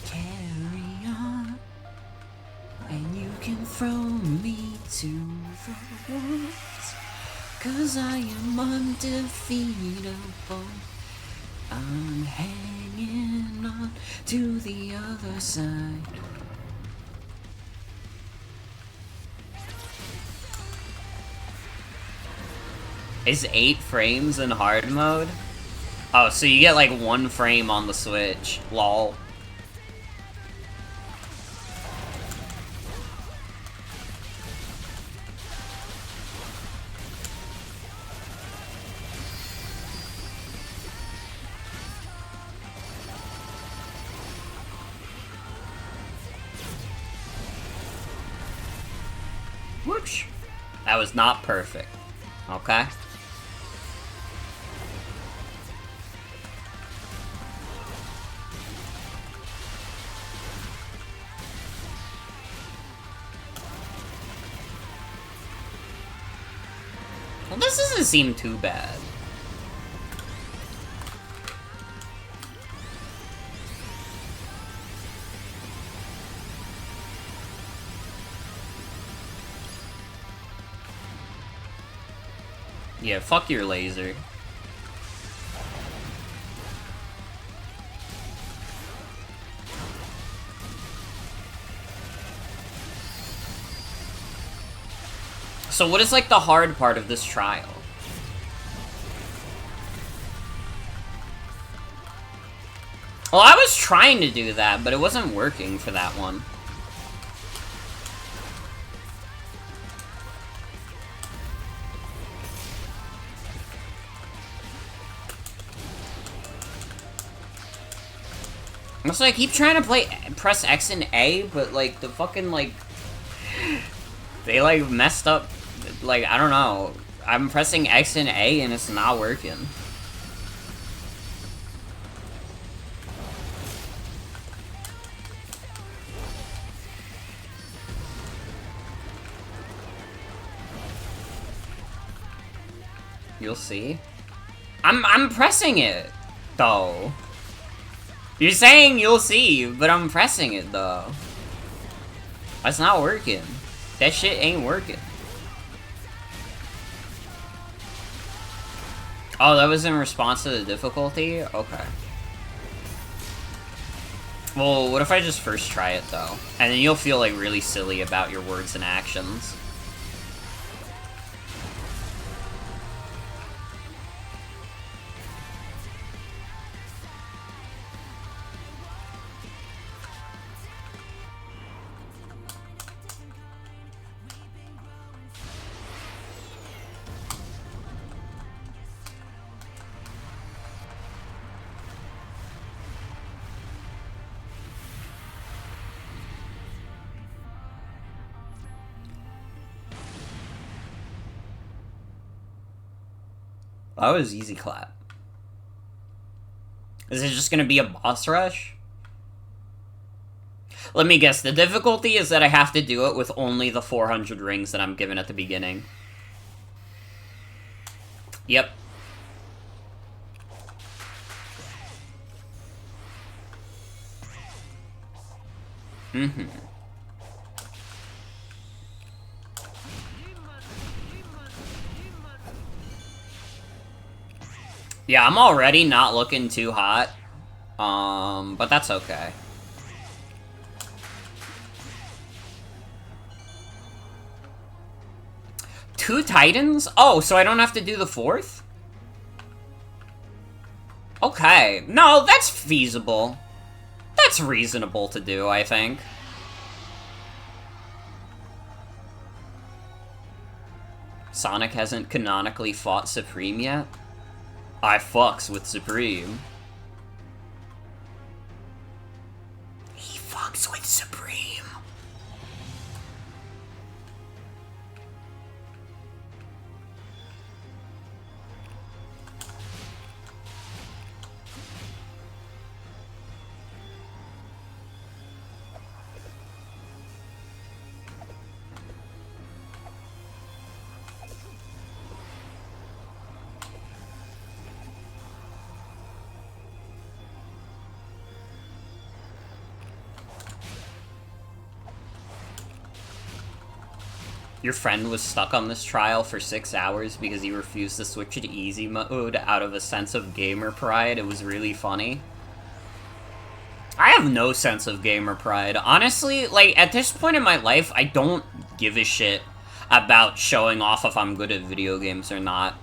Carry on, and you can throw me to the wolves, 'cause I am undefeatable. I'm hanging on to the other side. Is 8 frames in hard mode? Oh, so you get like 1 frame on the Switch. Lol. Whoosh. That was not perfect. Okay? Well, this doesn't seem too bad. Yeah, fuck your laser. So what is, like, the hard part of this trial? Well, I was trying to do that, but it wasn't working for that one. Also, I keep trying to press X and A, but, like, the fucking, like... They, like, messed up. Like, I don't know. I'm pressing X and A and it's not working. You'll see. I'm pressing it, though. You're saying you'll see, but I'm pressing it, though. That's not working. That shit ain't working. Oh, that was in response to the difficulty? Okay. Well, what if I just first try it, though? And then you'll feel, like, really silly about your words and actions. That was easy clap. Is it just gonna be a boss rush? Let me guess, the difficulty is that I have to do it with only the 400 rings that I'm given at the beginning. Yep. Mm-hmm. Yeah, I'm already not looking too hot. But that's okay. Two Titans? Oh, so I don't have to do the 4th? Okay. No, that's feasible. That's reasonable to do, I think. Sonic hasn't canonically fought Supreme yet? I fucks with Supreme. He fucks with Supreme. Your friend was stuck on this trial for 6 hours because he refused to switch to easy mode out of a sense of gamer pride. It was really funny. I have no sense of gamer pride. Honestly, like, at this point in my life, I don't give a shit about showing off if I'm good at video games or not.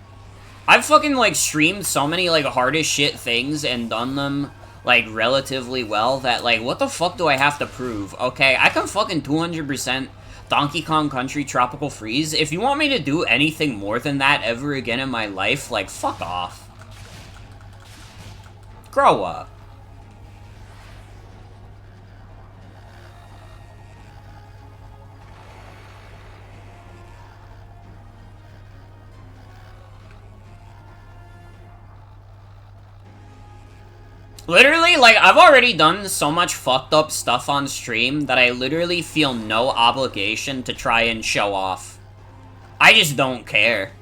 I've fucking, like, streamed so many, like, hard as shit things and done them, like, relatively well that, like, what the fuck do I have to prove? Okay, I can fucking 200% Donkey Kong Country Tropical Freeze. If you want me to do anything more than that ever again in my life, like, fuck off. Grow up. Literally, like, I've already done so much fucked up stuff on stream that I literally feel no obligation to try and show off. I just don't care.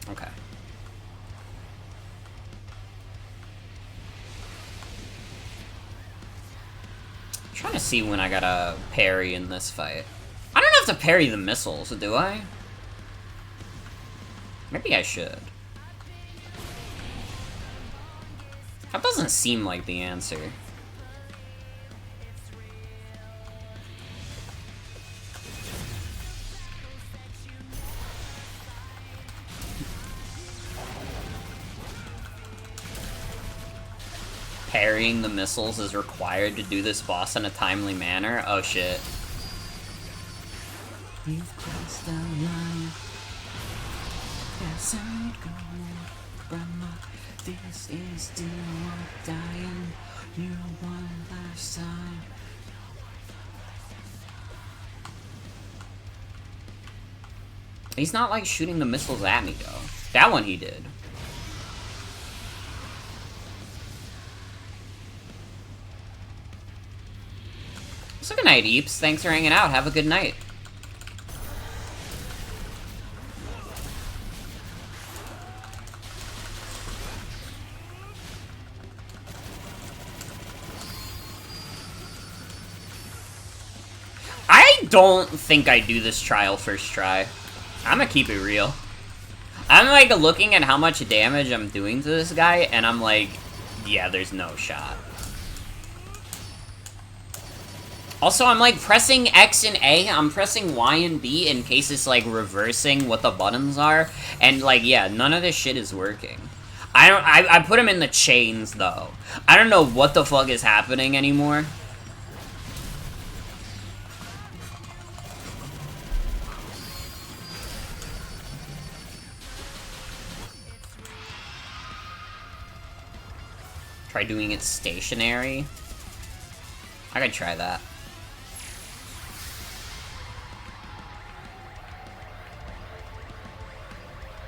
Okay. Trying to see when I gotta parry in this fight. I don't have to parry the missiles, do I? Maybe I should. That doesn't seem like the answer. Parrying the missiles is required to do this boss in a timely manner? Oh shit. You've crossed the line. Yes, I'm going from this is still dying. You one last time. He's not like shooting the missiles at me though. That one he did. So good night, Eeps. Thanks for hanging out. Have a good night. I don't think I do this trial first try. I'm gonna keep it real. I'm, like, looking at how much damage I'm doing to this guy, and I'm like, yeah, there's no shot. Also, I'm, like, pressing X and A, I'm pressing Y and B in case it's, like, reversing what the buttons are, and, like, yeah, none of this shit is working. I put him in the chains, though. I don't know what the fuck is happening anymore. Try doing it stationary. I could try that.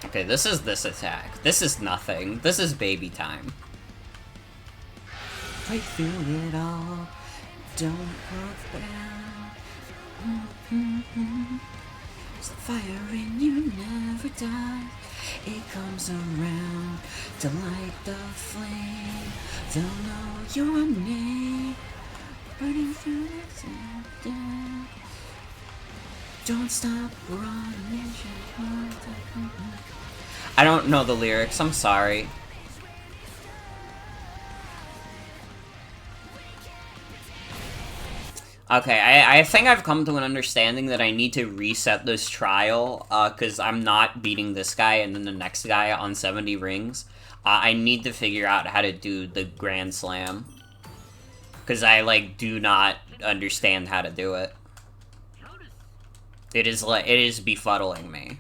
Okay, this is this attack. This is nothing. This is baby time. Fight through it all. Don't look back. There's a fire in you, never die. It comes around to light the flame. They'll know your name. Burning through the down. Don't stop running. I don't know the lyrics, I'm sorry. Okay, I think I've come to an understanding that I need to reset this trial, because I'm not beating this guy and then the next guy on 70 rings. I need to figure out how to do the Grand Slam. Because I, like, do not understand how to do it. It is befuddling me.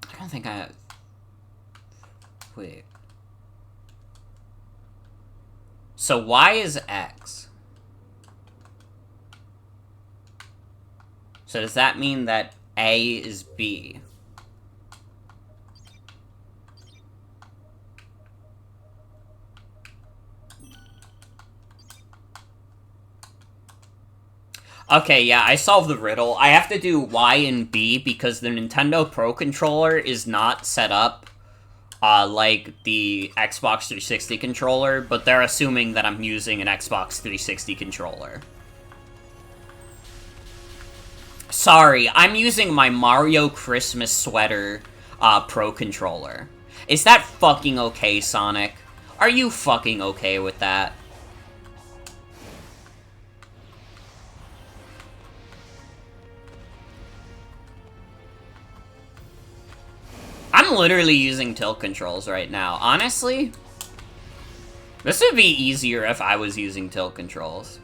I don't think I... Wait. So Y is X. So does that mean that A is B? Okay, yeah, I solved the riddle. I have to do Y and B because the Nintendo Pro Controller is not set up like the Xbox 360 controller, but they're assuming that I'm using an Xbox 360 controller. Sorry, I'm using my Mario Christmas sweater Pro Controller. Is that fucking okay, Sonic? Are you fucking okay with that? I'm literally using tilt controls right now. Honestly, this would be easier if I was using tilt controls.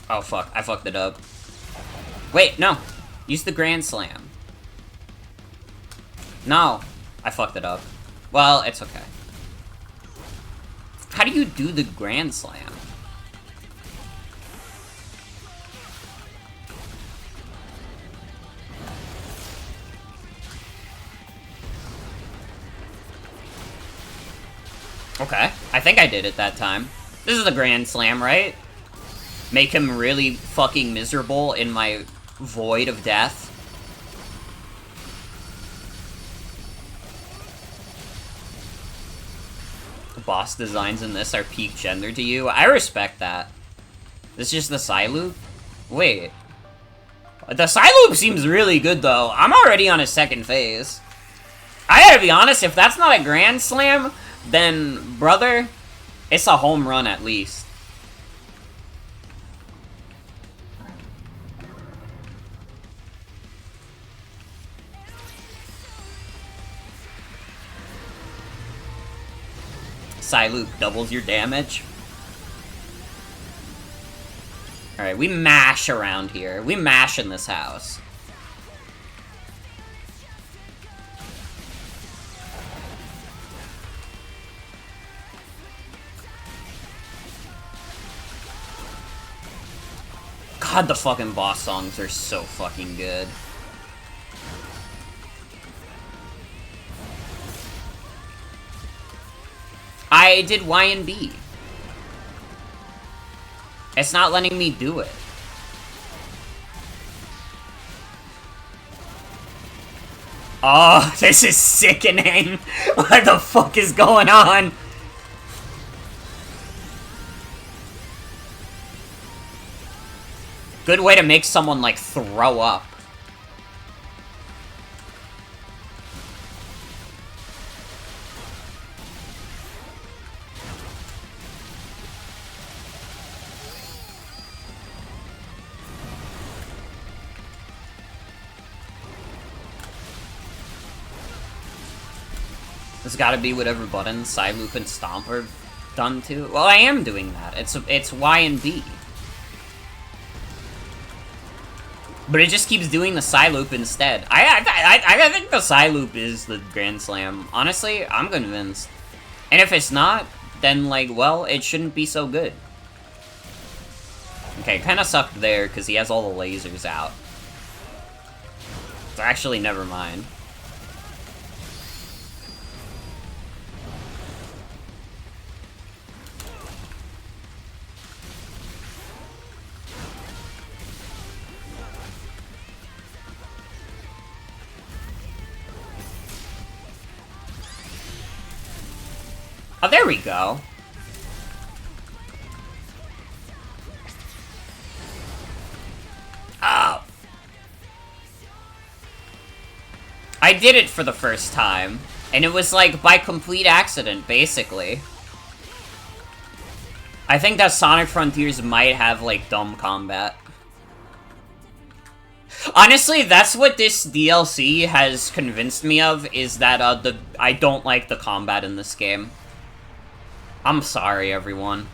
Oh fuck, I fucked it up. Wait, no. Use the Grand Slam. No, I fucked it up. Well, it's okay. How do you do the Grand Slam? Okay, I think I did it that time. This is the Grand Slam, right? Make him really fucking miserable in my void of death. Boss designs in this are peak gender to you. I respect that. This is just the side loop? Wait. The Psyloop seems really good, though. I'm already on his second phase. I gotta be honest, if that's not a Grand Slam, then, brother, it's a home run at least. Psyloop doubles your damage. Alright, we mash around here. We mash in this house. God, the fucking boss songs are so fucking good. I did Y and B. It's not letting me do it. Oh, this is sickening. What the fuck is going on? Good way to make someone, like, throw up. There's gotta be whatever buttons Psyloop and Stomp are done to. Well, I am doing that. It's Y and B. But it just keeps doing the Psyloop instead. I think the Psyloop is the Grand Slam. Honestly, I'm convinced. And if it's not, then, like, well, it shouldn't be so good. Okay, kinda sucked there, because he has all the lasers out. So actually, never mind. Oh, there we go. Oh. I did it for the first time, and it was, like, by complete accident, basically. I think that Sonic Frontiers might have, like, dumb combat. Honestly, that's what this DLC has convinced me of, is that, I don't like the combat in this game. I'm sorry, everyone.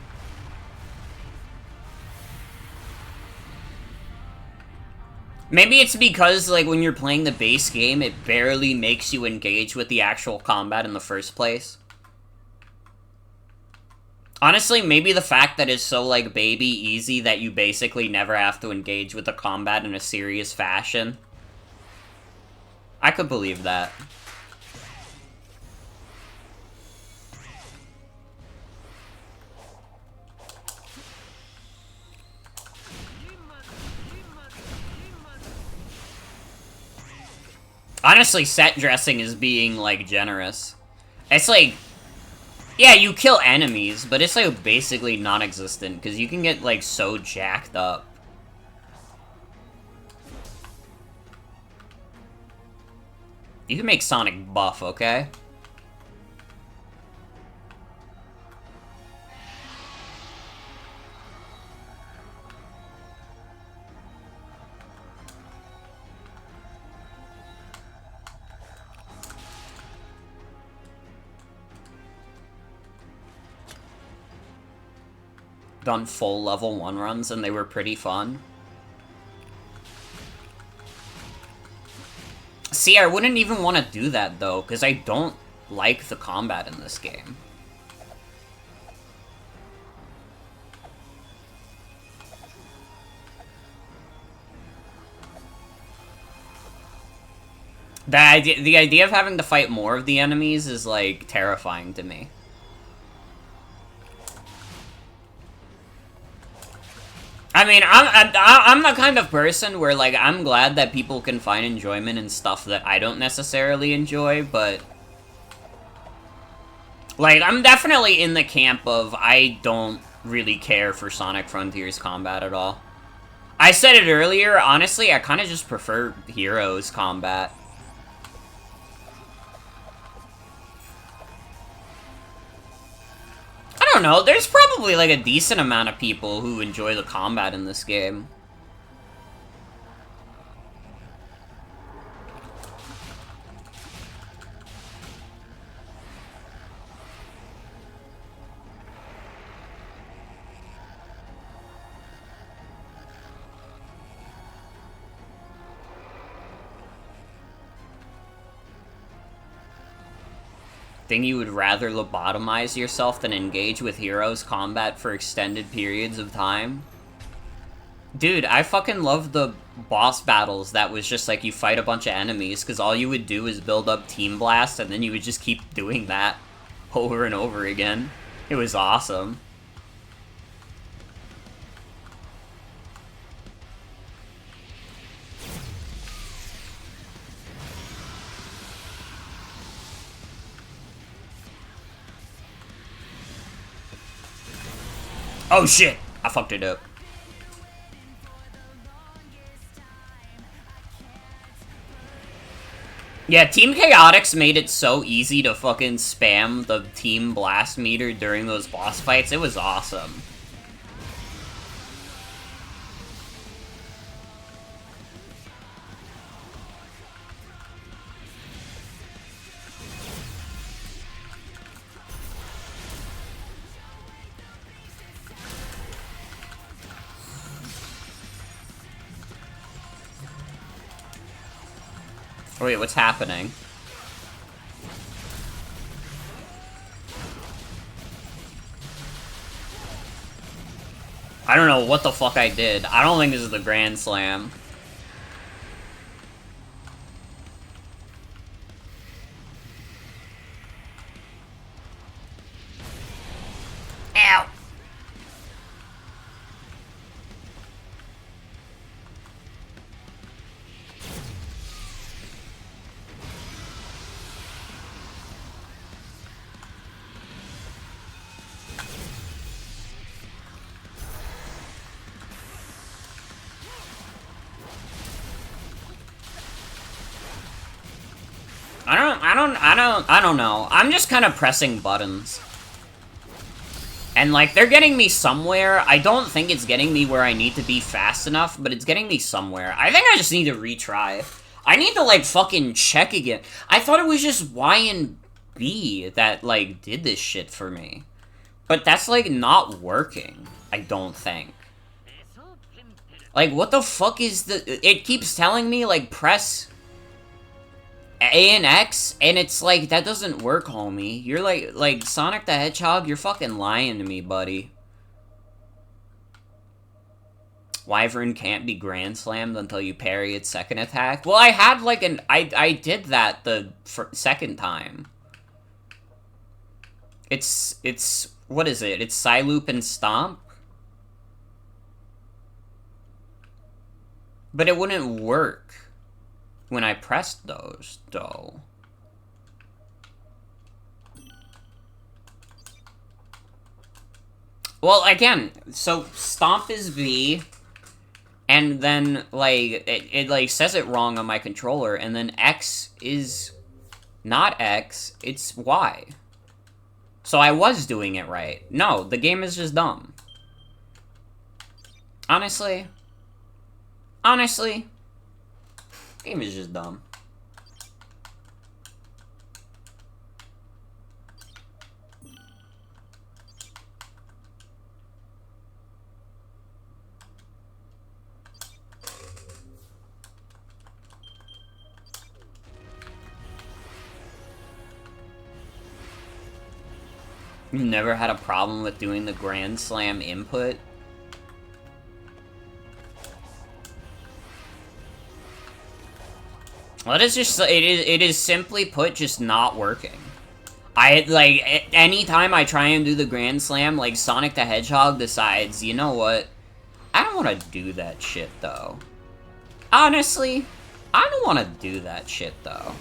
Maybe it's because, like, when you're playing the base game, it barely makes you engage with the actual combat in the first place. Honestly, maybe the fact that it's so, like, baby easy that you basically never have to engage with the combat in a serious fashion. I could believe that. Honestly, set dressing is being, like, generous. It's like, yeah, you kill enemies, but it's, like, basically non-existent, because you can get, like, so jacked up. You can make Sonic buff, okay? Done full level 1 runs, and they were pretty fun. See, I wouldn't even want to do that, though, because I don't like the combat in this game. The idea of having to fight more of the enemies is, like, terrifying to me. I mean, I'm the kind of person where, like, I'm glad that people can find enjoyment in stuff that I don't necessarily enjoy, but... like, I'm definitely in the camp of I don't really care for Sonic Frontiers combat at all. I said it earlier, honestly, I kind of just prefer Heroes combat. I don't know, there's probably like a decent amount of people who enjoy the combat in this game. Think you would rather lobotomize yourself than engage with Heroes combat for extended periods of time? Dude, I fucking love the boss battles that was just like you fight a bunch of enemies, because all you would do is build up Team Blast, and then you would just keep doing that over and over again. It was awesome. Oh shit! I fucked it up. Yeah, Team Chaotix made it so easy to fucking spam the Team Blast meter during those boss fights. It was awesome. Wait, what's happening? I don't know what the fuck I did. I don't think this is the Grand Slam. Ow! I don't know. I'm just kind of pressing buttons. And, like, they're getting me somewhere. I don't think it's getting me where I need to be fast enough, but it's getting me somewhere. I think I just need to retry. I need to, like, fucking check again. I thought it was just Y and B that, like, did this shit for me. But that's, like, not working, I don't think. Like, what the fuck is the... It keeps telling me, like, press A and X, and it's like, that doesn't work, homie. You're like, Sonic the Hedgehog, you're fucking lying to me, buddy. Wyvern can't be Grand Slammed until you parry its second attack. Well, I had, like, I did that the second time. It's, what is it? It's Psyloop and Stomp? But it wouldn't work when I pressed those, though. Well, again, so Stomp is V, and then, like, it like, says it wrong on my controller, and then X is not X, it's Y. So I was doing it right. No, the game is just dumb. Honestly, game is just dumb. You've never had a problem with doing the Grand Slam input? Well, it is simply put just not working. Like, anytime I try and do the Grand Slam, like, Sonic the Hedgehog decides, you know what? I don't want to do that shit, though. Honestly, I don't want to do that shit, though.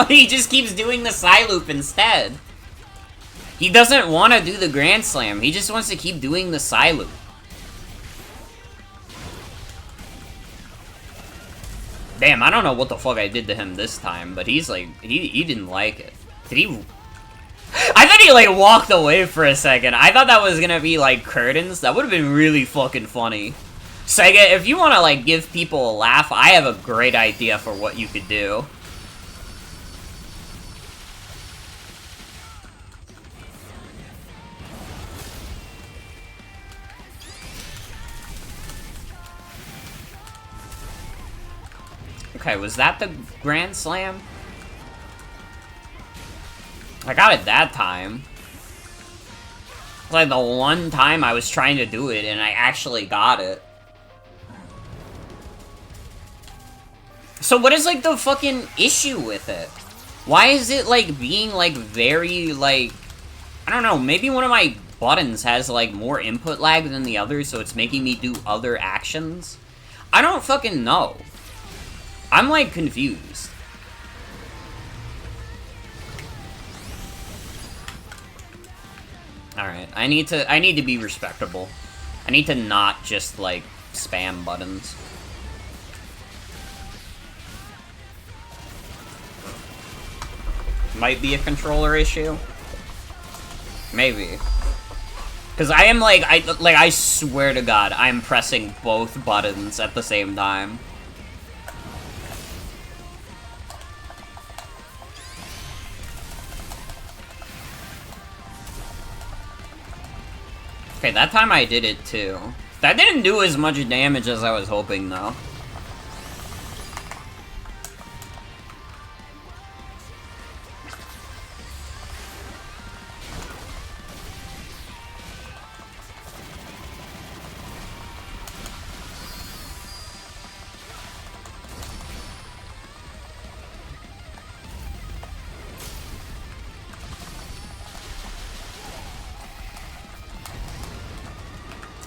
He just keeps doing the side loop instead. He doesn't want to do the Grand Slam. He just wants to keep doing the side loop. Damn, I don't know what the fuck I did to him this time, but he's like, he didn't like it. Did he? I thought he, like, walked away for a second. I thought that was gonna be, like, curtains. That would have been really fucking funny. Sega, if you want to, like, give people a laugh, I have a great idea for what you could do. Okay, was that the Grand Slam? I got it that time. It's like the one time I was trying to do it, and I actually got it. So what is, like, the fucking issue with it? Why is it, like, being, like, very, like... I don't know, maybe one of my buttons has, like, more input lag than the others, so it's making me do other actions? I don't fucking know. I'm, like, confused. Alright, I need to be respectable. I need to not just, like, spam buttons. Might be a controller issue. Maybe. Because I am, like, I swear to God, I'm pressing both buttons at the same time. Okay, that time I did it too. That didn't do as much damage as I was hoping, though.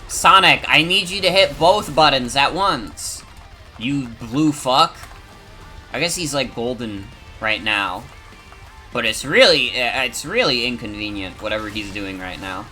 Sonic, I need you to hit both buttons at once. You blue fuck. I guess he's like golden right now. But it's really inconvenient, whatever he's doing right now.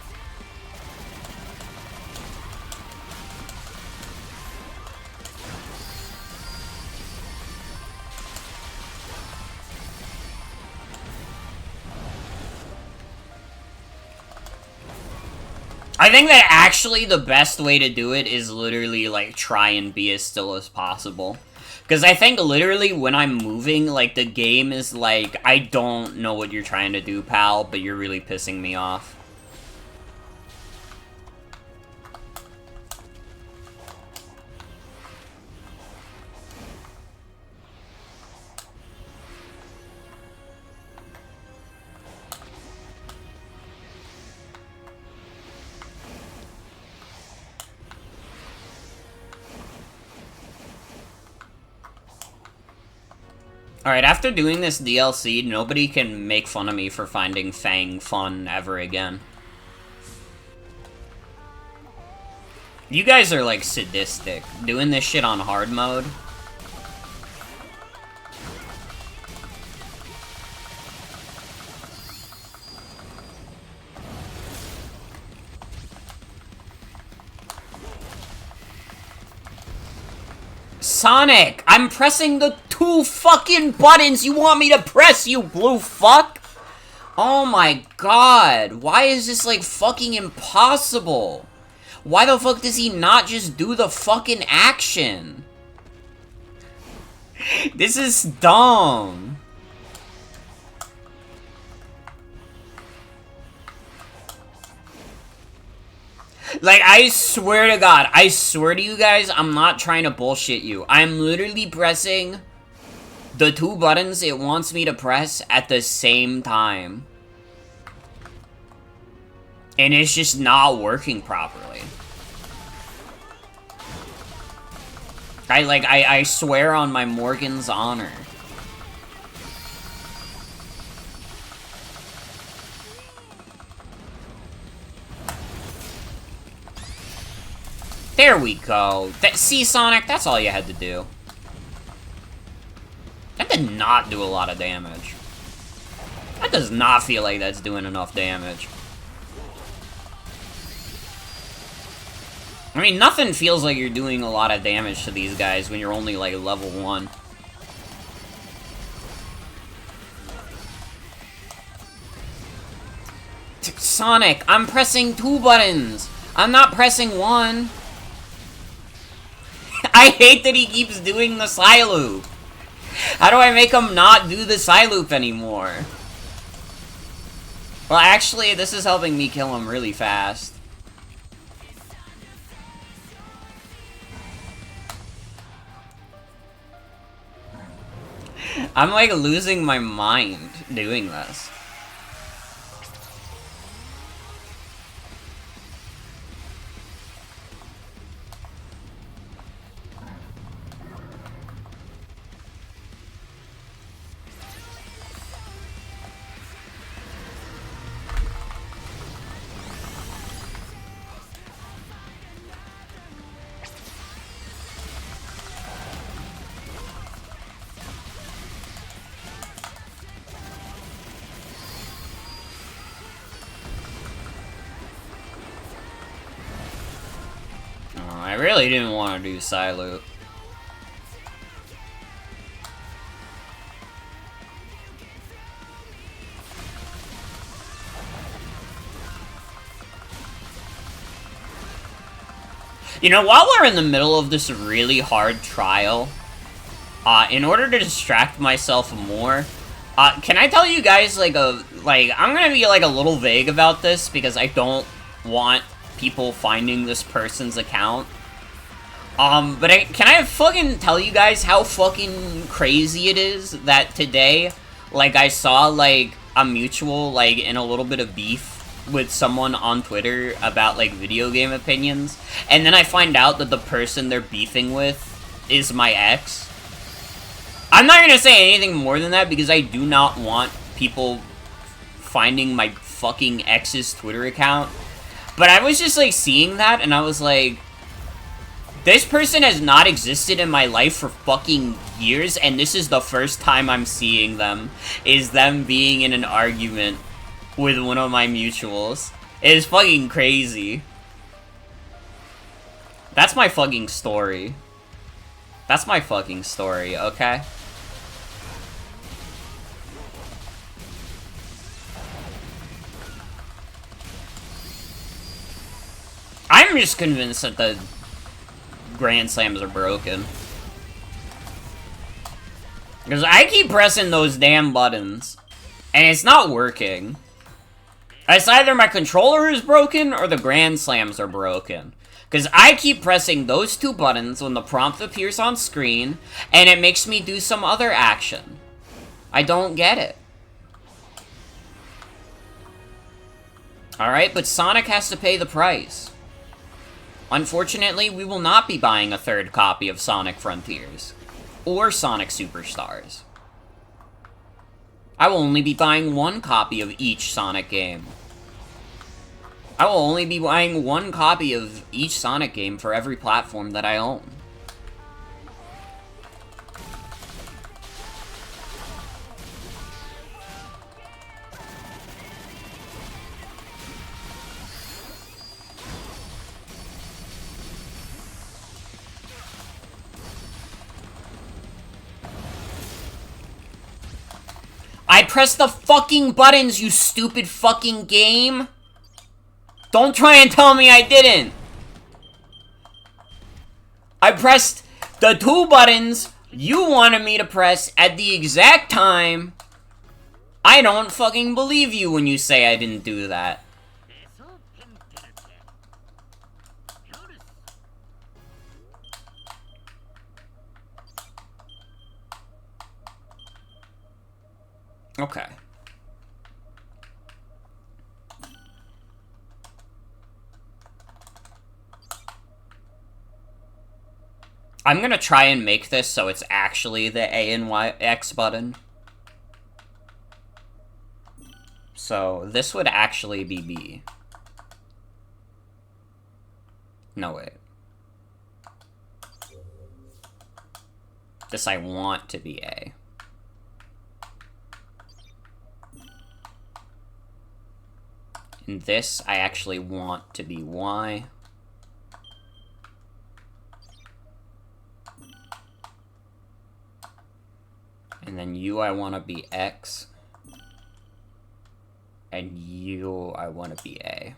I think that actually the best way to do it is literally, like, try and be as still as possible. Because I think literally when I'm moving, like, the game is like, I don't know what you're trying to do, pal, but you're really pissing me off. Alright, after doing this DLC, nobody can make fun of me for finding Fang fun ever again. You guys are, like, sadistic. Doing this shit on hard mode. Sonic! I'm pressing the 2 fucking buttons you want me to press, you blue fuck! Oh my god, why is this, like, fucking impossible? Why the fuck does he not just do the fucking action? This is dumb. Like, I swear to God, I swear to you guys, I'm not trying to bullshit you. I'm literally pressing the 2 buttons it wants me to press at the same time. And it's just not working properly. I swear on my Morgan's honor. There we go. See, Sonic, that's all you had to do. That that not do a lot of damage? That does not feel like that's doing enough damage. I mean, nothing feels like you're doing a lot of damage to these guys when you're only, like, level 1. Sonic, I'm pressing 2 buttons! I'm not pressing 1! I hate that he keeps doing the side loop! How do I make him not do the side loop anymore? Well, actually, this is helping me kill him really fast. I'm, like, losing my mind doing this. I really didn't want to do side loop. You know, while we're in the middle of this really hard trial, in order to distract myself more, can I tell you guys, like, I'm gonna be, like, a little vague about this, because I don't want people finding this person's account. But can I fucking tell you guys how fucking crazy it is that today, like, I saw, like, a mutual, like, in a little bit of beef with someone on Twitter about, like, video game opinions, and then I find out that the person they're beefing with is my ex. I'm not gonna say anything more than that, because I do not want people finding my fucking ex's Twitter account. But I was just, like, seeing that, and I was like, this person has not existed in my life for fucking years, and this is the first time I'm seeing them, is them being in an argument with one of my mutuals. It is fucking crazy. That's my fucking story. That's my fucking story, okay? I'm just convinced that the Grand Slams are broken. Because I keep pressing those damn buttons, and it's not working. It's either my controller is broken, or the Grand Slams are broken. Because I keep pressing those 2 buttons when the prompt appears on screen, and it makes me do some other action. I don't get it. Alright, but Sonic has to pay the price. Unfortunately, we will not be buying a 3rd copy of Sonic Frontiers, or Sonic Superstars. I will only be buying 1 copy of each Sonic game. I will only be buying 1 copy of each Sonic game for every platform that I own. I pressed the fucking buttons, you stupid fucking game! Don't try and tell me I didn't! I pressed the 2 buttons you wanted me to press at the exact time. I don't fucking believe you when you say I didn't do that. Okay. I'm gonna try and make this so it's actually the A and X button. So, this would actually be B. No, wait. This I want to be A. And this I actually want to be Y. And then U I want to be X. And U I want to be A.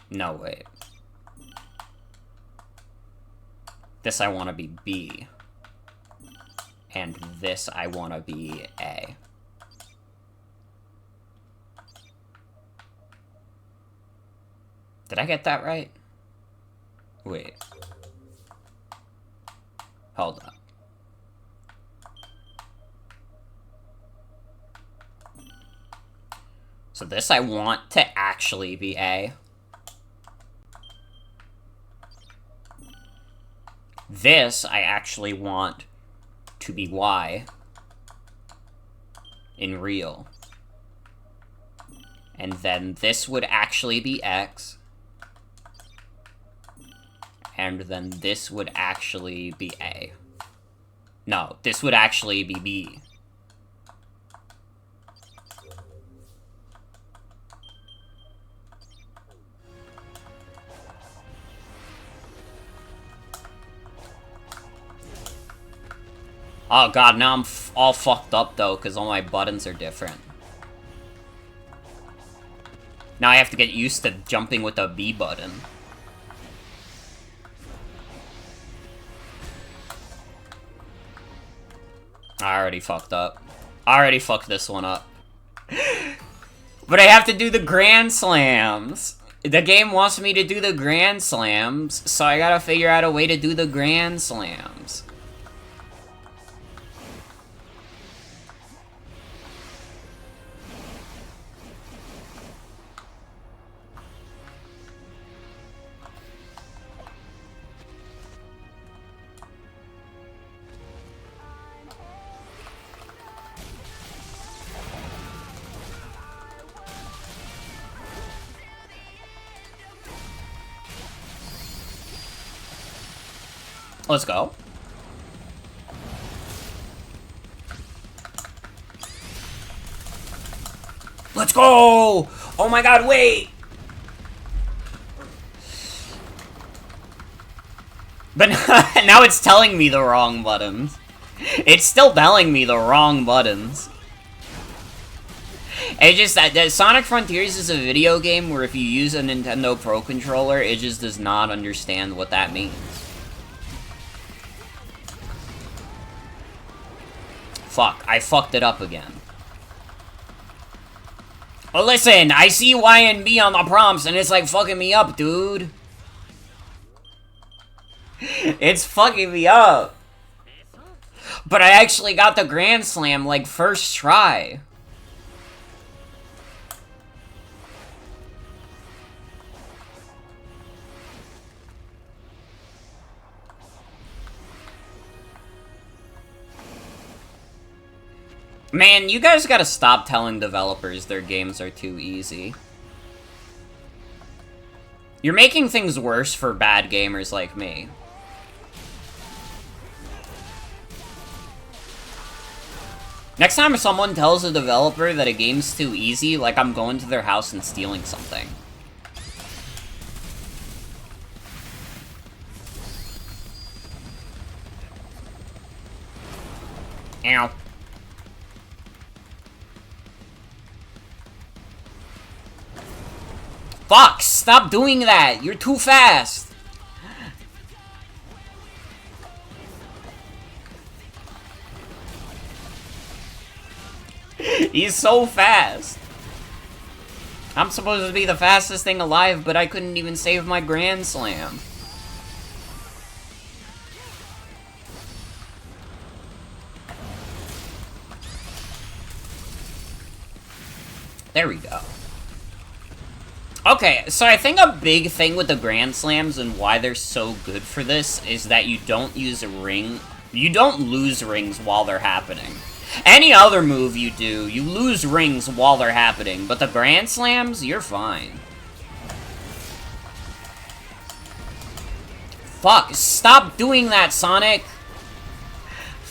No, wait. This I want to be B. And this I want to be A. Did I get that right? Wait. Hold up. So this I want to actually be A. This I actually want to be Y in real. And then this would actually be X. And then this would actually be A. No, this would actually be B. Oh god, now I'm all fucked up though, because all my buttons are different. Now I have to get used to jumping with the B button. I already fucked up. I already fucked this one up. But I have to do the Grand Slams. The game wants me to do the Grand Slams, so I gotta figure out a way to do the Grand Slams. Let's go. Let's go! Oh my god, wait! But now it's telling me the wrong buttons. It's still telling me the wrong buttons. It's just that Sonic Frontiers is a video game where if you use a Nintendo Pro Controller, it just does not understand what that means. Fuck, I fucked it up again. Oh, listen, I see Y and B on the prompts, and it's like fucking me up, dude. It's fucking me up. But I actually got the Grand Slam, like, first try. Man, you guys gotta stop telling developers their games are too easy. You're making things worse for bad gamers like me. Next time someone tells a developer that a game's too easy, like I'm going to their house and stealing something. Ow. Fuck! Stop doing that! You're too fast! He's so fast! I'm supposed to be the fastest thing alive, but I couldn't even save my Grand Slam. There we go. Okay, so I think a big thing with the Grand Slams and why they're so good for this is that you don't use a ring. You don't lose rings while they're happening. Any other move you do, you lose rings while they're happening, but the Grand Slams, you're fine. Fuck, stop doing that, Sonic!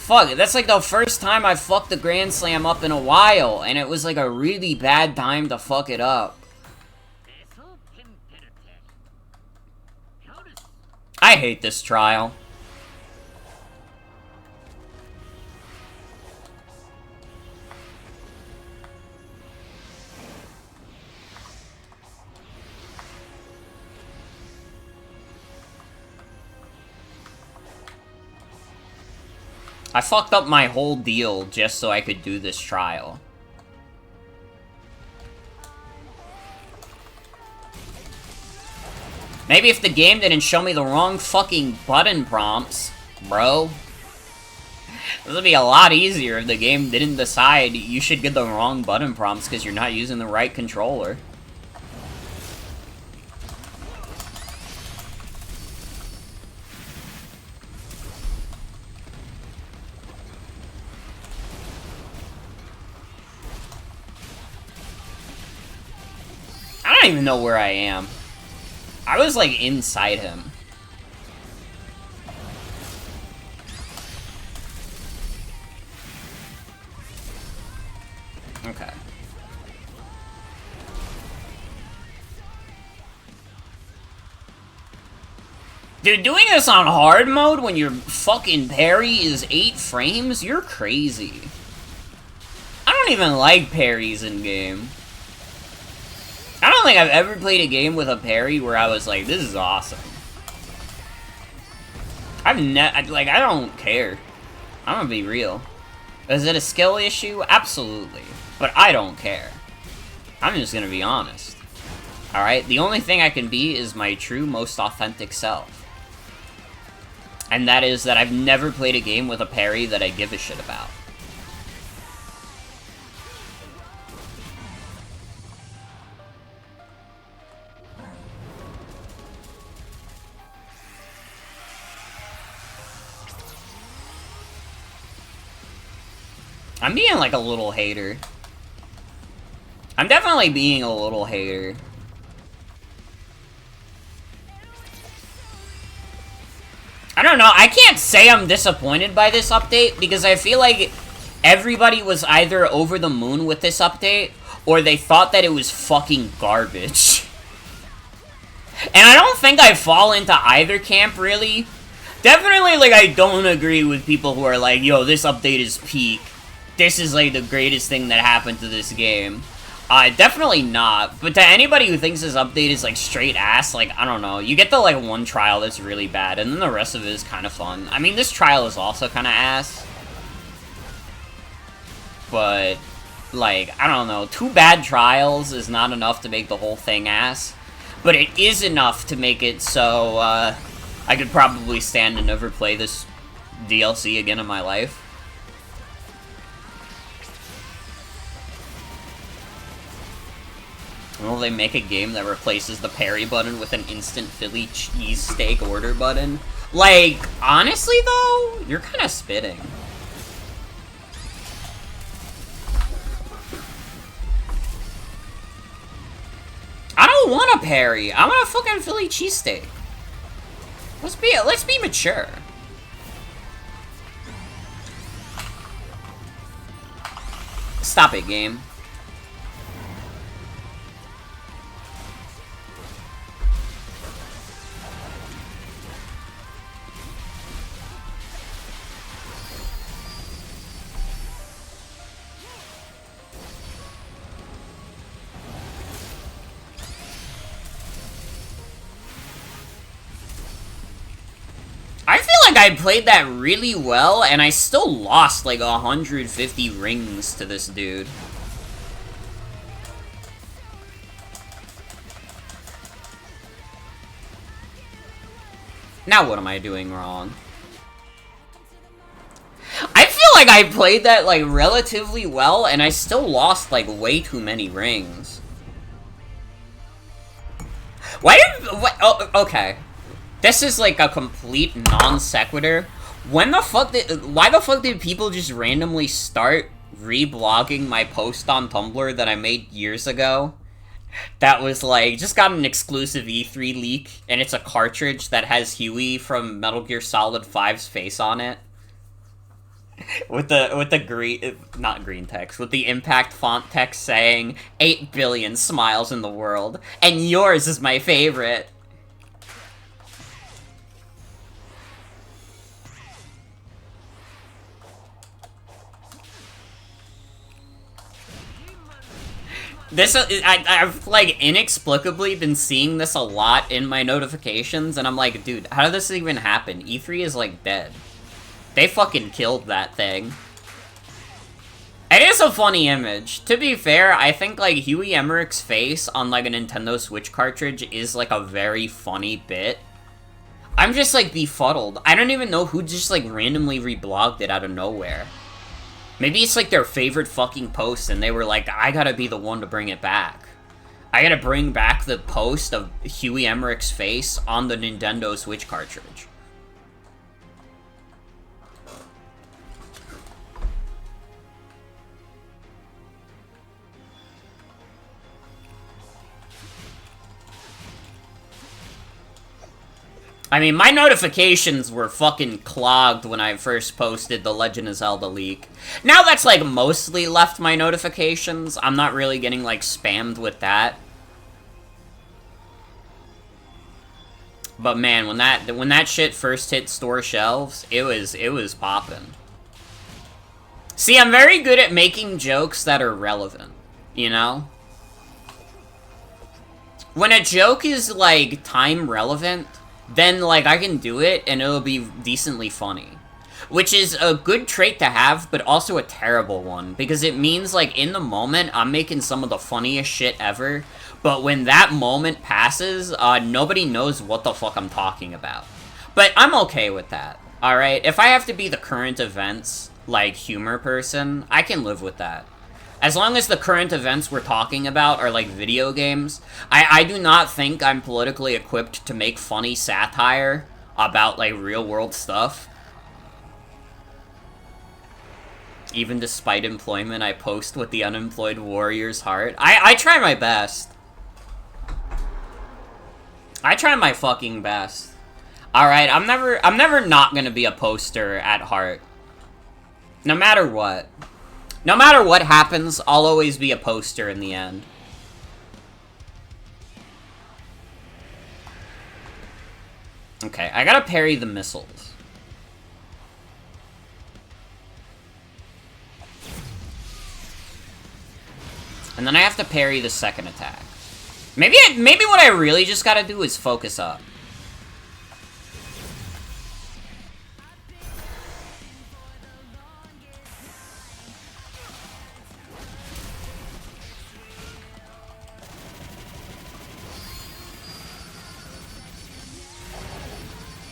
Fuck, that's like the first time I fucked the Grand Slam up in a while, and it was like a really bad time to fuck it up. I hate this trial. I fucked up my whole deal just so I could do this trial. Maybe if the game didn't show me the wrong fucking button prompts, bro. This would be a lot easier if the game didn't decide you should get the wrong button prompts because you're not using the right controller. I don't even know where I am. I was, like, inside him. Okay. Dude, doing this on hard mode when your fucking parry is 8 frames? You're crazy. I don't even like parries in game. I don't think I've ever played a game with a parry where I was like, this is awesome. I don't care. I'm gonna be real. Is it a skill issue? Absolutely. But I don't care. I'm just gonna be honest. Alright? The only thing I can be is my true, most authentic self. And that is that I've never played a game with a parry that I give a shit about. I'm being like a little hater. I'm definitely being a little hater. I don't know, I can't say I'm disappointed by this update, because I feel like everybody was either over the moon with this update, or they thought that it was fucking garbage. And I don't think I fall into either camp, really. Definitely, like, I don't agree with people who are like, yo, this update is peak. This is, like, the greatest thing that happened to this game. Definitely not. But to anybody who thinks this update is, like, straight ass, like, I don't know. You get the, like, one trial that's really bad, and then the rest of it is kind of fun. I mean, this trial is also kind of ass. But, like, I don't know. 2 bad trials is not enough to make the whole thing ass. But it is enough to make it so, I could probably stand and never play this DLC again in my life. Will they make a game that replaces the parry button with an instant Philly cheesesteak order button? Like, honestly though, you're kind of spitting. I don't want a parry. I want a fucking Philly cheesesteak. Let's be mature. Stop it, game. I feel like I played that really well, and I still lost like 150 rings to this dude. Now what am I doing wrong? I feel like I played that like relatively well, and I still lost like way too many rings. Why did... oh, okay. This is like a complete non sequitur. Why the fuck did people just randomly start reblogging my post on Tumblr that I made years ago? That was like, just got an exclusive E3 leak, and it's a cartridge that has Huey from Metal Gear Solid 5's face on it. With the green, not green text, with the impact font text saying 8 billion smiles in the world, and yours is my favorite. This, I've, like, inexplicably been seeing this a lot in my notifications, and I'm like, dude, how did this even happen? E3 is, like, dead. They fucking killed that thing. It is a funny image. To be fair, I think, like, Huey Emmerich's face on, like, a Nintendo Switch cartridge is, like, a very funny bit. I'm just, like, befuddled. I don't even know who just, like, randomly reblogged it out of nowhere. Maybe it's, like, their favorite fucking post, and they were like, I gotta be the one to bring it back. I gotta bring back the post of Huey Emmerich's face on the Nintendo Switch cartridge. I mean, my notifications were fucking clogged when I first posted the Legend of Zelda leak. Now that's, like, mostly left my notifications. I'm not really getting, like, spammed with that. But man, when that shit first hit store shelves, it was poppin'. See, I'm very good at making jokes that are relevant, you know? When a joke is, like, time relevant, then, like, I can do it, and it'll be decently funny. Which is a good trait to have, but also a terrible one. Because it means, like, in the moment, I'm making some of the funniest shit ever. But when that moment passes, nobody knows what the fuck I'm talking about. But I'm okay with that, alright? If I have to be the current events, like, humor person, I can live with that. As long as the current events we're talking about are, like, video games, I do not think I'm politically equipped to make funny satire about, like, real-world stuff. Even despite employment, I post with the unemployed warrior's heart. I try my best. I try my fucking best. Alright, I'm never not gonna be a poster at heart. No matter what. No matter what happens, I'll always be a poster in the end. Okay, I gotta parry the missiles. And then I have to parry the second attack. Maybe what I really just gotta do is focus up.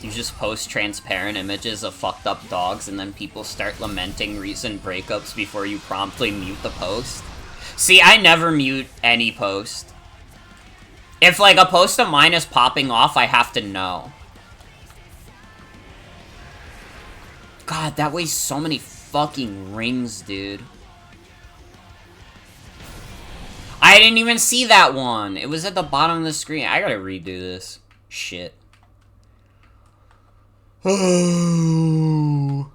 You just post transparent images of fucked up dogs and then people start lamenting recent breakups before you promptly mute the post. See, I never mute any post. If, like, a post of mine is popping off, I have to know. God, that weighs so many fucking rings, dude. I didn't even see that one. It was at the bottom of the screen. I gotta redo this. Shit. Oh.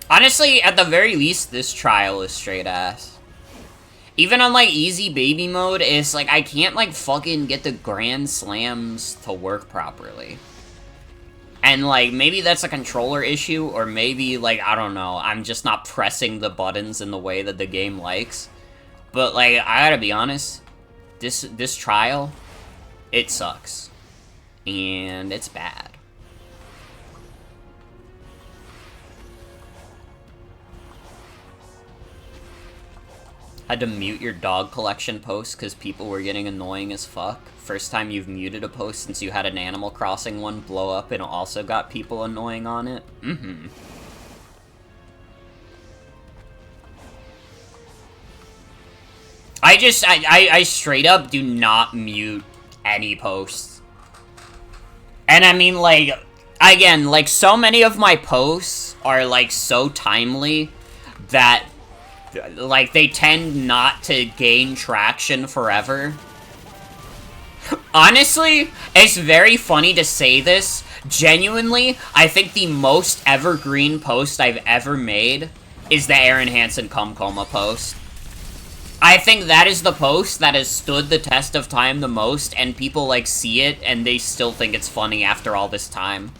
Honestly, at the very least, this trial is straight ass. Even on, like, easy baby mode, it's like, I can't, like, fucking get the grand slams to work properly. And, like, maybe that's a controller issue, or maybe, like, I don't know, I'm just not pressing the buttons in the way that the game likes. But, like, I gotta be honest, this trial, it sucks. And it's bad. Had to mute your dog collection post because people were getting annoying as fuck. First time you've muted a post since you had an Animal Crossing one blow up and also got people annoying on it? Mm-hmm. I straight up do not mute any posts. And I mean, like, again, like, so many of my posts are, like, so timely that like, they tend not to gain traction forever. Honestly, it's very funny to say this. Genuinely, I think the most evergreen post I've ever made is the Aaron Hansen cum coma post. I think that is the post that has stood the test of time the most, and people, like, see it, and they still think it's funny after all this time.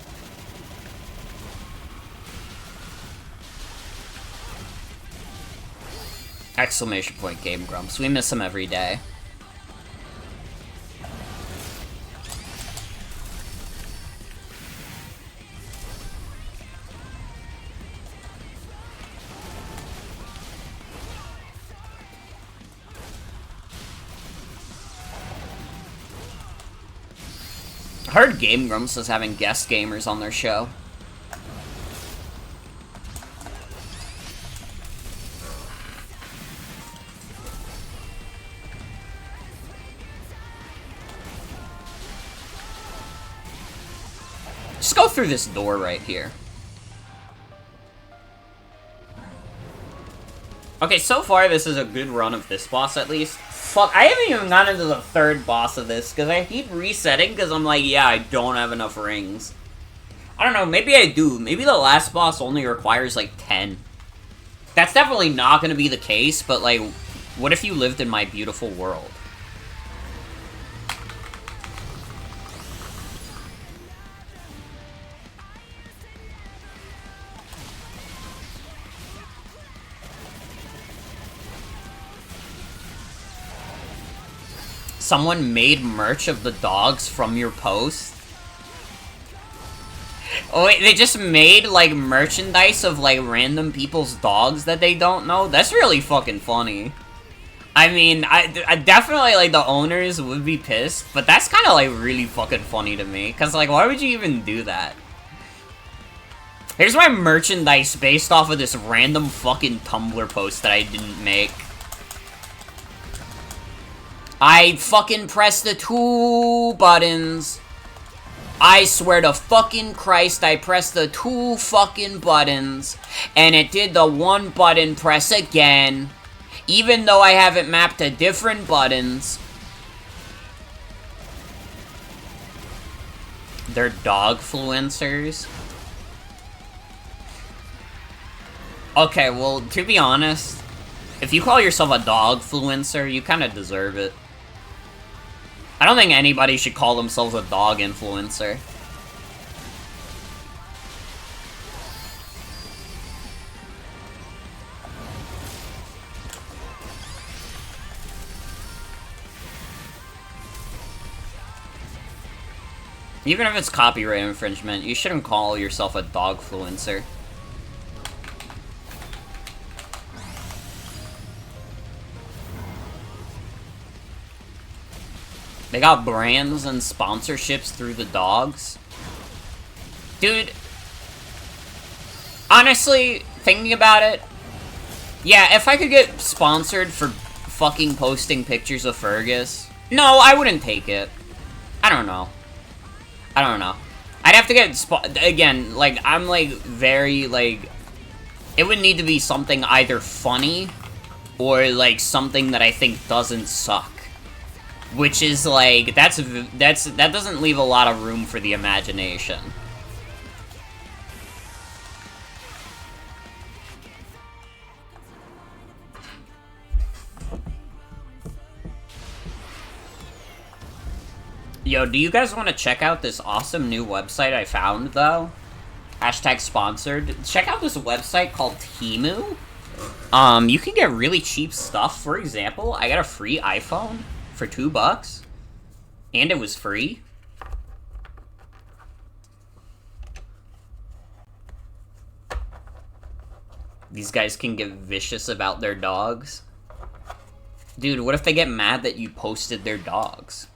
Exclamation point Game Grumps. We miss him every day. I heard Game Grumps is having guest gamers on their show. Just go through this door right here. Okay, so far this is a good run of this boss at least. Fuck, I haven't even gone into the third boss of this, because I keep resetting, because I'm like, yeah, I don't have enough rings. I don't know, maybe I do. Maybe the last boss only requires, like, 10. That's definitely not going to be the case, but, like, what if you lived in my beautiful world? Someone made merch of the dogs from your post? Oh wait, they just made, like, merchandise of, like, random people's dogs that they don't know? That's really fucking funny. I mean, I definitely, like, the owners would be pissed, but that's kind of, like, really fucking funny to me. Because, like, why would you even do that? Here's my merchandise based off of this random fucking Tumblr post that I didn't make. I fucking pressed the 2 buttons. I swear to fucking Christ, I pressed the 2 fucking buttons. And it did the 1 button press again. Even though I have it mapped to different buttons. They're dog-fluencers. Okay, well, to be honest, if you call yourself a dog-fluencer, you kind of deserve it. I don't think anybody should call themselves a dog influencer. Even if it's copyright infringement, you shouldn't call yourself a dog-fluencer. They got brands and sponsorships through the dogs. Dude, honestly, thinking about it, yeah, if I could get sponsored for fucking posting pictures of Fergus, no, I wouldn't take it. I don't know. I don't know. I'd have to get, again, like, I'm, like, very, like, it would need to be something either funny or, like, something that I think doesn't suck. Which is, like, that doesn't leave a lot of room for the imagination. Yo, do you guys want to check out this awesome new website I found, though? Hashtag sponsored. Check out this website called Temu. You can get really cheap stuff. For example, I got a free iPhone for $2, and it was free. These guys can get vicious about their dogs. Dude, what if they get mad that you posted their dogs?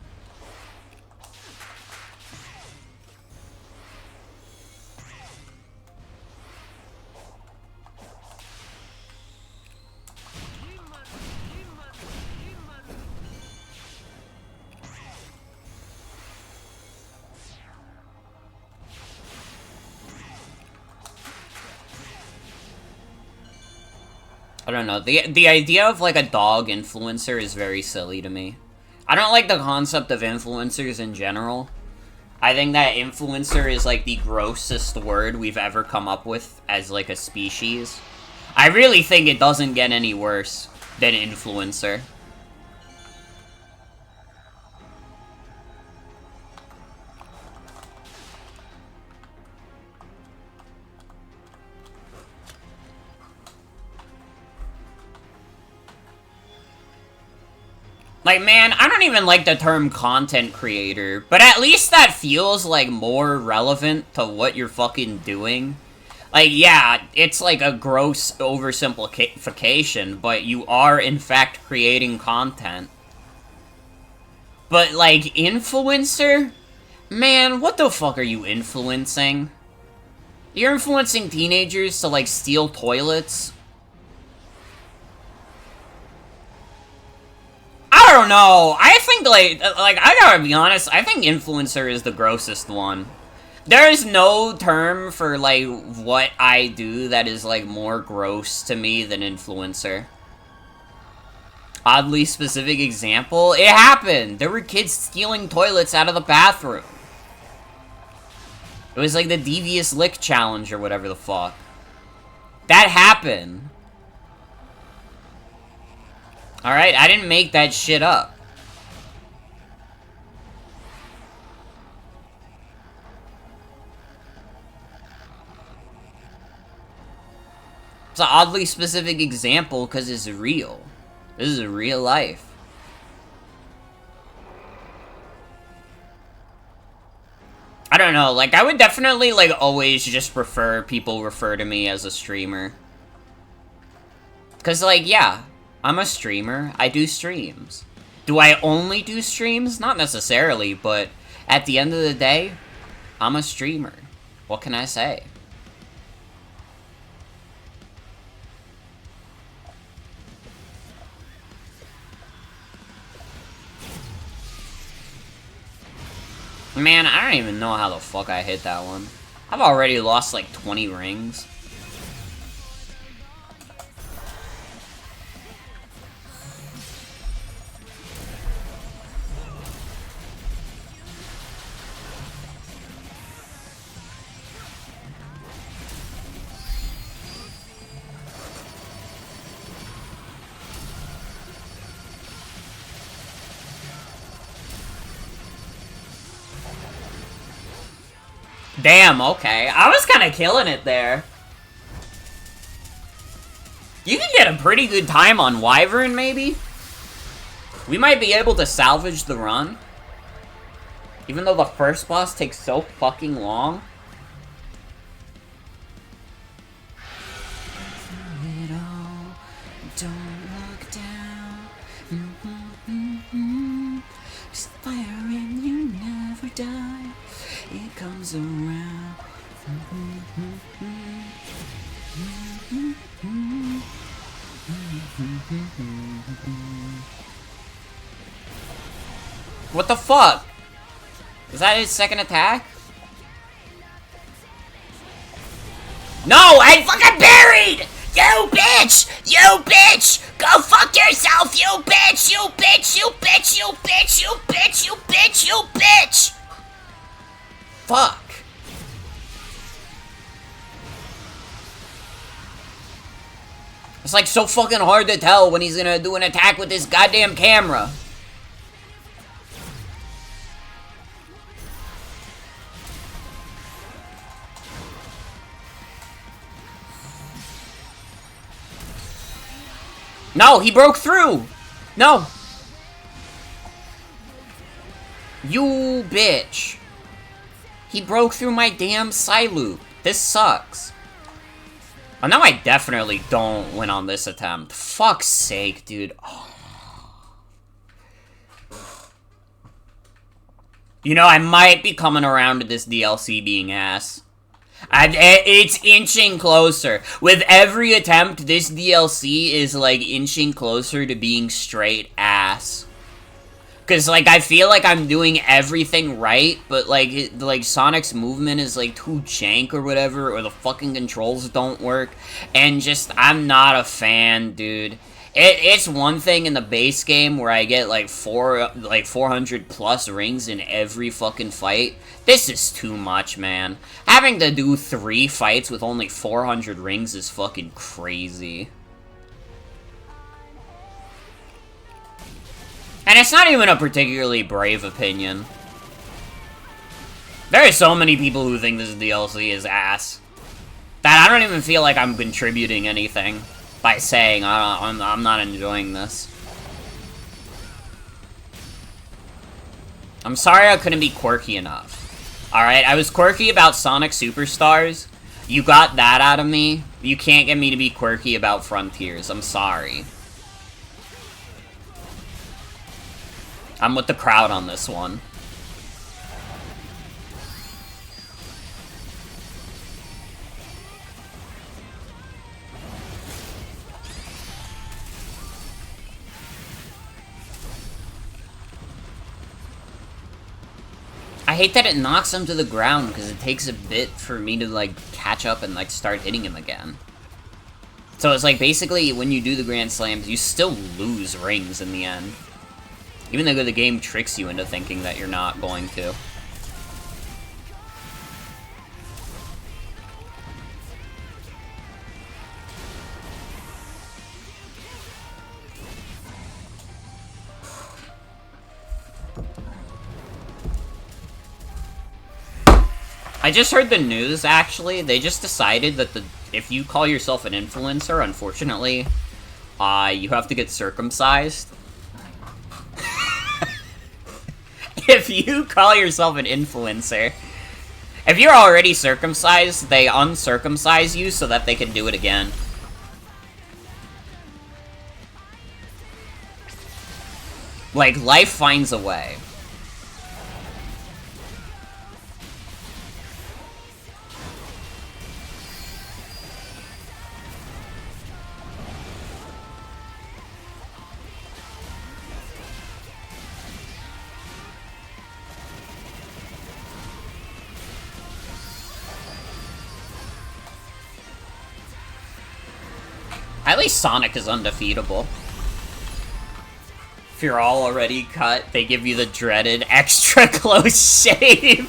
I don't know. The idea of, like, a dog influencer is very silly to me. I don't like the concept of influencers in general. I think that influencer is, like, the grossest word we've ever come up with as, like, a species. I really think it doesn't get any worse than influencer. Like, man, I don't even like the term content creator, but at least that feels, like, more relevant to what you're fucking doing. Like, yeah, it's like a gross oversimplification, but you are, in fact, creating content. But, like, influencer? Man, what the fuck are you influencing? You're influencing teenagers to, like, steal toilets? I don't know. I think, like, I gotta be honest, I think influencer is the grossest one. There is no term for, like, what I do that is, like, more gross to me than influencer. Oddly specific example? It happened! There were kids stealing toilets out of the bathroom. It was, like, the devious lick challenge or whatever the fuck. That happened. Alright, I didn't make that shit up. It's an oddly specific example because it's real. This is real life. I don't know, like, I would definitely, like, always just prefer people refer to me as a streamer. Because, like, yeah, I'm a streamer. I do streams. Do I only do streams? Not necessarily, but at the end of the day, I'm a streamer. What can I say? Man, I don't even know how the fuck I hit that one. I've already lost like 20 rings. Damn, okay. I was kind of killing it there. You can get a pretty good time on Wyvern, maybe? We might be able to salvage the run. Even though the first boss takes so fucking long. Don't look down. Just fire and you never die. It comes around. What the fuck? Is that his second attack? No, I fucking buried! You bitch! You bitch! Go fuck yourself, you bitch! You bitch! You bitch! You bitch! You bitch! You bitch! You bitch! Fuck. It's like so fucking hard to tell when he's gonna do an attack with this goddamn camera. No, he broke through! No! You bitch. He broke through my damn side loop. This sucks. Oh, now I definitely don't win on this attempt. Fuck's sake, dude. Oh. You know, I might be coming around to this DLC being ass. It's inching closer. With every attempt, this DLC is, like, inching closer to being straight ass. Because, like, I feel like I'm doing everything right, but, like, Sonic's movement is, like, too jank or whatever, or the fucking controls don't work, and just, I'm not a fan, dude. It's one thing in the base game where I get, like, 400 plus rings in every fucking fight. This is too much, man. Having to do 3 fights with only 400 rings is fucking crazy. And it's not even a particularly brave opinion. There are so many people who think this DLC is ass that I don't even feel like I'm contributing anything by saying I'm not enjoying this. I'm sorry I couldn't be quirky enough. Alright, I was quirky about Sonic Superstars. You got that out of me. You can't get me to be quirky about Frontiers. I'm sorry. I'm with the crowd on this one. I hate that it knocks him to the ground because it takes a bit for me to, like, catch up and, like, start hitting him again. So it's like, basically, when you do the Grand Slams, you still lose rings in the end. Even though the game tricks you into thinking that you're not going to. I just heard the news, actually. They just decided that if you call yourself an influencer, unfortunately, you have to get circumcised. If you call yourself an influencer, if you're already circumcised, they uncircumcise you so that they can do it again. Like, life finds a way. At least Sonic is undefeatable. If you're all already cut, they give you the dreaded extra close shave.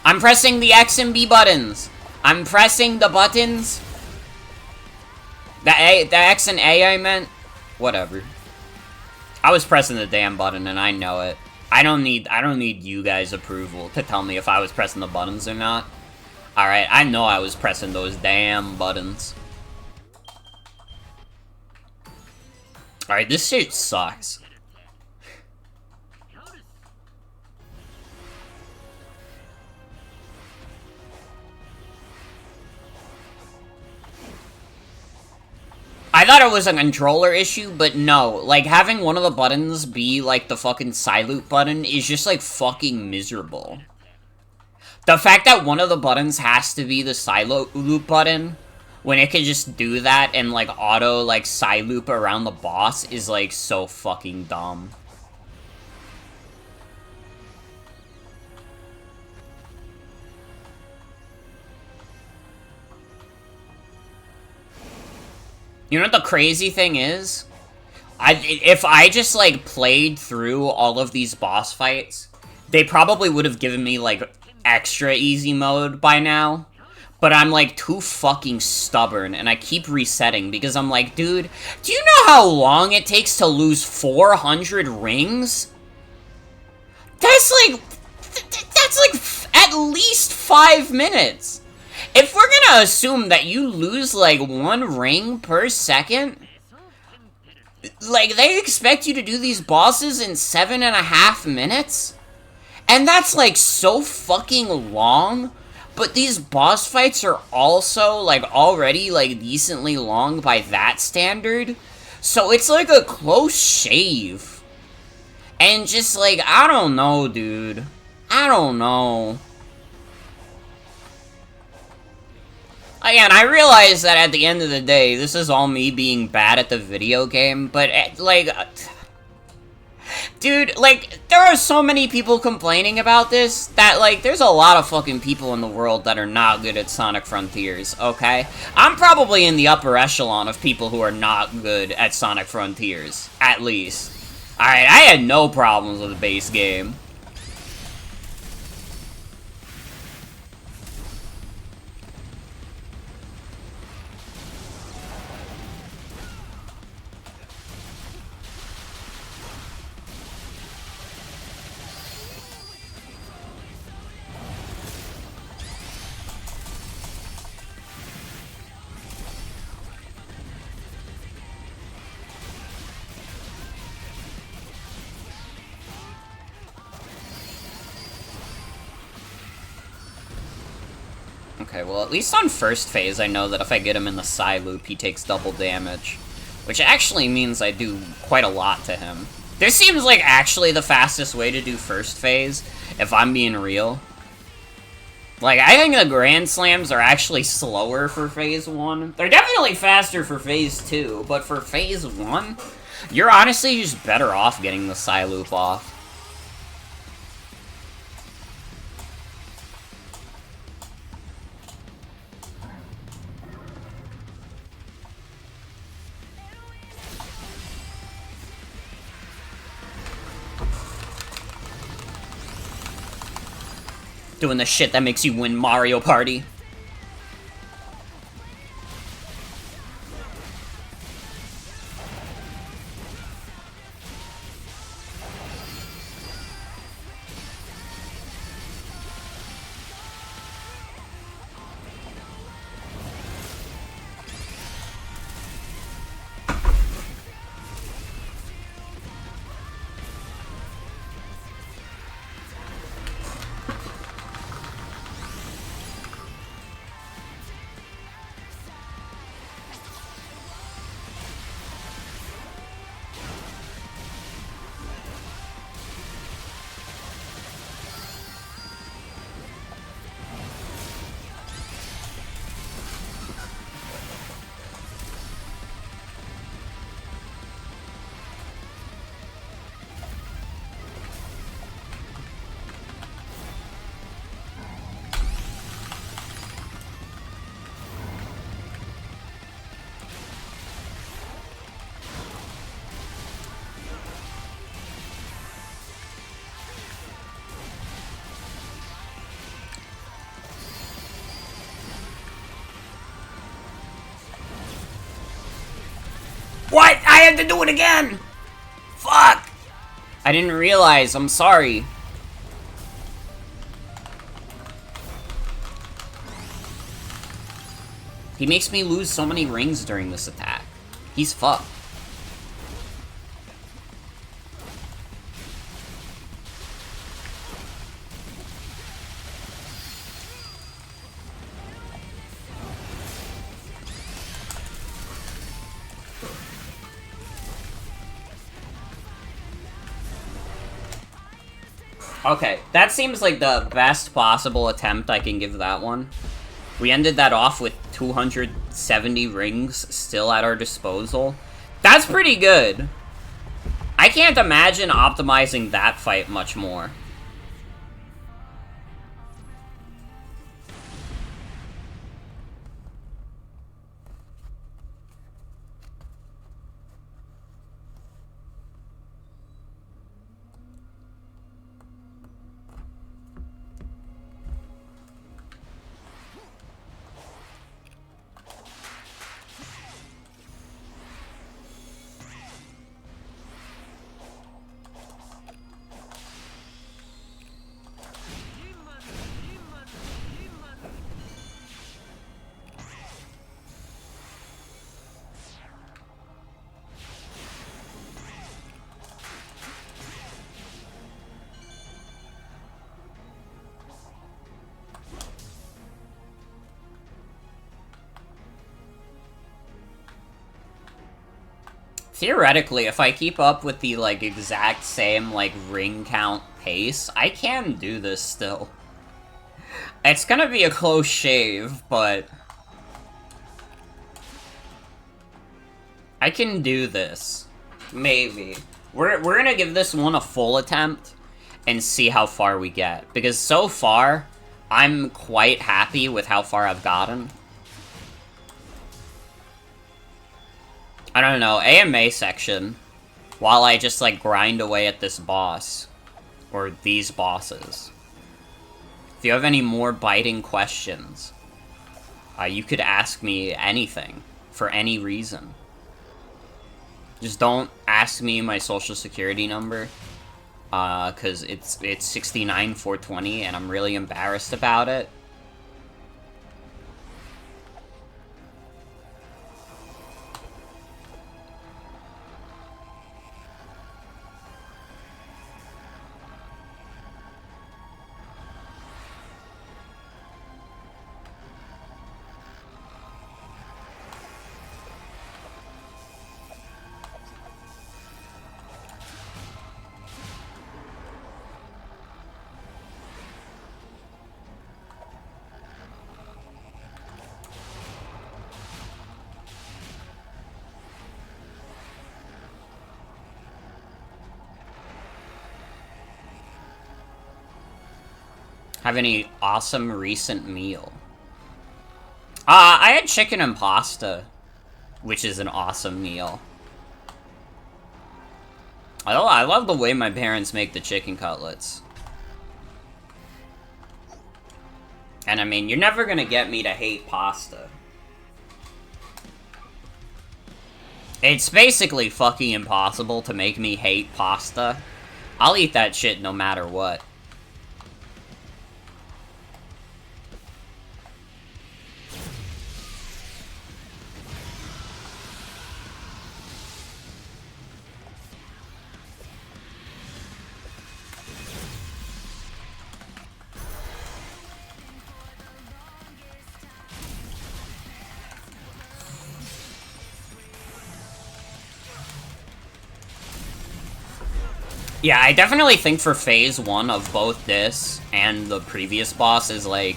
I'm pressing the X and B buttons. I'm pressing the buttons. The X and A I meant. Whatever. I was pressing the damn button and I know it. I don't need you guys' approval to tell me if I was pressing the buttons or not. Alright, I know I was pressing those damn buttons. Alright, this shit sucks. I thought it was a controller issue, but no. Like, having one of the buttons be, like, the fucking Psyloop button is just, like, fucking miserable. The fact that one of the buttons has to be the Psyloop button, when it can just do that and, like, auto, like, Psyloop around the boss is, like, so fucking dumb. You know what the crazy thing is? If I just, like, played through all of these boss fights, they probably would have given me, like, extra easy mode by now. But I'm, like, too fucking stubborn, and I keep resetting, because I'm like, dude, do you know how long it takes to lose 400 rings? That's, like, at least 5 minutes. If we're gonna assume that you lose, like, 1 ring per second, Like, they expect you to do these bosses in 7.5 minutes? And that's, like, so fucking long. But these boss fights are also, like, already, like, decently long by that standard. So it's, like, a close shave. And just, like, I don't know, dude. I don't know. Again, I realize that at the end of the day, this is all me being bad at the video game, but, like... Dude, like, there are so many people complaining about this that, like, there's a lot of fucking people in the world that are not good at Sonic Frontiers, okay? I'm probably in the upper echelon of people who are not good at Sonic Frontiers, at least. Alright, I had no problems with the base game. Okay, well, at least on first phase, I know that if I get him in the Psy loop, he takes double damage. Which actually means I do quite a lot to him. This seems like actually the fastest way to do first phase, if I'm being real. Like, I think the Grand Slams are actually slower for phase 1. They're definitely faster for phase 2, but for phase 1, you're honestly just better off getting the Psy loop off. Doing the shit that makes you win Mario Party. What? I have to do it again! Fuck! I didn't realize, I'm sorry. He makes me lose so many rings during this attack. He's fucked. Okay, that seems like the best possible attempt I can give that one. We ended that off with 270 rings still at our disposal. That's pretty good. I can't imagine optimizing that fight much more. Theoretically, if I keep up with the, like, exact same, like, ring count pace, I can do this still. It's gonna be a close shave, but... I can do this. Maybe. We're gonna give this one a full attempt and see how far we get. Because so far, I'm quite happy with how far I've gotten. I don't know, AMA section, while I just, like, grind away at this boss, or these bosses. If you have any more biting questions, you could ask me anything, for any reason. Just don't ask me my social security number, cause it's 69420, and I'm really embarrassed about it. Have any awesome recent meal? I had chicken and pasta, which is an awesome meal. I love the way my parents make the chicken cutlets. And I mean, you're never gonna get me to hate pasta. It's basically fucking impossible to make me hate pasta. I'll eat that shit no matter what. Yeah, I definitely think for phase 1 of both this and the previous boss is, like,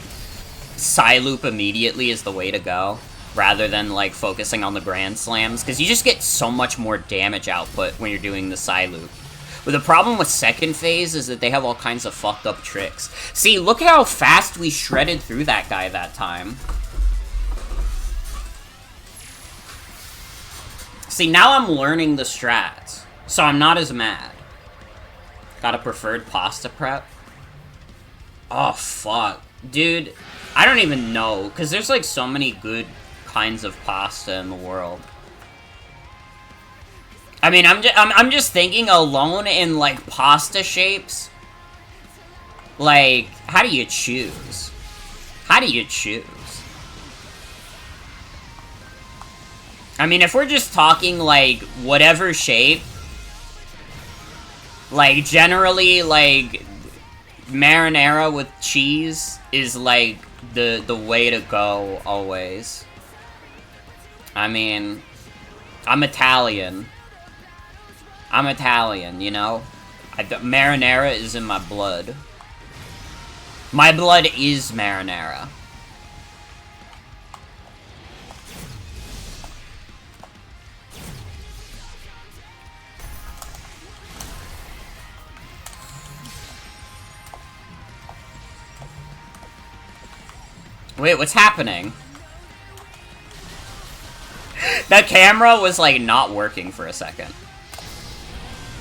Psy-loop immediately is the way to go, rather than, like, focusing on the Grand Slams, because you just get so much more damage output when you're doing the Psy-loop. But the problem with second phase is that they have all kinds of fucked up tricks. See, look at how fast we shredded through that guy that time. See, now I'm learning the strats, so I'm not as mad. Got a preferred pasta prep? Oh, fuck. Dude, I don't even know, because there's, like, so many good kinds of pasta in the world. I mean, I'm just thinking alone in, like, pasta shapes. Like, how do you choose? How do you choose? I mean, if we're just talking, like, whatever shape, like, generally, like, marinara with cheese is, like, the way to go, always. I mean, I'm Italian. I'm Italian, you know? Marinara is in my blood. My blood is marinara. Wait, what's happening? The camera was, like, not working for a second.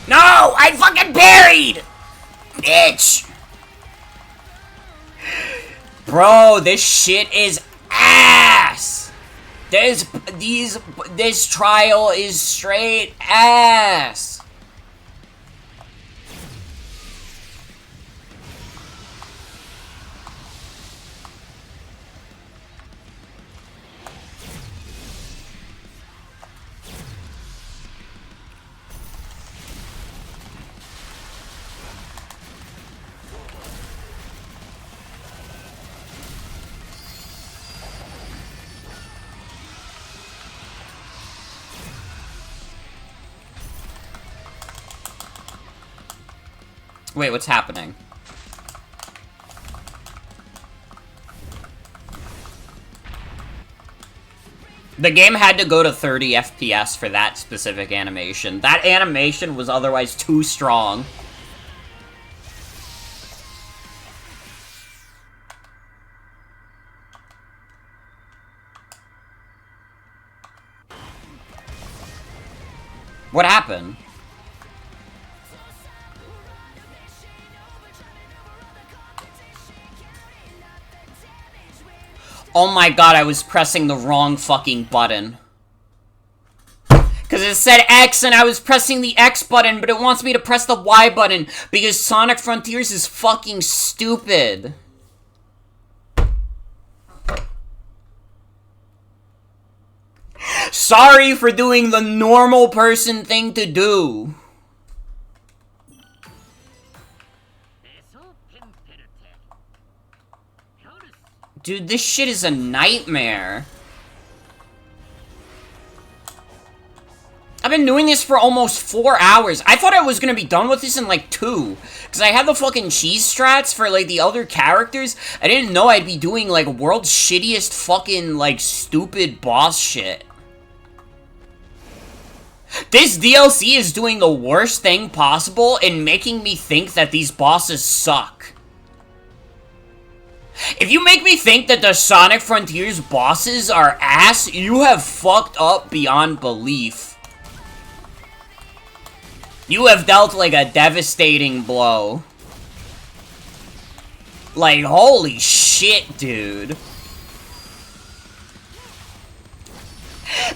No! I fucking parried! Bitch! Bro, this shit is ass! This trial is straight ass! Wait, what's happening? The game had to go to 30 FPS for that specific animation. That animation was otherwise too strong. What happened? Oh my god, I was pressing the wrong fucking button. Because it said X and I was pressing the X button, but it wants me to press the Y button because Sonic Frontiers is fucking stupid. Sorry for doing the normal person thing to do. Dude, this shit is a nightmare. I've been doing this for almost 4 hours. I thought I was gonna be done with this in like 2. Because I had the fucking cheese strats for like the other characters. I didn't know I'd be doing like world's shittiest fucking like stupid boss shit. This DLC is doing the worst thing possible in making me think that these bosses suck. If you make me think that the Sonic Frontiers bosses are ass, you have fucked up beyond belief. You have dealt like a devastating blow. Like, holy shit, dude.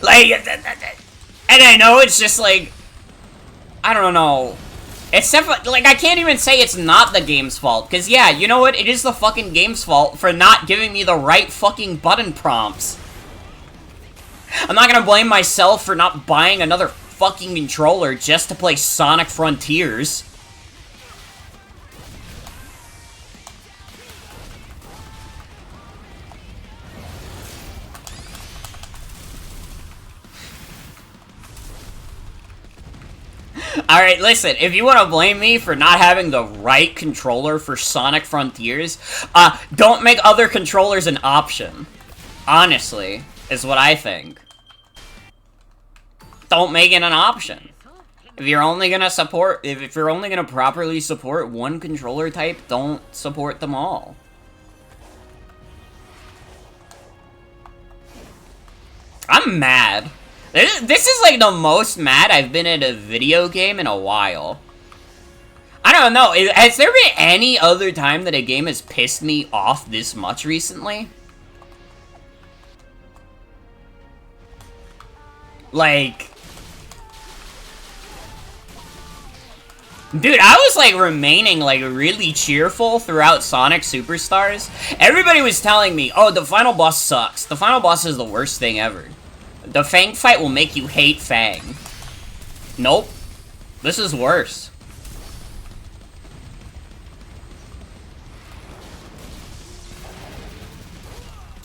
Like, and I know it's just like, I don't know. It's definitely, like, I can't even say it's not the game's fault. Because, yeah, you know what? It is the fucking game's fault for not giving me the right fucking button prompts. I'm not gonna blame myself for not buying another fucking controller just to play Sonic Frontiers. Alright, listen, if you want to blame me for not having the right controller for Sonic Frontiers, don't make other controllers an option. Honestly, is what I think. Don't make it an option. If you're only gonna support, if you're only gonna properly support one controller type, don't support them all. I'm mad. This is like the most mad I've been at a video game in a while. I don't know, has there been any other time that a game has pissed me off this much recently? Like... Dude, I was like remaining like really cheerful throughout Sonic Superstars. Everybody was telling me, oh, the final boss sucks. The final boss is the worst thing ever. The Fang fight will make you hate Fang. Nope. This is worse.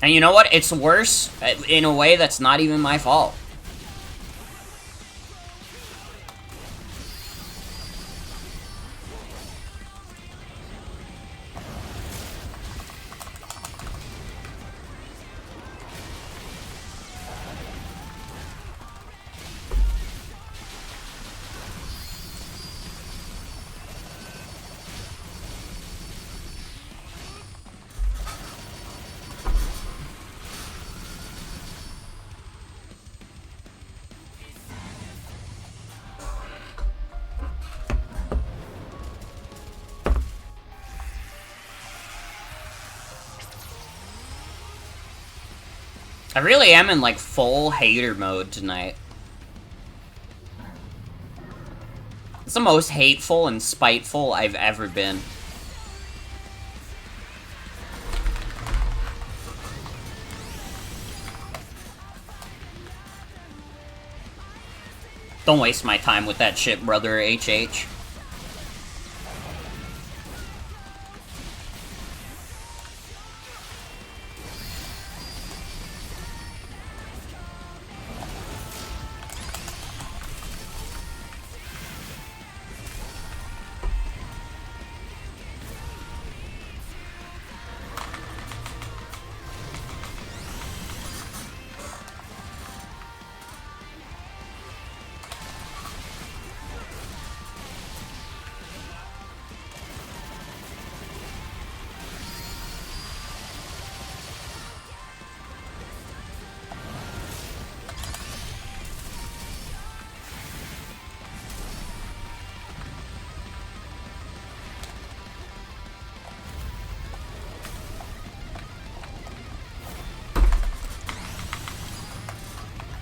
And you know what? It's worse in a way that's not even my fault. I really am in, like, full hater mode tonight. It's the most hateful and spiteful I've ever been. Don't waste my time with that shit, brother HH.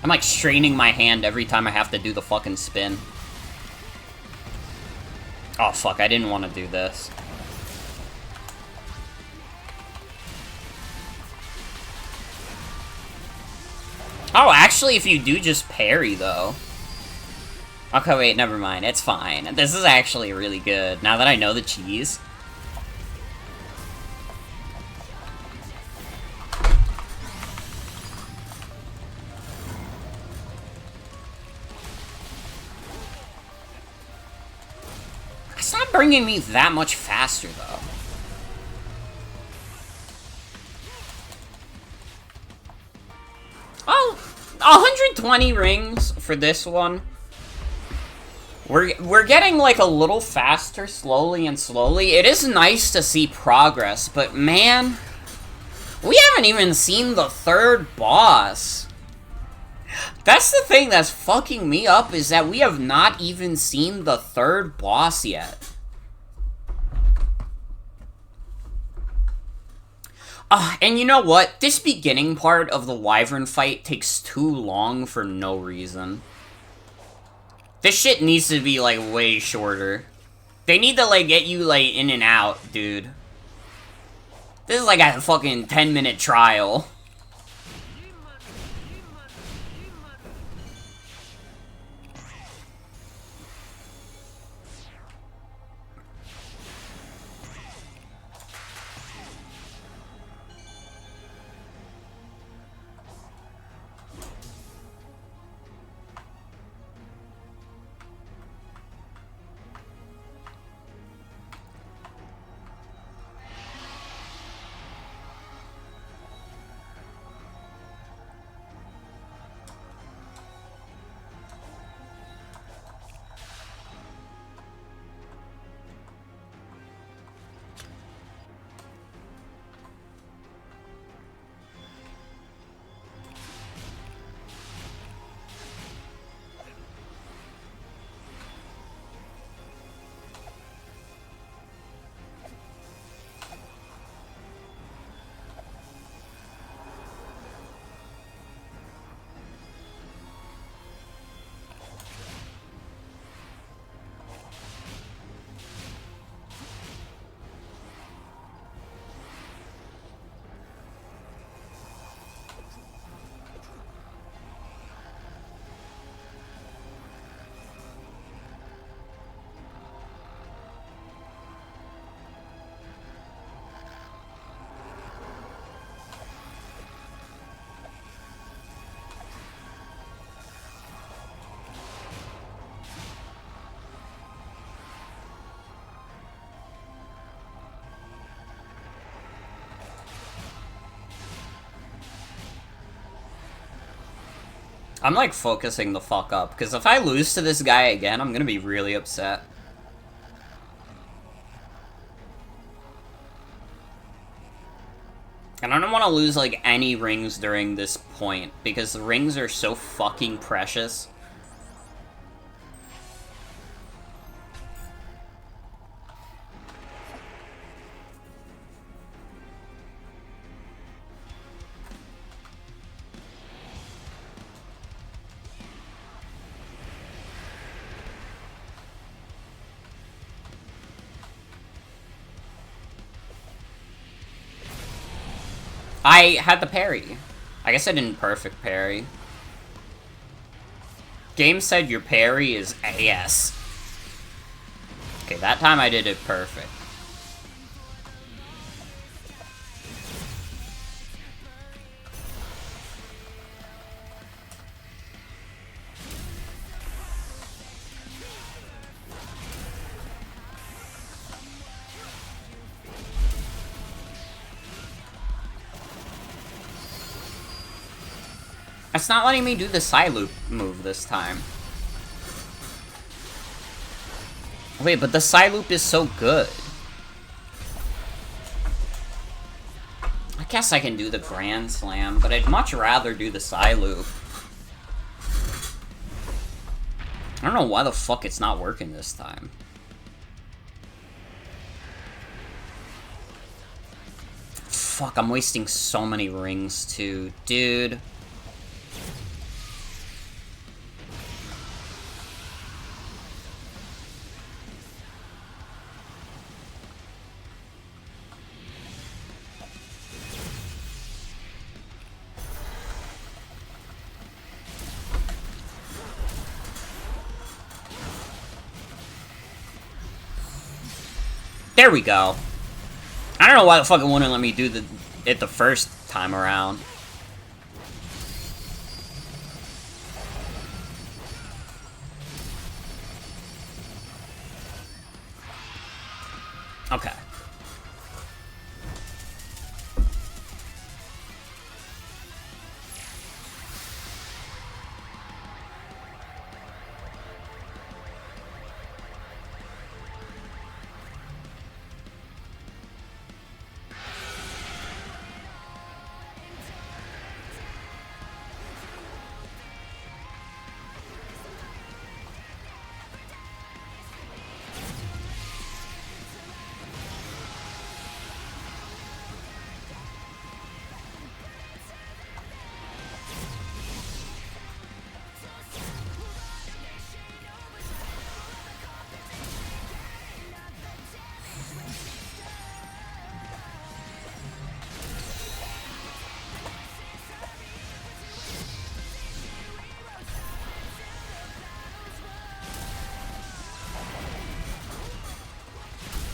I'm like straining my hand every time I have to do the fucking spin. Oh fuck, I didn't want to do this. Oh, actually, if you do just parry, though. Okay, wait, never mind. It's fine. This is actually really good, now that I know the cheese. It's not bringing me that much faster, though. Oh, 120 rings for this one. We're getting, like, a little faster slowly and slowly. It is nice to see progress, but man, we haven't even seen the third boss. That's the thing that's fucking me up, is that we have not even seen the third boss yet. And you know what? This beginning part of the Wyvern fight takes too long for no reason. This shit needs to be, like, way shorter. They need to, like, get you, like, in and out, dude. This is like a fucking 10-minute trial. I'm, like, focusing the fuck up, because if I lose to this guy again, I'm gonna be really upset. And I don't want to lose, like, any rings during this point, because the rings are so fucking precious. I had the parry. I guess I didn't perfect parry. Game said your parry is AS. Okay, that time I did it perfect. It's not letting me do the side loop move this time. Wait, but the side loop is so good. I guess I can do the Grand Slam, but I'd much rather do the side loop. I don't know why the fuck it's not working this time. Fuck, I'm wasting so many rings too, dude. There we go. I don't know why the fuck it wouldn't let me do it the first time around. Okay.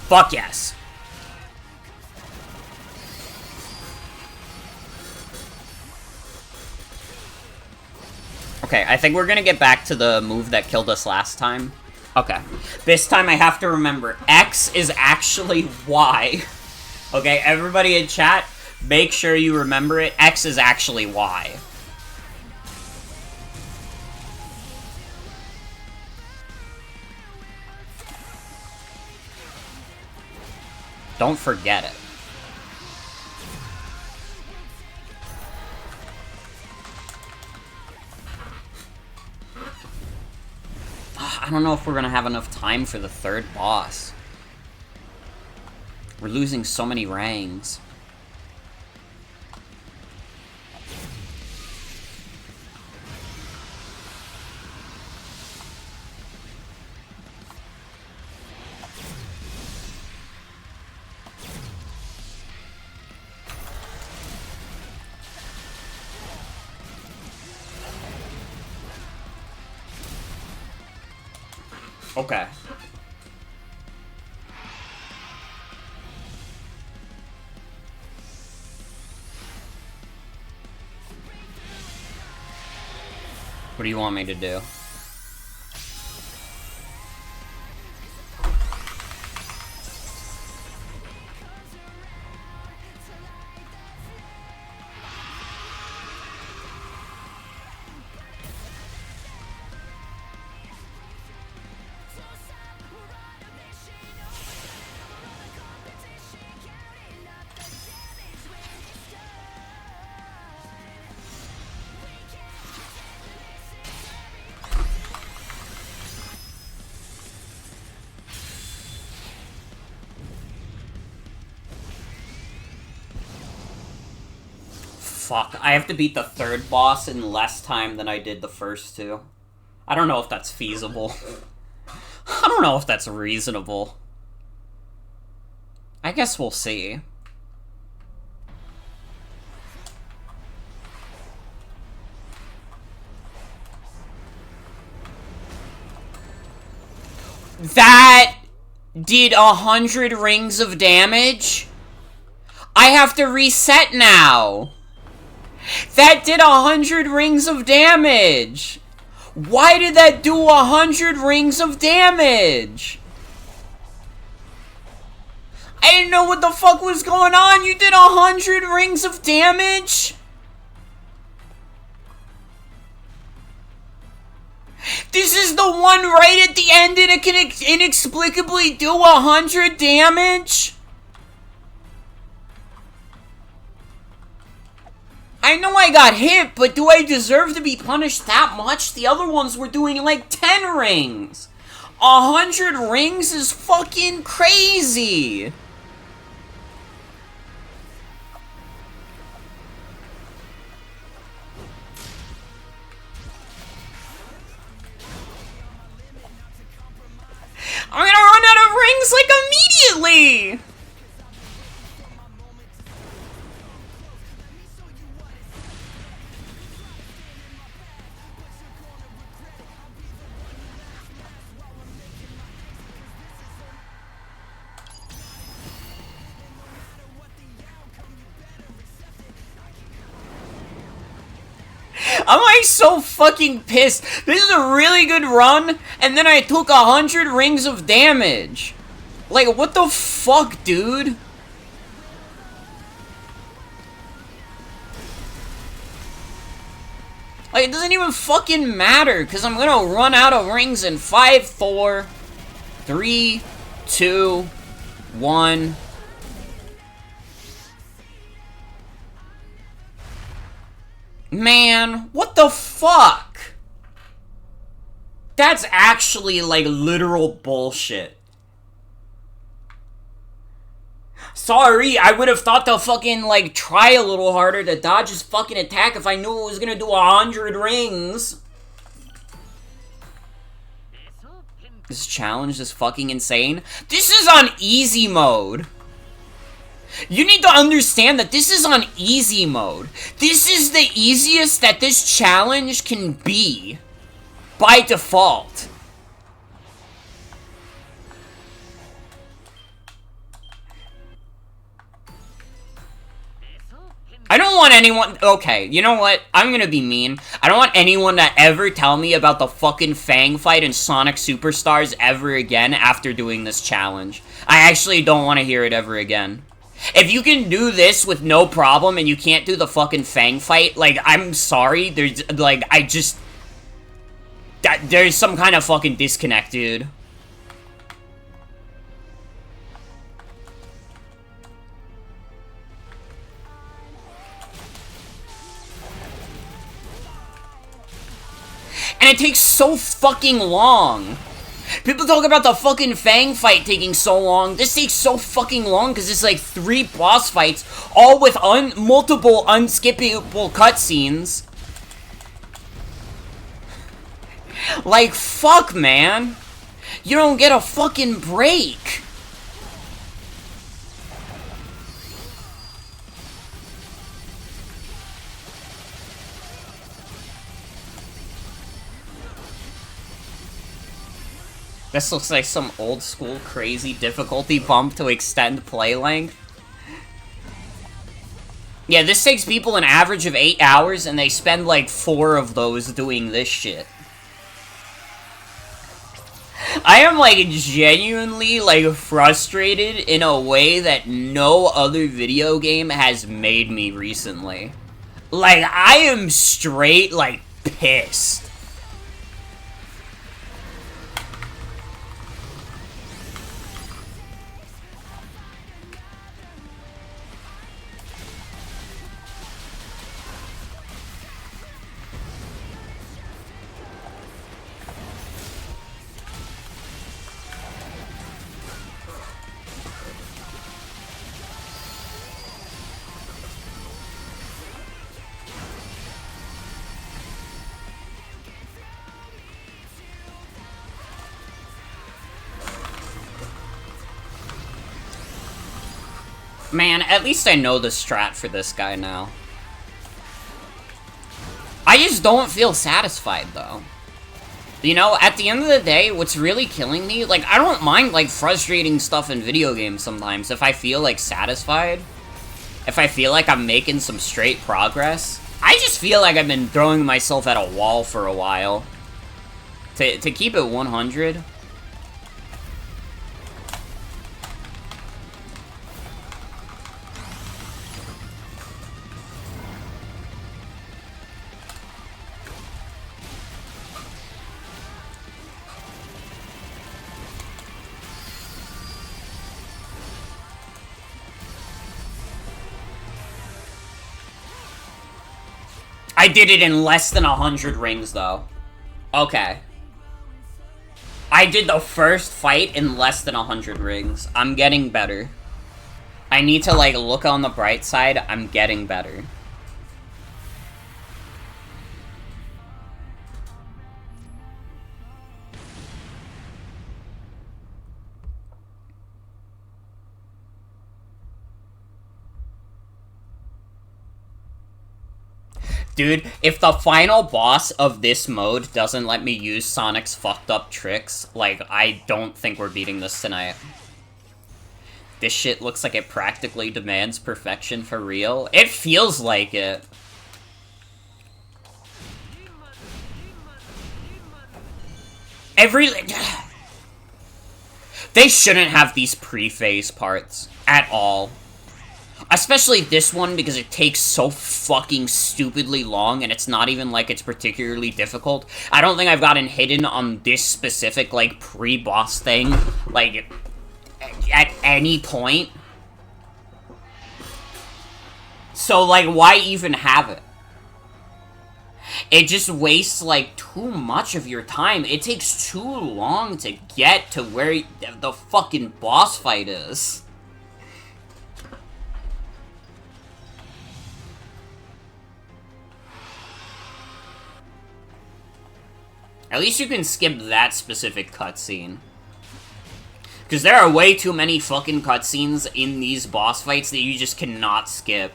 Fuck yes. Okay, I think we're gonna get back to the move that killed us last time. Okay. This time I have to remember, X is actually Y. Okay, everybody in chat, make sure you remember it. X is actually Y. Don't forget it. I don't know if we're gonna have enough time for the third boss. We're losing so many rangs. Okay. What do you want me to do? Fuck, I have to beat the third boss in less time than I did the first two. I don't know if that's feasible. I don't know if that's reasonable. I guess we'll see. That did 100 rings of damage? I have to reset now. That did 100 rings of damage. Why did that do 100 rings of damage? I didn't know what the fuck was going on. You did 100 rings of damage? This is the one right at the end and it can inexplicably do 100 damage? I know I got hit, but do I deserve to be punished that much? The other ones were doing like 10 rings. 100 rings is fucking crazy. I'm gonna run out of rings like immediately. I'm like so fucking pissed. This is a really good run, and then I took 100 rings of damage. Like, what the fuck, dude? Like, it doesn't even fucking matter, because I'm gonna run out of rings in 5, 4, 3, 2, 1. Man, what the fuck? That's actually, like, literal bullshit. Sorry, I would have thought to fucking, like, try a little harder to dodge his fucking attack if I knew it was gonna do 100 rings. This challenge is fucking insane. This is on easy mode. You need to understand that this is on easy mode. This is the easiest that this challenge can be by default. I don't want anyone... Okay, you know what? I'm gonna be mean. I don't want anyone to ever tell me about the fucking Fang fight in Sonic Superstars ever again after doing this challenge. I actually don't want to hear it ever again. If you can do this with no problem and you can't do the fucking Fang fight, like, I'm sorry, there's, like, I just... There's some kind of fucking disconnect, dude. And it takes so fucking long. People talk about the fucking Fang fight taking so long. This takes so fucking long because it's like 3 boss fights, all with multiple unskippable cutscenes. Like, fuck, man. You don't get a fucking break. This looks like some old school crazy difficulty bump to extend play length. Yeah, this takes people an average of 8 hours, and they spend like 4 of those doing this shit. I am like genuinely like frustrated in a way that no other video game has made me recently. Like, I am straight like pissed. Man, at least I know the strat for this guy now. I just don't feel satisfied, though. You know, at the end of the day, what's really killing me, like, I don't mind, like, frustrating stuff in video games sometimes if I feel, like, satisfied. If I feel like I'm making some straight progress. I just feel like I've been throwing myself at a wall for a while. To keep it 100... I did it in less than 100 rings, though. Okay. I did the first fight in less than 100 rings. I'm getting better. I need to, like, look on the bright side. I'm getting better. Dude, if the final boss of this mode doesn't let me use Sonic's fucked up tricks, like, I don't think we're beating this tonight. This shit looks like it practically demands perfection for real. It feels like it. They shouldn't have these pre-phase parts at all. Especially this one, because it takes so fucking stupidly long, and it's not even like it's particularly difficult. I don't think I've gotten hidden on this specific, like, pre-boss thing, like, at any point. So, like, why even have it? It just wastes, like, too much of your time. It takes too long to get to where the fucking boss fight is. At least you can skip that specific cutscene. Because there are way too many fucking cutscenes in these boss fights that you just cannot skip.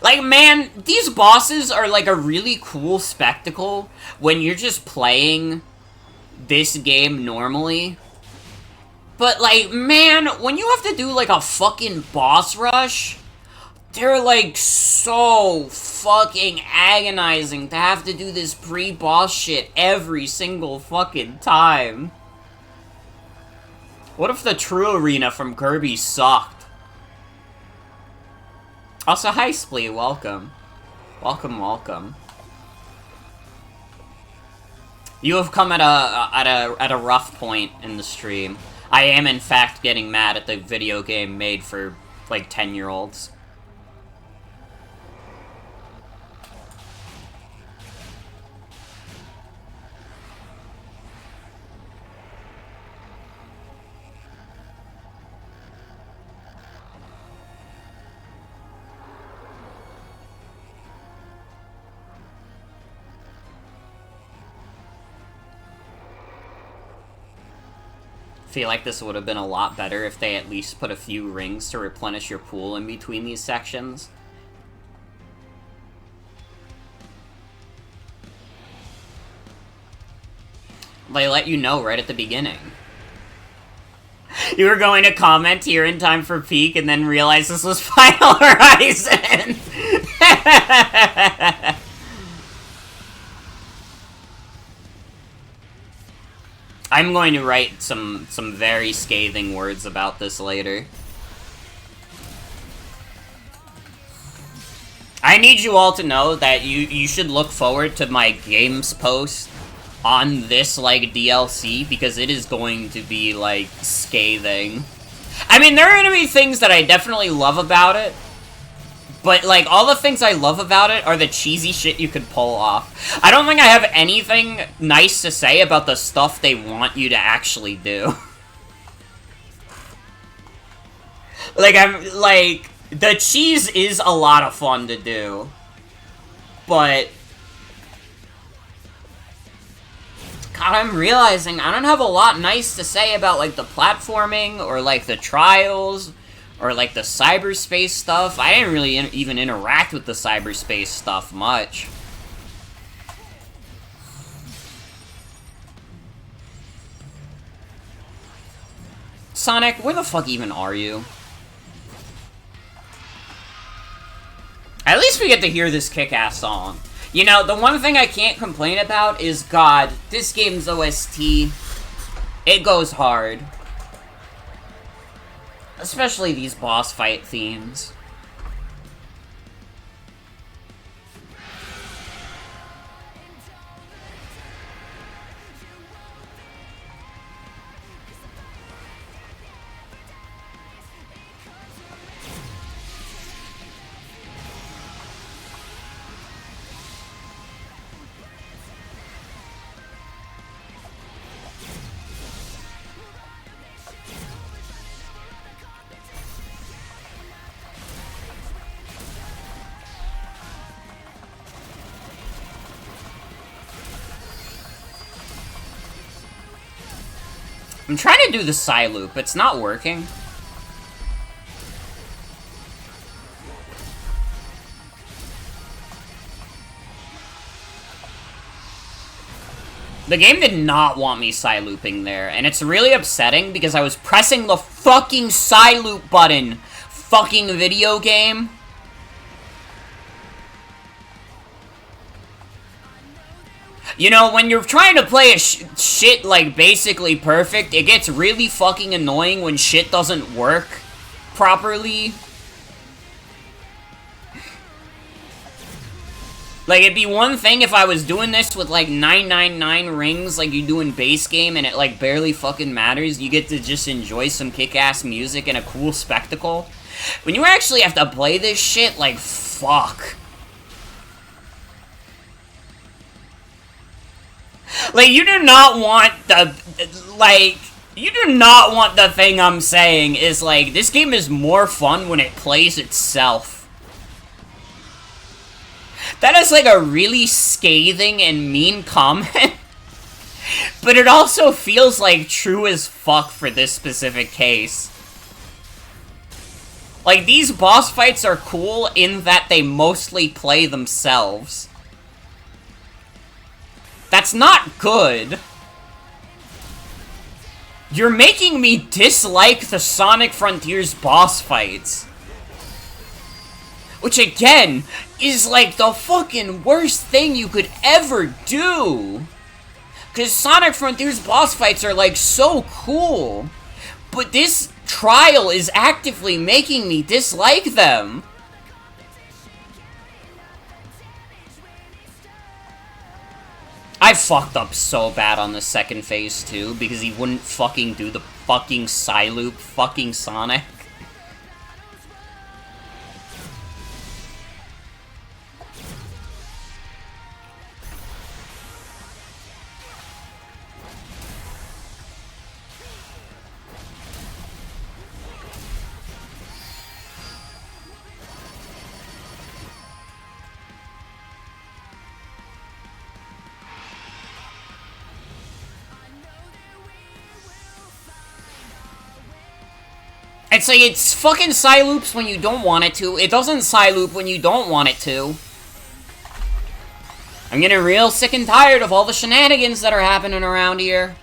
Like, man, these bosses are like a really cool spectacle when you're just playing this game normally. But, like, man, when you have to do, like, a fucking boss rush, they're, like, so fucking agonizing to have to do this pre-boss shit every single fucking time. What if the True Arena from Kirby sucked? Also, hi, Splee, welcome. Welcome, welcome. You have come at a rough point in the stream. I am, in fact, getting mad at the video game made for, like, 10-year-olds. Feel like this would have been a lot better if they at least put a few rings to replenish your pool in between these sections. They let you know right at the beginning. You were going to comment here in time for peak and then realize this was Final Horizon! I'm going to write some very scathing words about this later. I need you all to know that you should look forward to my games post on this, like, DLC, because it is going to be, like, scathing. I mean, there are gonna be things that I definitely love about it, but, like, all the things I love about it are the cheesy shit you could pull off. I don't think I have anything nice to say about the stuff they want you to actually do. Like, the cheese is a lot of fun to do, but God, I'm realizing I don't have a lot nice to say about, like, the platforming, or, like, the trials, or, like, the cyberspace stuff. I didn't really even interact with the cyberspace stuff much. Sonic, where the fuck even are you? At least we get to hear this kick-ass song. You know, the one thing I can't complain about is, God, this game's OST, it goes hard. Especially these boss fight themes. I'm trying to do the Psy loop, it's not working. The game did not want me Psy looping there, and it's really upsetting because I was pressing the fucking Psy loop button. Fucking video game. You know, when you're trying to play a shit, like, basically perfect, it gets really fucking annoying when shit doesn't work properly. Like, it'd be one thing if I was doing this with, like, 999 rings like you do in base game and it, like, barely fucking matters. You get to just enjoy some kick-ass music and a cool spectacle. When you actually have to play this shit, like, fuck. Like, you do not want the, like, you do not want the thing I'm saying is, like, this game is more fun when it plays itself. That is, like, a really scathing and mean comment. But it also feels, like, true as fuck for this specific case. Like, these boss fights are cool in that they mostly play themselves. That's not good. You're making me dislike the Sonic Frontiers boss fights. Which, again, is like the fucking worst thing you could ever do. Because Sonic Frontiers boss fights are, like, so cool. But this trial is actively making me dislike them. I fucked up so bad on the second phase, too, because he wouldn't fucking do the fucking Psy-loop, fucking Sonic. It's like, it's fucking Psy-loops when you don't want it to. It doesn't Psy-loop when you don't want it to. I'm getting real sick and tired of all the shenanigans that are happening around here.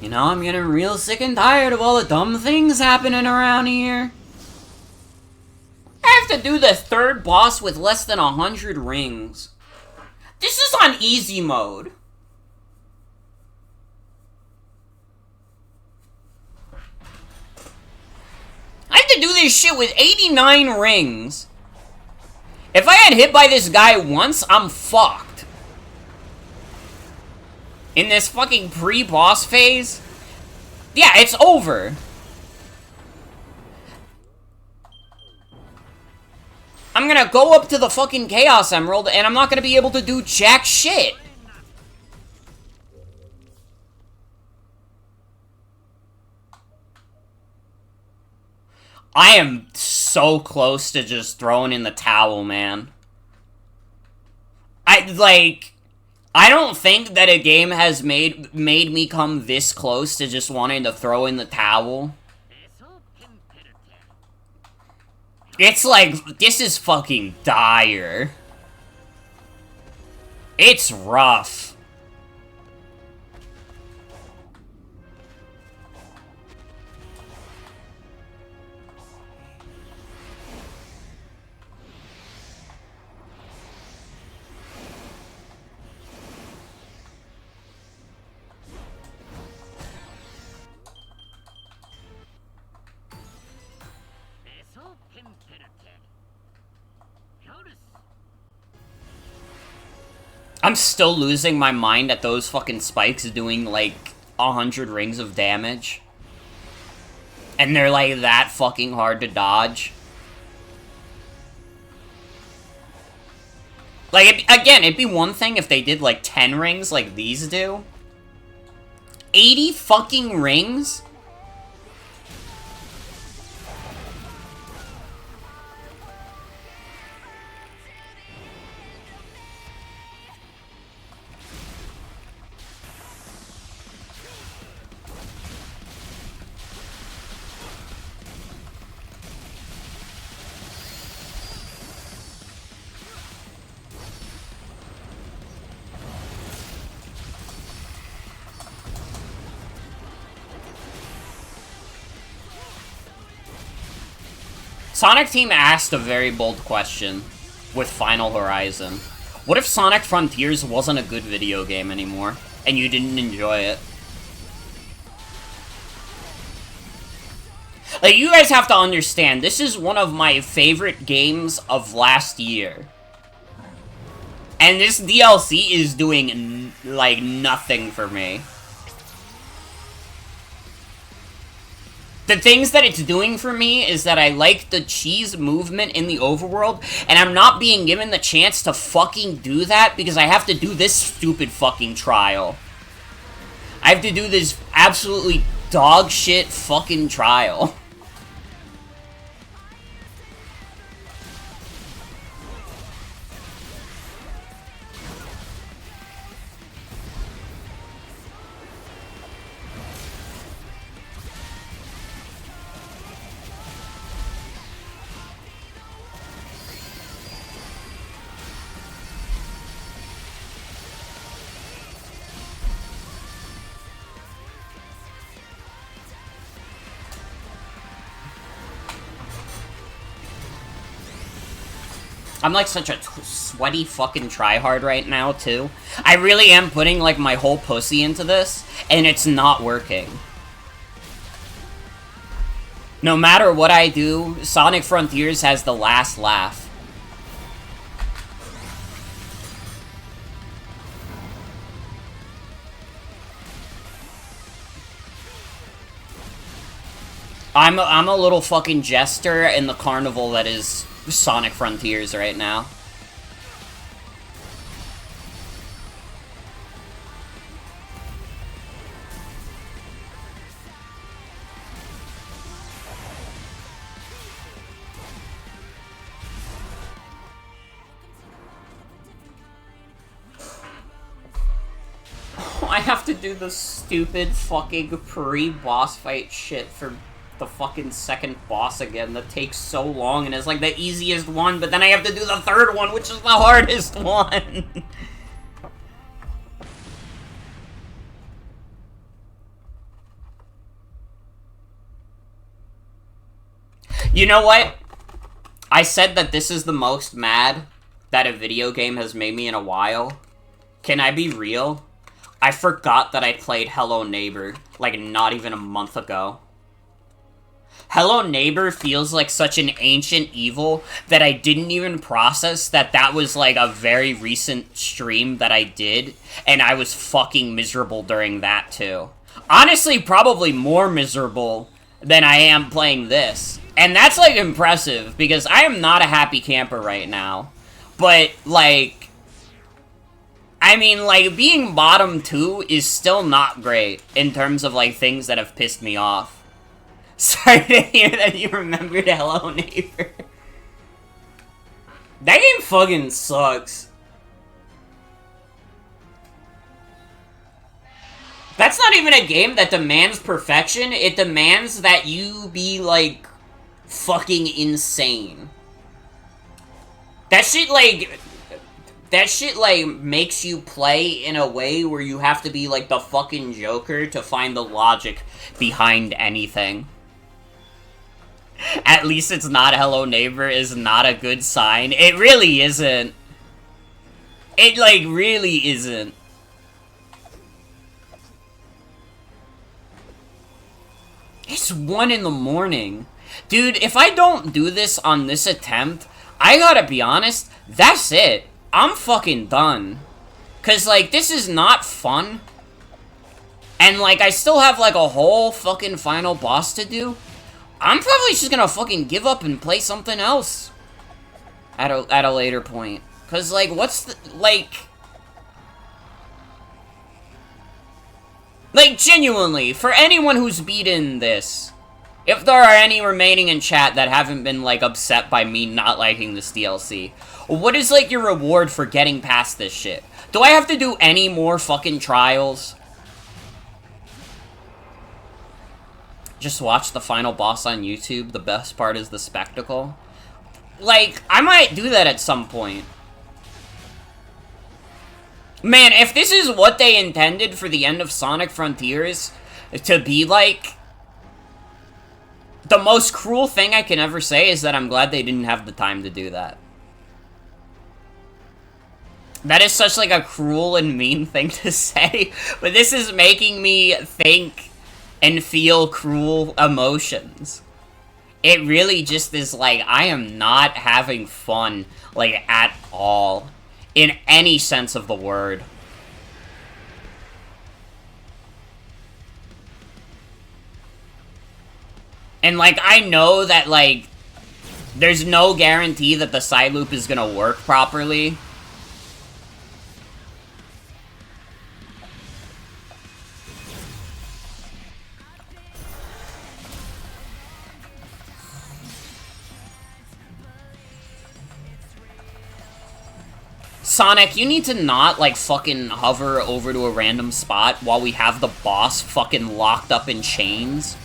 You know, I'm getting real sick and tired of all the dumb things happening around here. I have to do the third boss with less than 100 rings. This is on easy mode. I have to do this shit with 89 rings. If I had hit by this guy once, I'm fucked. In this fucking pre-boss phase? Yeah, it's over. I'm gonna go up to the fucking Chaos Emerald, and I'm not gonna be able to do jack shit. I am so close to just throwing in the towel, man. I don't think that a game has made me come this close to just wanting to throw in the towel. It's like, this is fucking dire. It's rough. I'm still losing my mind at those fucking spikes doing, like, 100 rings of damage. And they're, like, that fucking hard to dodge. Like, again, it'd be one thing if they did, like, 10 rings like these do. 80 fucking rings? Sonic Team asked a very bold question with Final Horizon. What if Sonic Frontiers wasn't a good video game anymore, and you didn't enjoy it? Like, you guys have to understand, this is one of my favorite games of last year. And this DLC is doing, like, nothing for me. The things that it's doing for me is that I like the cheese movement in the overworld, and I'm not being given the chance to fucking do that because I have to do this stupid fucking trial. I have to do this absolutely dog shit fucking trial. I'm like such a sweaty fucking tryhard right now, too. I really am putting like my whole pussy into this, and it's not working. No matter what I do, Sonic Frontiers has the last laugh. I'm a little fucking jester in the carnival that is Sonic Frontiers right now. I have to do the stupid fucking pre-boss fight shit for the fucking second boss again that takes so long and is like the easiest one, but then I have to do the third one, which is the hardest one. You know what? I said that this is the most mad that a video game has made me in a while. Can I be real? I forgot that I played Hello Neighbor, like, not even a month ago. Hello Neighbor feels like such an ancient evil that I didn't even process that that was, like, a very recent stream that I did, and I was fucking miserable during that, too. Honestly, probably more miserable than I am playing this. And that's, like, impressive, because I am not a happy camper right now. But, like, I mean, like, being bottom 2 is still not great in terms of, like, things that have pissed me off. Sorry to hear that you remembered Hello Neighbor. That game fucking sucks. That's not even a game that demands perfection. It demands that you be, like, fucking insane. That shit, like, makes you play in a way where you have to be, like, the fucking Joker to find the logic behind anything. At least it's not Hello Neighbor is not a good sign. It really isn't. It, like, really isn't. It's 1 in the morning. Dude, if I don't do this on this attempt, I gotta be honest, that's it. I'm fucking done. 'Cause, like, this is not fun. And, like, I still have, like, a whole fucking final boss to do. I'm probably just gonna fucking give up and play something else. At a later point. 'Cause, like, what's the, like, genuinely, for anyone who's beaten this, if there are any remaining in chat that haven't been, like, upset by me not liking this DLC, what is, like, your reward for getting past this shit? Do I have to do any more fucking trials? Just watch the final boss on YouTube. The best part is the spectacle. Like, I might do that at some point. Man, if this is what they intended for the end of Sonic Frontiers to be like, The most cruel thing I can ever say is that I'm glad they didn't have the time to do that. That is such, like, a cruel and mean thing to say, but this is making me think and feel cruel emotions. It really just is like, I am not having fun, like, at all. In any sense of the word. And, like, I know that, like, there's no guarantee that the side loop is gonna work properly. Sonic, you need to not, like, fucking hover over to a random spot while we have the boss fucking locked up in chains.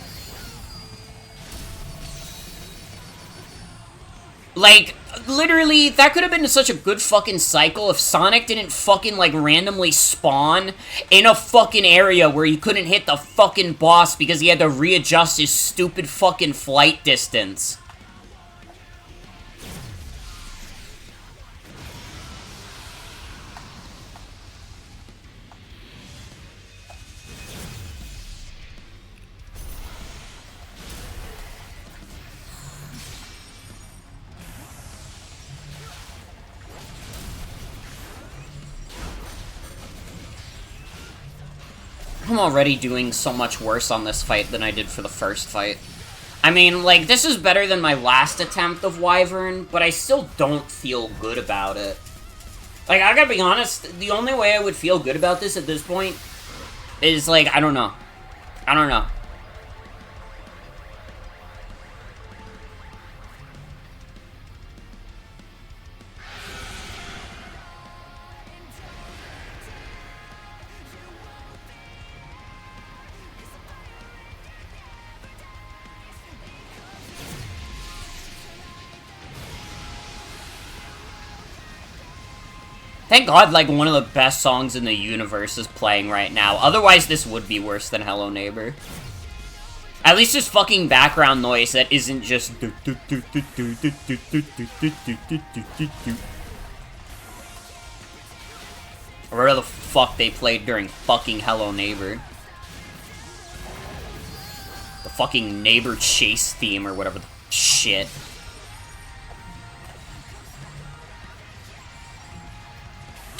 Like, literally, that could have been such a good fucking cycle if Sonic didn't fucking, like, randomly spawn in a fucking area where he couldn't hit the fucking boss because he had to readjust his stupid fucking flight distance. I'm already doing so much worse on this fight than I did for the first fight. I mean, like, this is better than my last attempt of Wyvern, but I still don't feel good about it. Like, I gotta be honest, the only way I would feel good about this at this point is, like, I don't know. I don't know. Thank God, like, one of the best songs in the universe is playing right now. Otherwise, this would be worse than Hello Neighbor. At least there's fucking background noise that isn't just... Or whatever the fuck they played during fucking Hello Neighbor. The fucking neighbor chase theme or whatever the shit.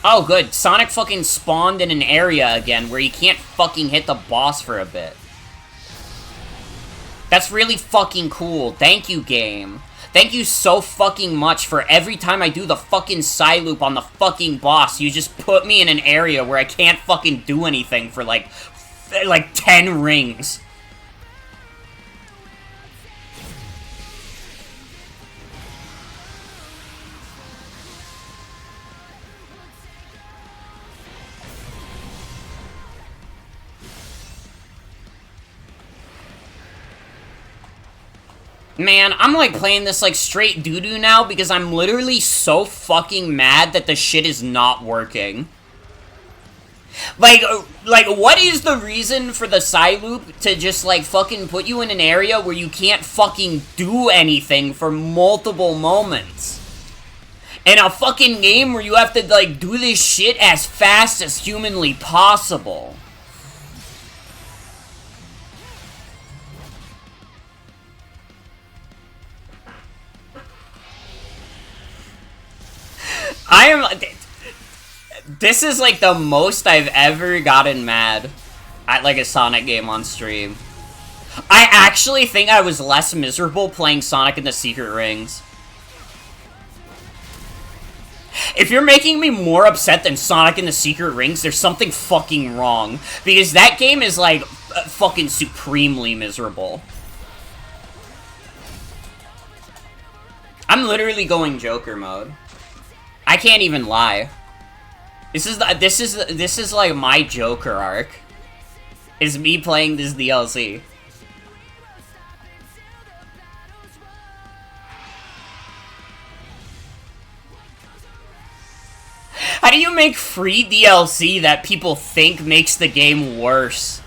Oh, good. Sonic fucking spawned in an area again where you can't fucking hit the boss for a bit. That's really fucking cool. Thank you, game. Thank you so fucking much for every time I do the fucking side loop on the fucking boss, you just put me in an area where I can't fucking do anything for like 10 rings. Man, I'm, like, playing this, like, straight doo-doo now because I'm literally so fucking mad that the shit is not working. Like, what is the reason for the side loop to just, like, fucking put you in an area where you can't fucking do anything for multiple moments? In a fucking game where you have to, like, do this shit as fast as humanly possible. This is, like, the most I've ever gotten mad at, like, a Sonic game on stream. I actually think I was less miserable playing Sonic and the Secret Rings. If you're making me more upset than Sonic and the Secret Rings, there's something fucking wrong. Because that game is, like, fucking supremely miserable. I'm literally going Joker mode. I can't even lie. This is like my Joker arc. Is me playing this DLC. How do you make free DLC that people think makes the game worse?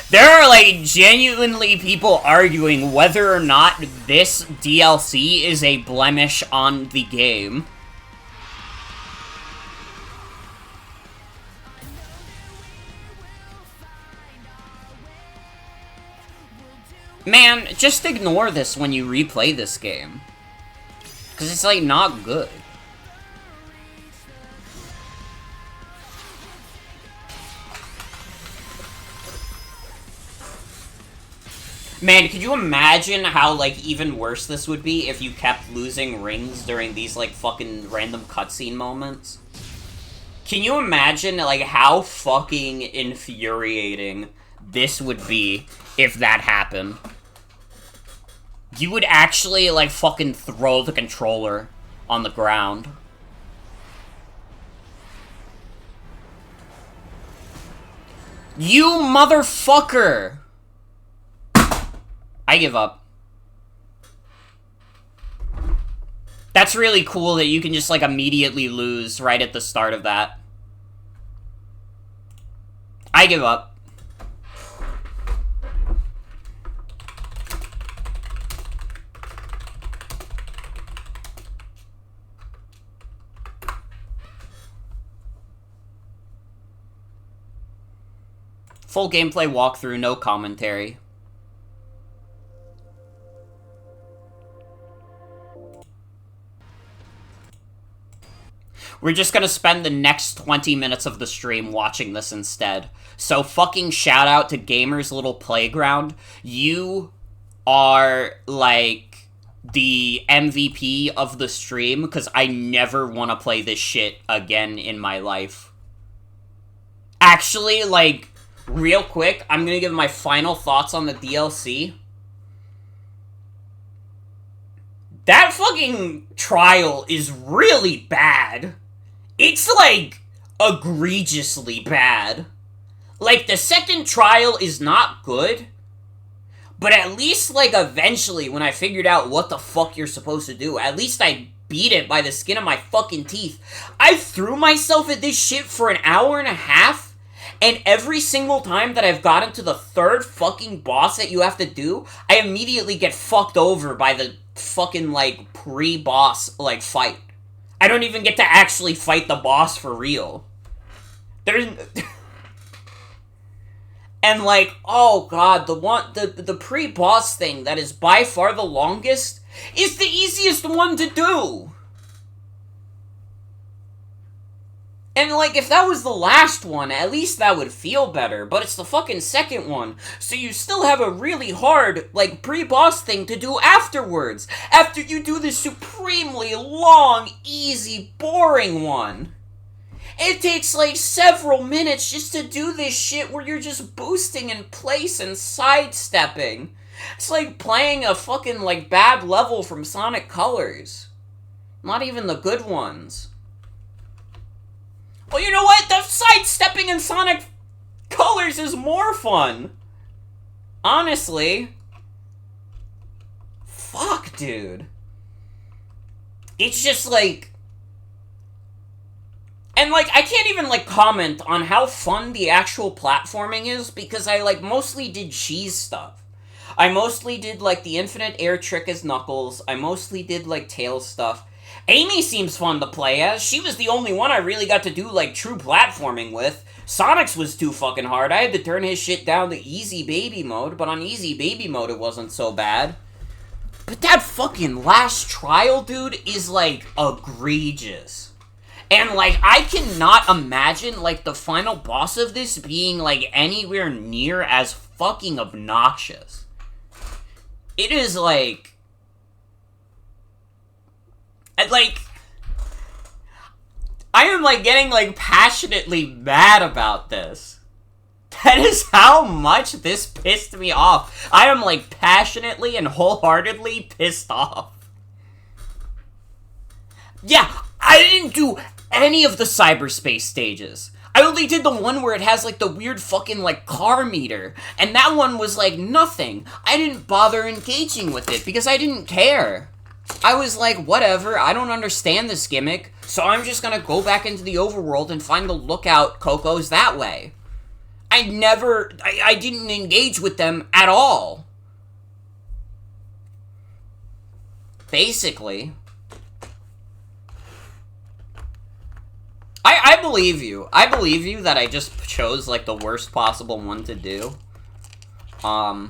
There are, like, genuinely people arguing whether or not this DLC is a blemish on the game. Man, just ignore this when you replay this game. Because it's, like, not good. Man, could you imagine how, like, even worse this would be if you kept losing rings during these, like, fucking random cutscene moments? Can you imagine, like, how fucking infuriating this would be if that happened? You would actually, like, fucking throw the controller on the ground. You motherfucker! I give up. That's really cool that you can just, like, immediately lose right at the start of that. I give up. Full gameplay walkthrough, no commentary. We're just gonna spend the next 20 minutes of the stream watching this instead. So fucking shout out to Gamer's Little Playground. You are, like, the MVP of the stream, because I never want to play this shit again in my life. Actually, like, real quick, I'm gonna give my final thoughts on the DLC. That fucking trial is really bad. It's, like, egregiously bad. Like, the second trial is not good, but at least, like, eventually, when I figured out what the fuck you're supposed to do, at least I beat it by the skin of my fucking teeth. I threw myself at this shit for an hour and a half, and every single time that I've gotten to the third fucking boss that you have to do, I immediately get fucked over by the fucking, like, pre-boss, like, fight. I don't even get to actually fight the boss for real. There's... And, like, oh god, the pre-boss thing that is by far the longest is the easiest one to do. And, like, if that was the last one, at least that would feel better, but it's the fucking second one, so you still have a really hard, like, pre-boss thing to do afterwards, after you do this supremely long, easy, boring one. It takes, like, several minutes just to do this shit where you're just boosting in place and sidestepping. It's like playing a fucking, like, bad level from Sonic Colors. Not even the good ones. Well, you know what? The sidestepping in Sonic Colors is more fun. Honestly. Fuck, dude. It's just, like... And, like, I can't even, like, comment on how fun the actual platforming is, because I, like, mostly did cheese stuff. I mostly did, like, the infinite air trick as Knuckles. I mostly did, like, Tails stuff. Amy seems fun to play as. She was the only one I really got to do, like, true platforming with. Sonic's was too fucking hard. I had to turn his shit down to easy baby mode, but on easy baby mode it wasn't so bad. But that fucking last trial, dude, is, like, egregious. And, like, I cannot imagine, like, the final boss of this being, like, anywhere near as fucking obnoxious. It is, like... I am, like, getting, like, passionately mad about this. That is how much this pissed me off. I am, like, passionately and wholeheartedly pissed off. Yeah, I didn't do any of the cyberspace stages. I only did the one where it has, like, the weird fucking, like, car meter. And that one was, like, nothing. I didn't bother engaging with it because I didn't care. I was like, whatever, I don't understand this gimmick, so I'm just gonna go back into the overworld and find the lookout Cocos that way. I didn't engage with them at all. Basically. I believe you. I believe you that I just chose, like, the worst possible one to do. But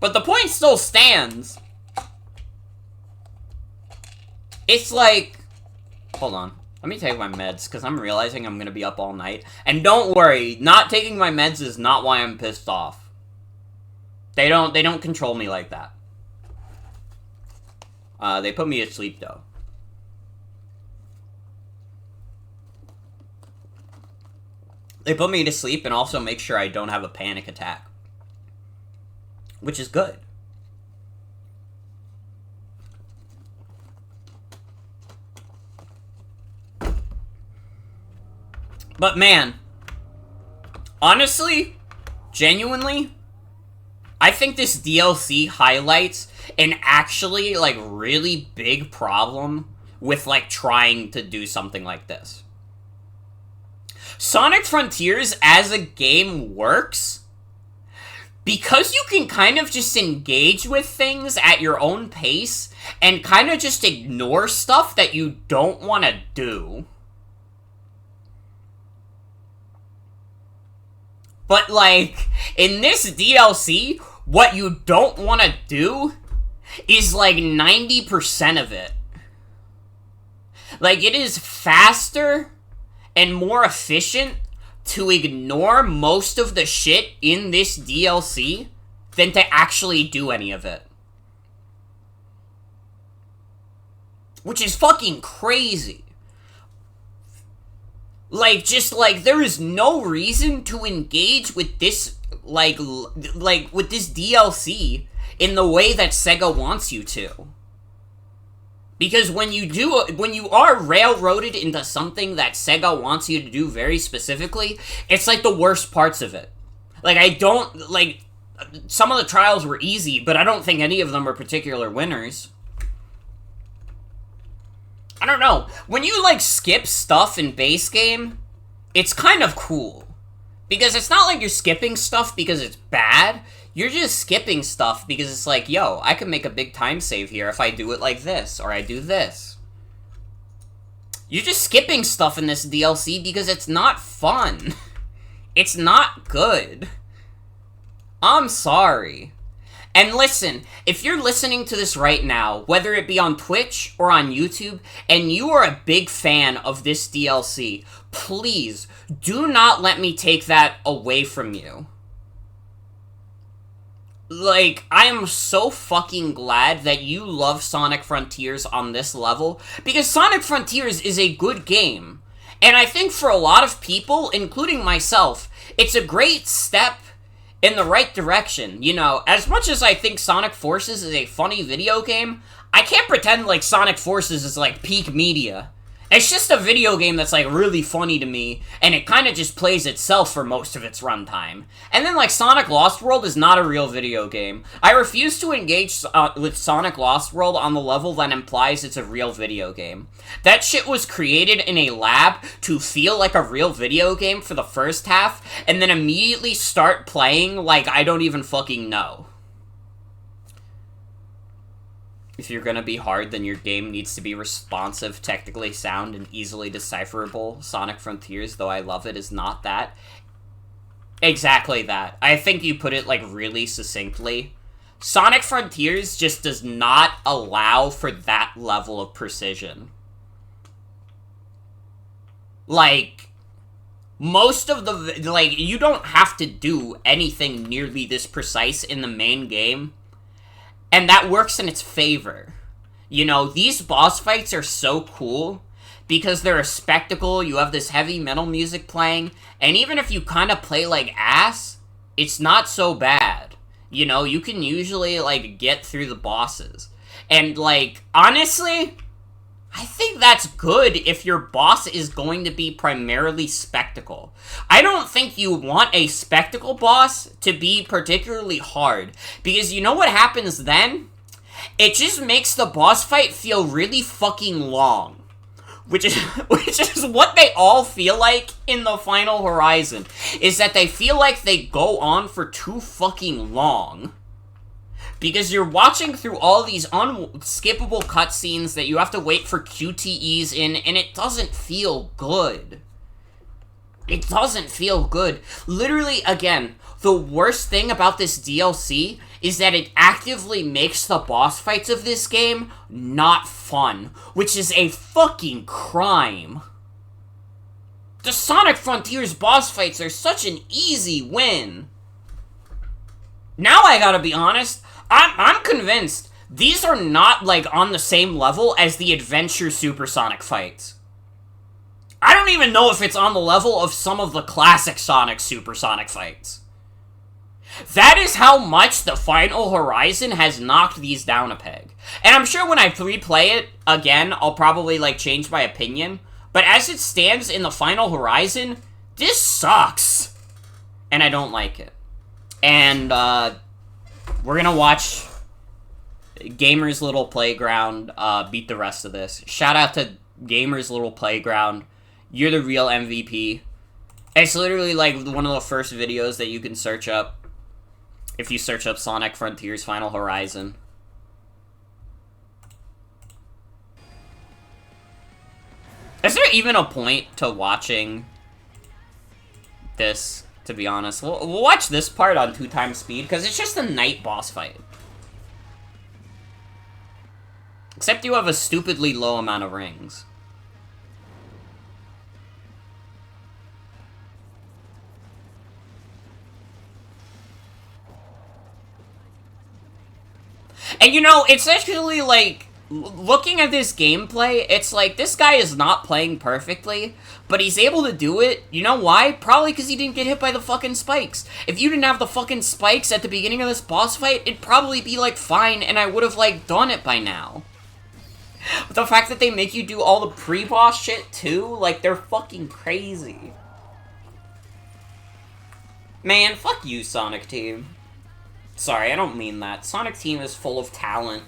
the point still stands. It's like... Hold on. Let me take my meds, because I'm realizing I'm going to be up all night. And don't worry, not taking my meds is not why I'm pissed off. They don't control me like that. They put me to sleep, though. They put me to sleep and also make sure I don't have a panic attack. Which is good. But man, honestly, genuinely, I think this DLC highlights an actually, like, really big problem with, like, trying to do something like this. Sonic Frontiers as a game works because you can kind of just engage with things at your own pace and kind of just ignore stuff that you don't want to do. But, like, in this DLC, what you don't want to do is, like, 90% of it. Like, it is faster and more efficient to ignore most of the shit in this DLC than to actually do any of it. Which is fucking crazy. Like, just, like, there is no reason to engage with this, like, with this DLC in the way that Sega wants you to. Because when you are railroaded into something that Sega wants you to do very specifically, it's, like, the worst parts of it. Like, some of the trials were easy, but I don't think any of them are particular winners. I don't know. When you, like, skip stuff in base game, it's kind of cool. Because it's not like you're skipping stuff because it's bad. You're just skipping stuff because it's like, yo, I can make a big time save here if I do it like this, or I do this. You're just skipping stuff in this DLC because it's not fun. It's not good. I'm sorry. And listen, if you're listening to this right now, whether it be on Twitch or on YouTube, and you are a big fan of this DLC, please do not let me take that away from you. Like, I am so fucking glad that you love Sonic Frontiers on this level, because Sonic Frontiers is a good game. And I think for a lot of people, including myself, it's a great step in the right direction. You know, as much as I think Sonic Forces is a funny video game, I can't pretend like Sonic Forces is like peak media. It's just a video game that's like really funny to me, and it kind of just plays itself for most of its runtime. And then like Sonic Lost World is not a real video game. I refuse to engage with Sonic Lost World on the level that implies it's a real video game. That shit was created in a lab to feel like a real video game for the first half, and then immediately start playing like I don't even fucking know. If you're gonna be hard, then your game needs to be responsive, technically sound, and easily decipherable. Sonic Frontiers, though I love it, is not that. Exactly that. I think you put it, like, really succinctly. Sonic Frontiers just does not allow for that level of precision. Like, most of the, like, you don't have to do anything nearly this precise in the main game. And that works in its favor. You know, these boss fights are so cool because they're a spectacle. You have this heavy metal music playing, and even if you kind of play like ass, it's not so bad. You know, you can usually, like, get through the bosses. And, like, honestly, I think that's good if your boss is going to be primarily spectacle. I don't think you want a spectacle boss to be particularly hard, because you know what happens then? It just makes the boss fight feel really fucking long. which is what they all feel like in the final Horizon, is that they feel like they go on for too fucking long. Because you're watching through all these unskippable cutscenes that you have to wait for QTEs in, and it doesn't feel good. It doesn't feel good. Literally, again, the worst thing about this DLC is that it actively makes the boss fights of this game not fun, which is a fucking crime. The Sonic Frontiers boss fights are such an easy win. Now I gotta be honest, I'm convinced these are not, like, on the same level as the Adventure Supersonic fights. I don't even know if it's on the level of some of the classic Sonic Supersonic fights. That is how much the final Horizon has knocked these down a peg. And I'm sure when I replay it again, I'll probably, like, change my opinion. But as it stands in the final Horizon, this sucks. And I don't like it. And, we're gonna watch Gamer's Little Playground beat the rest of this. Shout out to Gamer's Little Playground. You're the real MVP. It's literally, like, one of the first videos that you can search up if you search up Sonic Frontiers Final Horizon. Is there even a point to watching this, to be honest? We'll watch this part on 2x speed, because it's just a night boss fight. Except you have a stupidly low amount of rings. And you know, it's actually like, looking at this gameplay, it's like, this guy is not playing perfectly, but he's able to do it. You know why? Probably because he didn't get hit by the fucking spikes. If you didn't have the fucking spikes at the beginning of this boss fight, it'd probably be, like, fine, and I would have, like, done it by now. But the fact that they make you do all the pre-boss shit, too, like, they're fucking crazy. Man, fuck you, Sonic Team. Sorry, I don't mean that. Sonic Team is full of talent.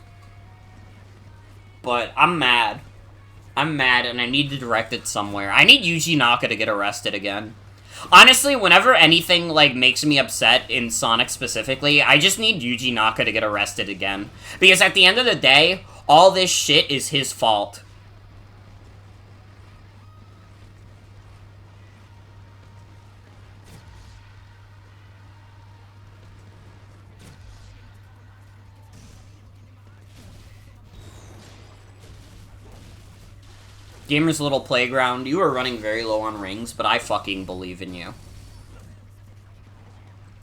But I'm mad. I'm mad, and I need to direct it somewhere. I need Yuji Naka to get arrested again. Honestly, whenever anything, like, makes me upset in Sonic specifically, I just need Yuji Naka to get arrested again. Because at the end of the day, all this shit is his fault. Gamer's Little Playground, you are running very low on rings, but I fucking believe in you.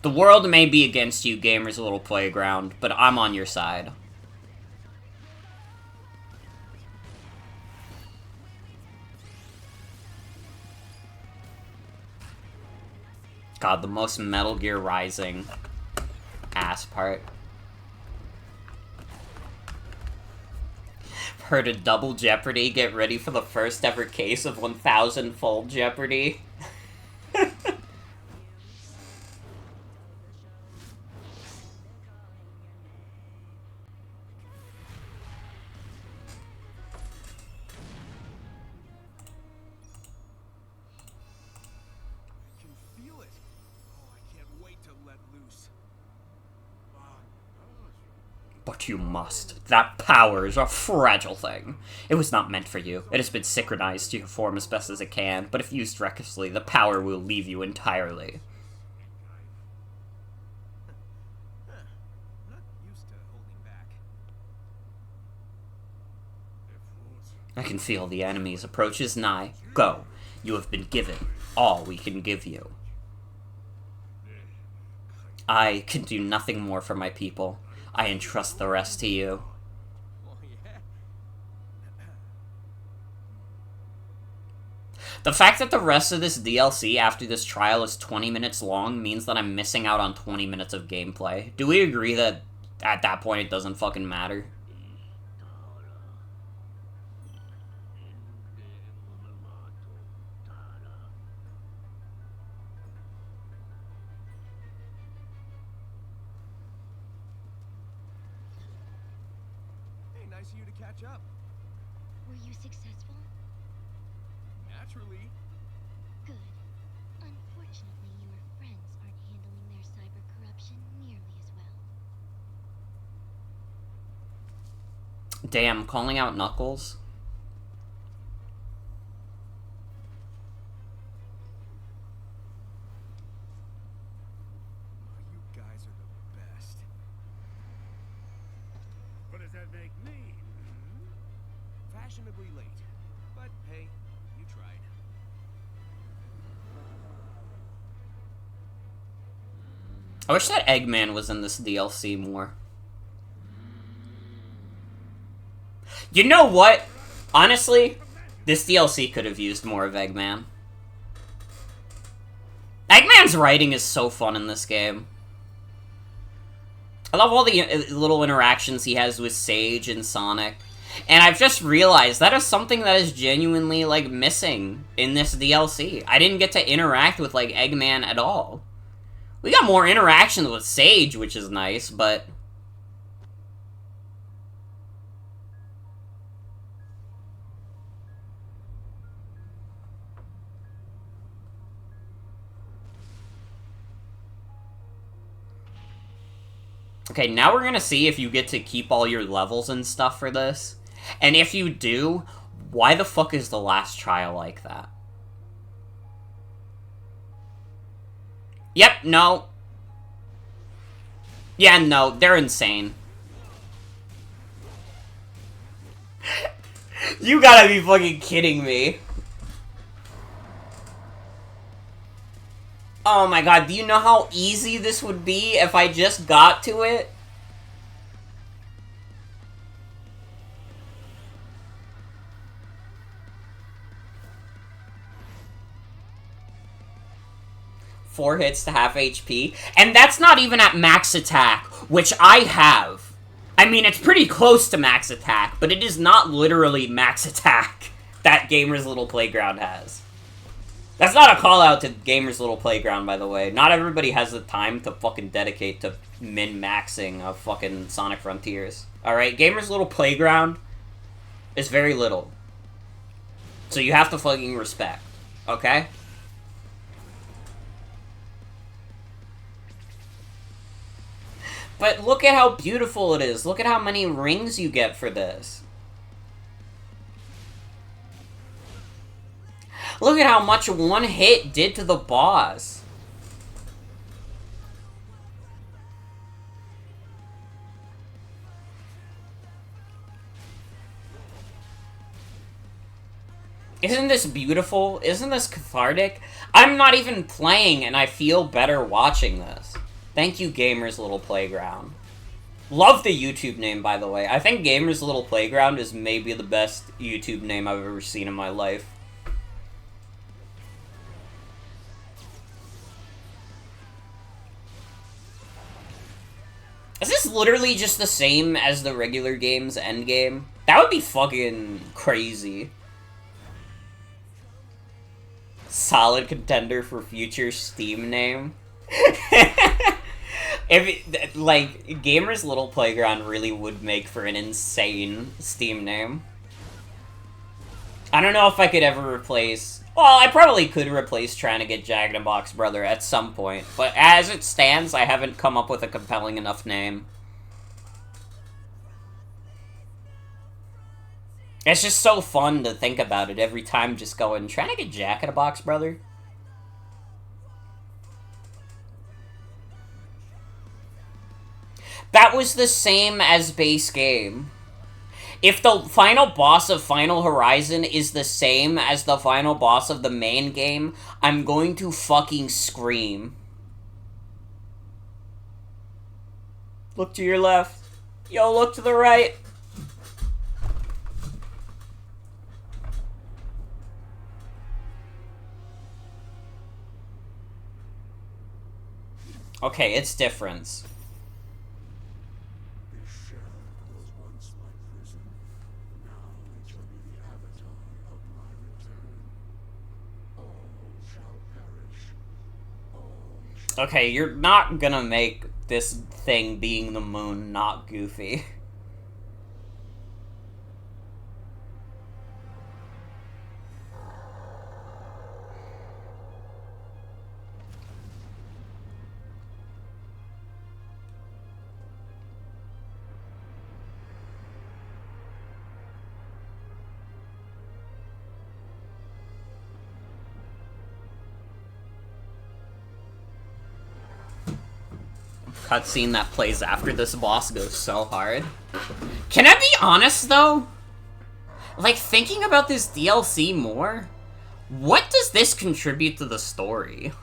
The world may be against you, Gamer's Little Playground, but I'm on your side. God, the most Metal Gear Rising ass part. Heard of Double Jeopardy? Get ready for the first ever case of 1000-fold Jeopardy. But you must. That power is a fragile thing. It was not meant for you. It has been synchronized to your form as best as it can, but if used recklessly, the power will leave you entirely. I can feel the enemy's approach is nigh. Go. You have been given all we can give you. I can do nothing more for my people. I entrust the rest to you. The fact that the rest of this DLC after this trial is 20 minutes long means that I'm missing out on 20 minutes of gameplay. Do we agree that at that point it doesn't fucking matter? Nice of you to catch up. Were you successful? naturally. Good. Unfortunately, your friends aren't handling their cyber corruption nearly as well. Damn, calling out Knuckles? Oh, you guys are the best. What does that make me? Fashionably late. But hey, you tried. I wish that Eggman was in this DLC more. You know what? Honestly, this DLC could have used more of Eggman. Eggman's writing is so fun in this game. I love all the little interactions he has with Sage and Sonic. And I've just realized that is something that is genuinely, like, missing in this DLC. I didn't get to interact with, like, Eggman at all. We got more interactions with Sage, which is nice, but... Okay, now we're gonna see if you get to keep all your levels and stuff for this. And if you do, why the fuck is the last trial like that? Yep, no. Yeah, no, they're insane. You gotta be fucking kidding me. Oh my god, do you know how easy this would be if I just got to it? Four hits to half HP. And that's not even at max attack, which I have. I mean, it's pretty close to max attack, but it is not literally max attack that Gamer's Little Playground has. That's not a call-out to Gamer's Little Playground, by the way. Not everybody has the time to fucking dedicate to min-maxing of fucking Sonic Frontiers. Alright, Gamer's Little Playground is very little. So you have to fucking respect, okay? But look at how beautiful it is. Look at how many rings you get for this. Look at how much one hit did to the boss. Isn't this beautiful? Isn't this cathartic? I'm not even playing and I feel better watching this. Thank you, Gamer's Little Playground. Love the YouTube name, by the way. I think Gamer's Little Playground is maybe the best YouTube name I've ever seen in my life. Is this literally just the same as the regular game's endgame? That would be fucking crazy. Solid contender for future Steam name. If like, Gamer's Little Playground really would make for an insane Steam name. I don't know if I could ever replace... Well, I probably could replace trying to get Jack in the Box Brother at some point, but as it stands, I haven't come up with a compelling enough name. It's just so fun to think about it every time, just going, trying to get Jack in the Box Brother? That was the same as base game. If the final boss of Final Horizon is the same as the final boss of the main game, I'm going to fucking scream. Look to your left. Yo, look to the right. Okay, it's different. Okay, you're not gonna make this thing being the moon not goofy. cutscene that plays after this boss goes so hard. Can I be honest, though? Like, thinking about this DLC more, what does this contribute to the story?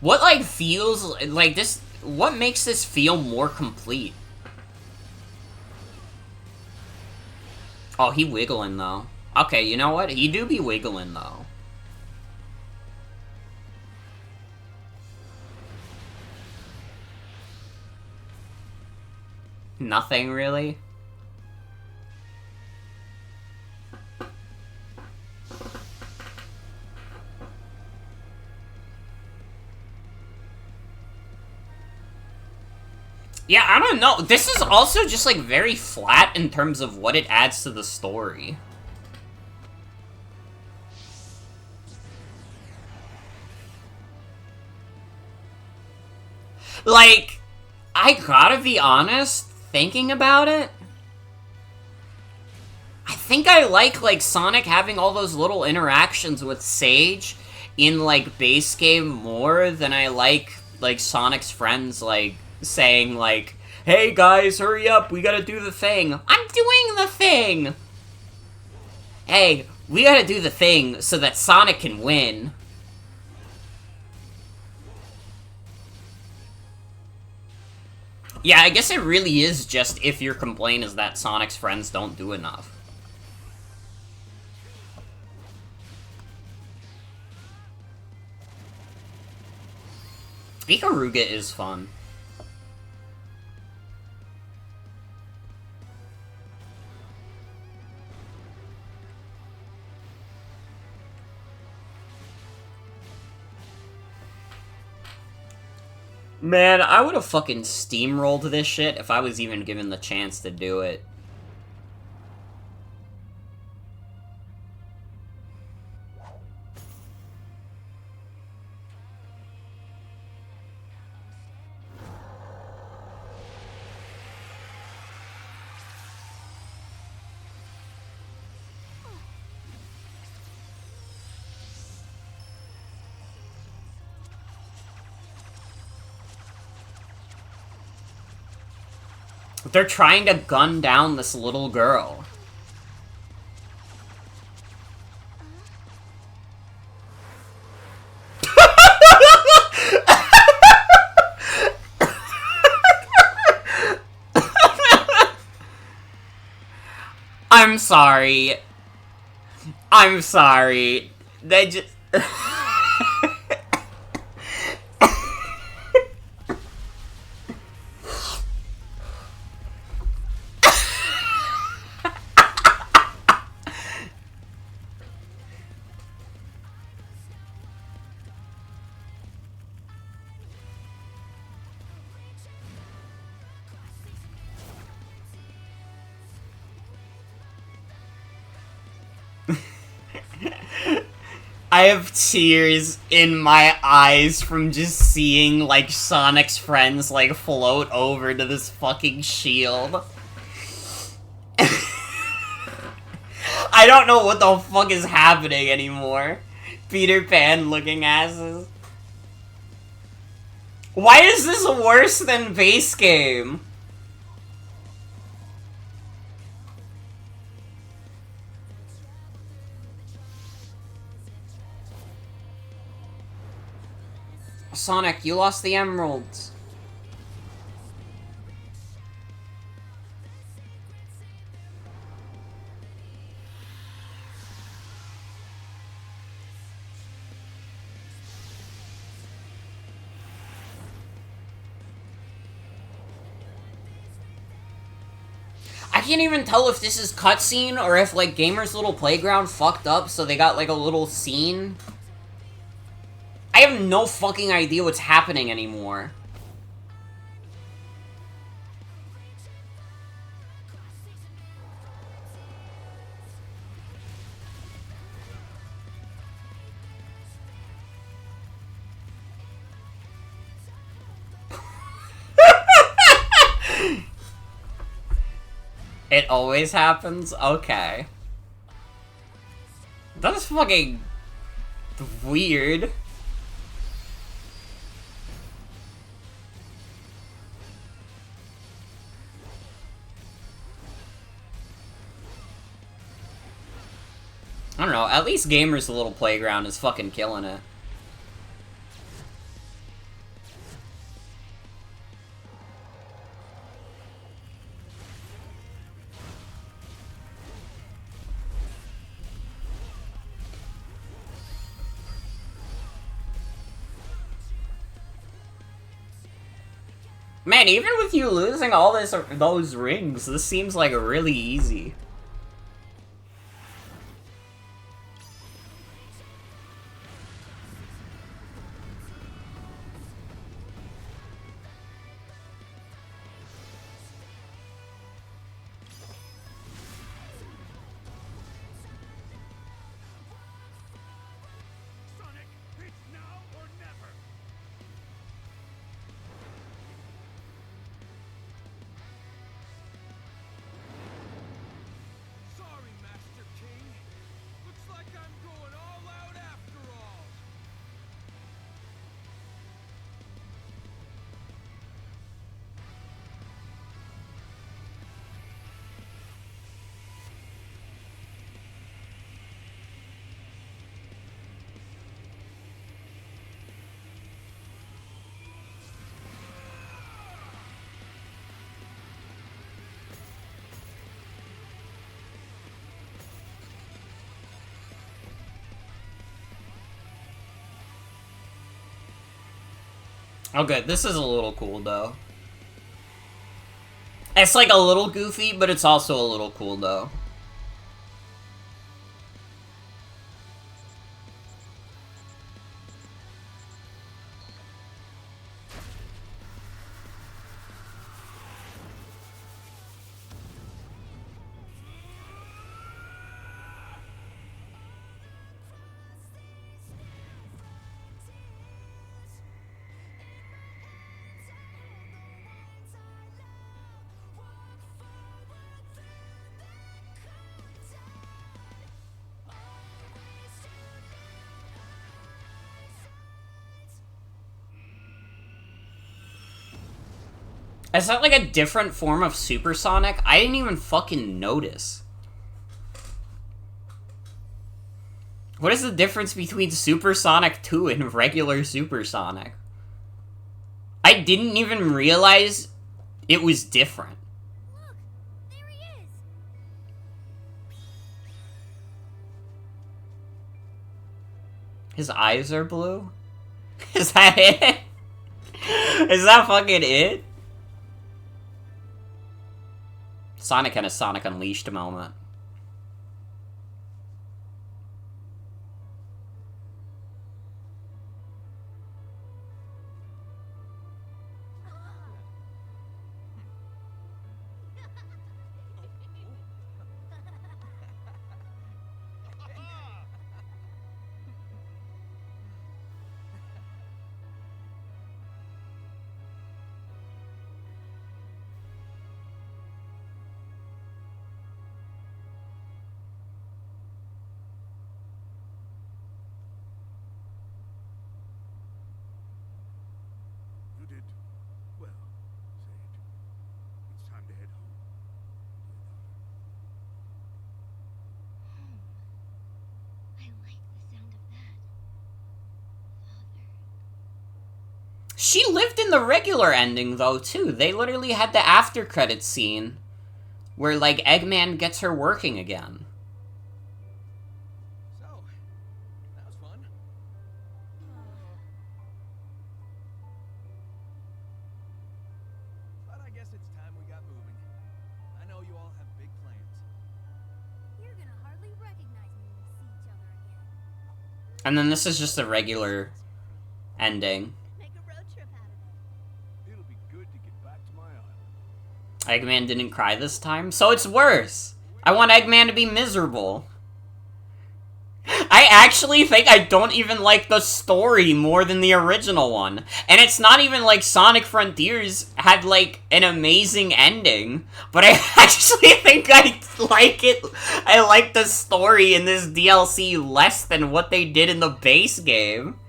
What, like, feels like this... What makes this feel more complete? Oh, he wiggling, though. Okay, you know what? He do be wiggling, though. Nothing, really? Yeah, I don't know. This is also just, like, very flat in terms of what it adds to the story. Like, I gotta be honest, thinking about it, I think I like, Sonic having all those little interactions with Sage in, like, base game more than I like, Sonic's friends, like, saying, like, hey guys, hurry up, we gotta do the thing. I'm doing the thing! Hey, we gotta do the thing so that Sonic can win. Yeah, I guess it really is just if your complaint is that Sonic's friends don't do enough. Ikaruga is fun. Man, I would have fucking steamrolled this shit if I was even given the chance to do it. They're trying to gun down this little girl. I'm sorry. I'm sorry. They just... I have tears in my eyes from just seeing, like, Sonic's friends, like, float over to this fucking shield. I don't know what the fuck is happening anymore. Peter Pan looking asses. Why is this worse than base game? Sonic, you lost the emeralds. I can't even tell if this is cutscene or if, like, Gamer's Little Playground fucked up so they got, like, a little scene. I have no fucking idea what's happening anymore. It always happens? Okay. That's fucking weird. I don't know, at least Gamer's Little Playground is fucking killing it. Man, even with you losing all those rings, this seems like really easy. Sonic, it's now or never. Sorry, Master King. Looks like I'm going all out after all. Okay, this is a little cool, though. It's like a little goofy, but it's also a little cool, though. Is that like a different form of Supersonic? I didn't even fucking notice. What is the difference between Supersonic 2 and regular Supersonic? I didn't even realize it was different. Look, there he is. His eyes are blue? Is that it? Is that fucking it? Sonic had a Sonic Unleashed moment. You did well, Sage. It's time to head home. I like the sound of that. Father. She lived in the regular ending, though, too. They literally had the after credits scene where, like, Eggman gets her working again. So, that was fun. But I guess it's time we got moving. I know you all have big plans. You're gonna hardly recognize me when we see each other again. And then this is just a regular ending. Make a road trip out of it. It'll be good to get back to my island. Eggman didn't cry this time, so it's worse. I want Eggman to be miserable. I actually think I don't even like the story more than the original one. And it's not even like Sonic Frontiers had, like, an amazing ending. But I actually think I like it. I like the story in this DLC less than what they did in the base game.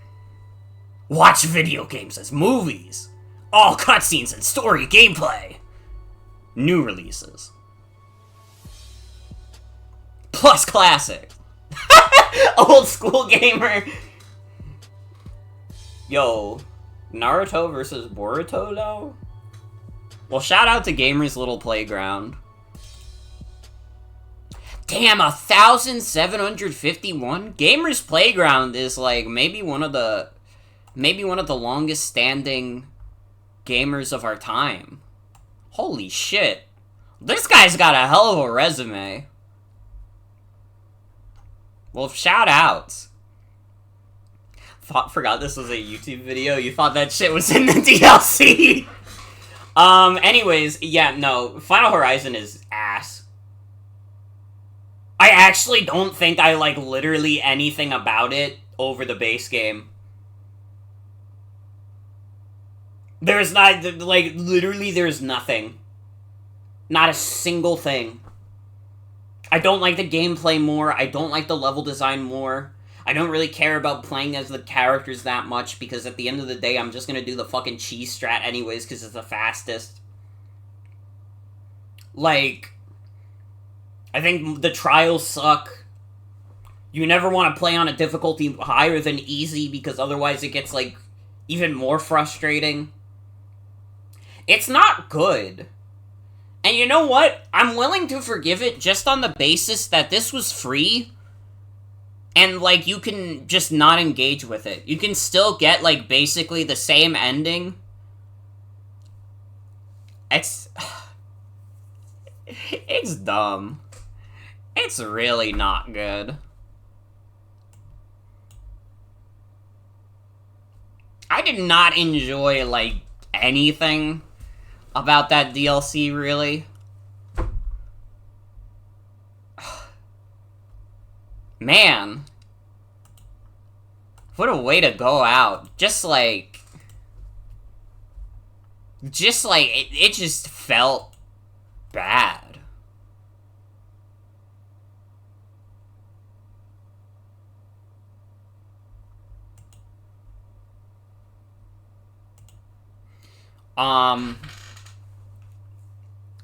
Watch video games as movies. All cutscenes and story gameplay. New releases. Plus classic. Old school gamer. Yo, Naruto versus Boruto, though? Well, shout out to Gamer's Little Playground. Damn, 1,751? Gamer's Playground is, like, maybe one of the longest standing gamers of our time. Holy shit. This guy's got a hell of a resume. Well, shout outs. Forgot this was a YouTube video. You thought that shit was in the DLC. Anyways, yeah, no. Final Horizon is ass. I actually don't think I like literally anything about it over the base game. There's not, like, literally there's nothing. Not a single thing. I don't like the gameplay more. I don't like the level design more. I don't really care about playing as the characters that much, because at the end of the day, I'm just gonna do the fucking cheese strat anyways, because it's the fastest. Like, I think the trials suck. You never want to play on a difficulty higher than easy, because otherwise it gets, like, even more frustrating. It's not good. And you know what? I'm willing to forgive it just on the basis that this was free. And, like, you can just not engage with it. You can still get, like, basically the same ending. It's dumb. It's really not good. I did not enjoy, like, anything about that DLC, really. Man. What a way to go out. Just like, it just felt bad.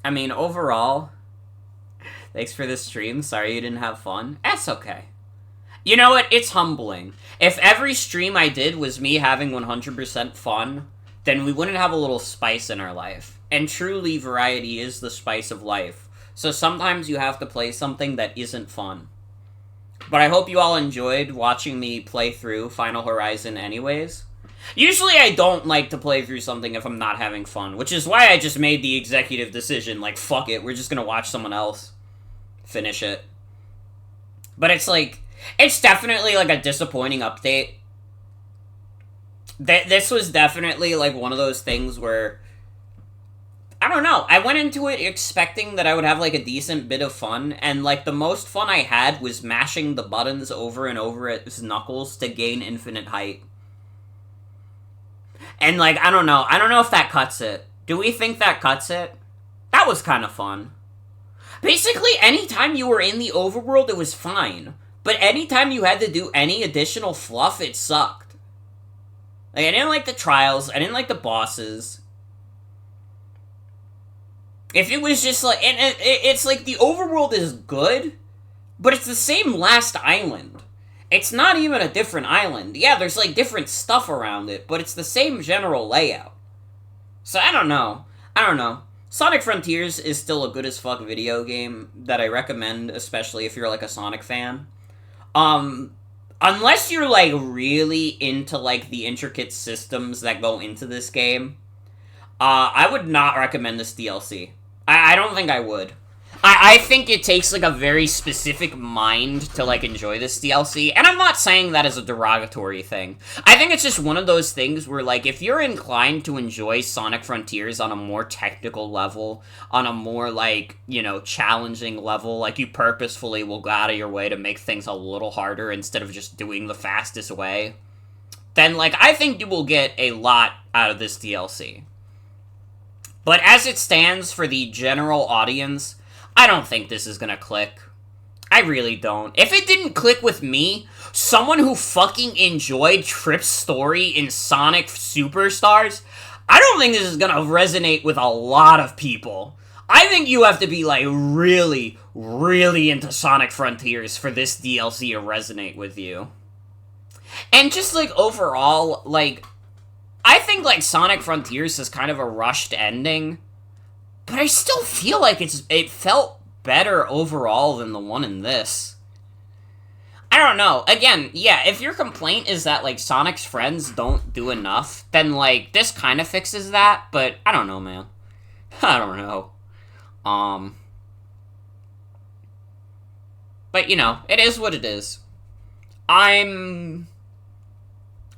I mean, overall, thanks for the stream. Sorry you didn't have fun. That's okay. You know what? It's humbling. If every stream I did was me having 100% fun, then we wouldn't have a little spice in our life. And truly, variety is the spice of life. So sometimes you have to play something that isn't fun. But I hope you all enjoyed watching me play through Final Horizon anyways. Usually I don't like to play through something if I'm not having fun, which is why I just made the executive decision, like, fuck it, we're just gonna watch someone else finish it. But it's like, it's definitely, like, a disappointing update. This was definitely, like, one of those things where, I don't know, I went into it expecting that I would have, like, a decent bit of fun, and, like, the most fun I had was mashing the buttons over and over at his knuckles to gain infinite height. And, like, I don't know if that cuts it. Do we think that cuts it? That was kind of fun. Basically, anytime you were in the overworld, it was fine. But anytime you had to do any additional fluff, it sucked. Like, I didn't like the trials, I didn't like the bosses. If it was just like, and it's like the overworld is good, but it's the same last island. It's not even a different island. Yeah, there's, like, different stuff around it, but it's the same general layout. So, I don't know. Sonic Frontiers is still a good-as-fuck video game that I recommend, especially if you're, like, a Sonic fan. Unless you're, like, really into, like, the intricate systems that go into this game, I would not recommend this DLC. I don't think I would. I think it takes, like, a very specific mind to, like, enjoy this DLC, and I'm not saying that as a derogatory thing. I think it's just one of those things where, like, if you're inclined to enjoy Sonic Frontiers on a more technical level, on a more, like, you know, challenging level, like, you purposefully will go out of your way to make things a little harder instead of just doing the fastest way, then, like, I think you will get a lot out of this DLC. But as it stands for the general audience, I don't think this is gonna click. I really don't. If it didn't click with me, someone who fucking enjoyed Trip's story in Sonic Superstars, I don't think this is gonna resonate with a lot of people. I think you have to be, like, really, really into Sonic Frontiers for this DLC to resonate with you. And just, like, overall, like, I think, like, Sonic Frontiers is kind of a rushed ending, but I still feel like it felt better overall than the one in this. I don't know. Again, yeah, if your complaint is that, like, Sonic's friends don't do enough, then, like, this kind of fixes that, but I don't know, man. I don't know. But, you know, it is what it is. I'm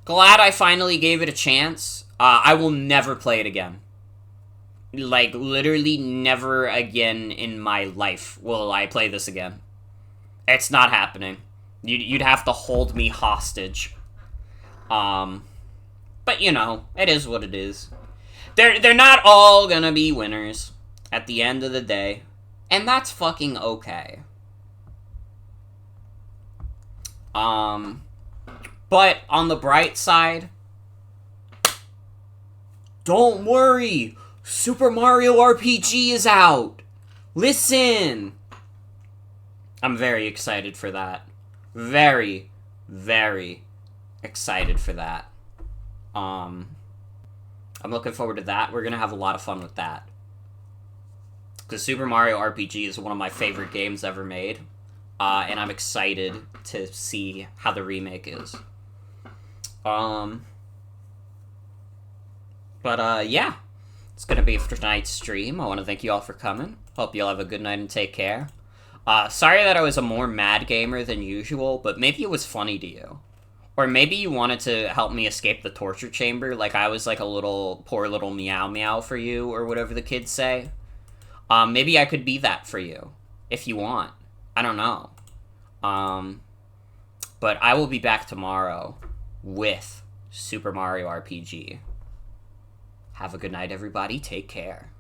glad I finally gave it a chance. I will never play it again. Like, literally never again in my life will I play this again. It's not happening. You'd have to hold me hostage. But, you know, it is what it is. They're not all gonna be winners at the end of the day. And that's fucking okay. But on the bright side, don't worry, Super Mario RPG is out. Listen. I'm very excited for that. Very, very excited for that. I'm looking forward to that. We're gonna have a lot of fun with that. Because Super Mario RPG is one of my favorite games ever made. And I'm excited to see how the remake is. Yeah. It's gonna be for tonight's stream. I want to thank you all for coming. Hope you all have a good night and take care. Sorry that I was a more mad gamer than usual, but maybe it was funny to you. Or maybe you wanted to help me escape the torture chamber, like I was like a little, poor little meow meow for you, or whatever the kids say. Maybe I could be that for you, if you want. I don't know. But I will be back tomorrow with Super Mario RPG. Have a good night, everybody. Take care.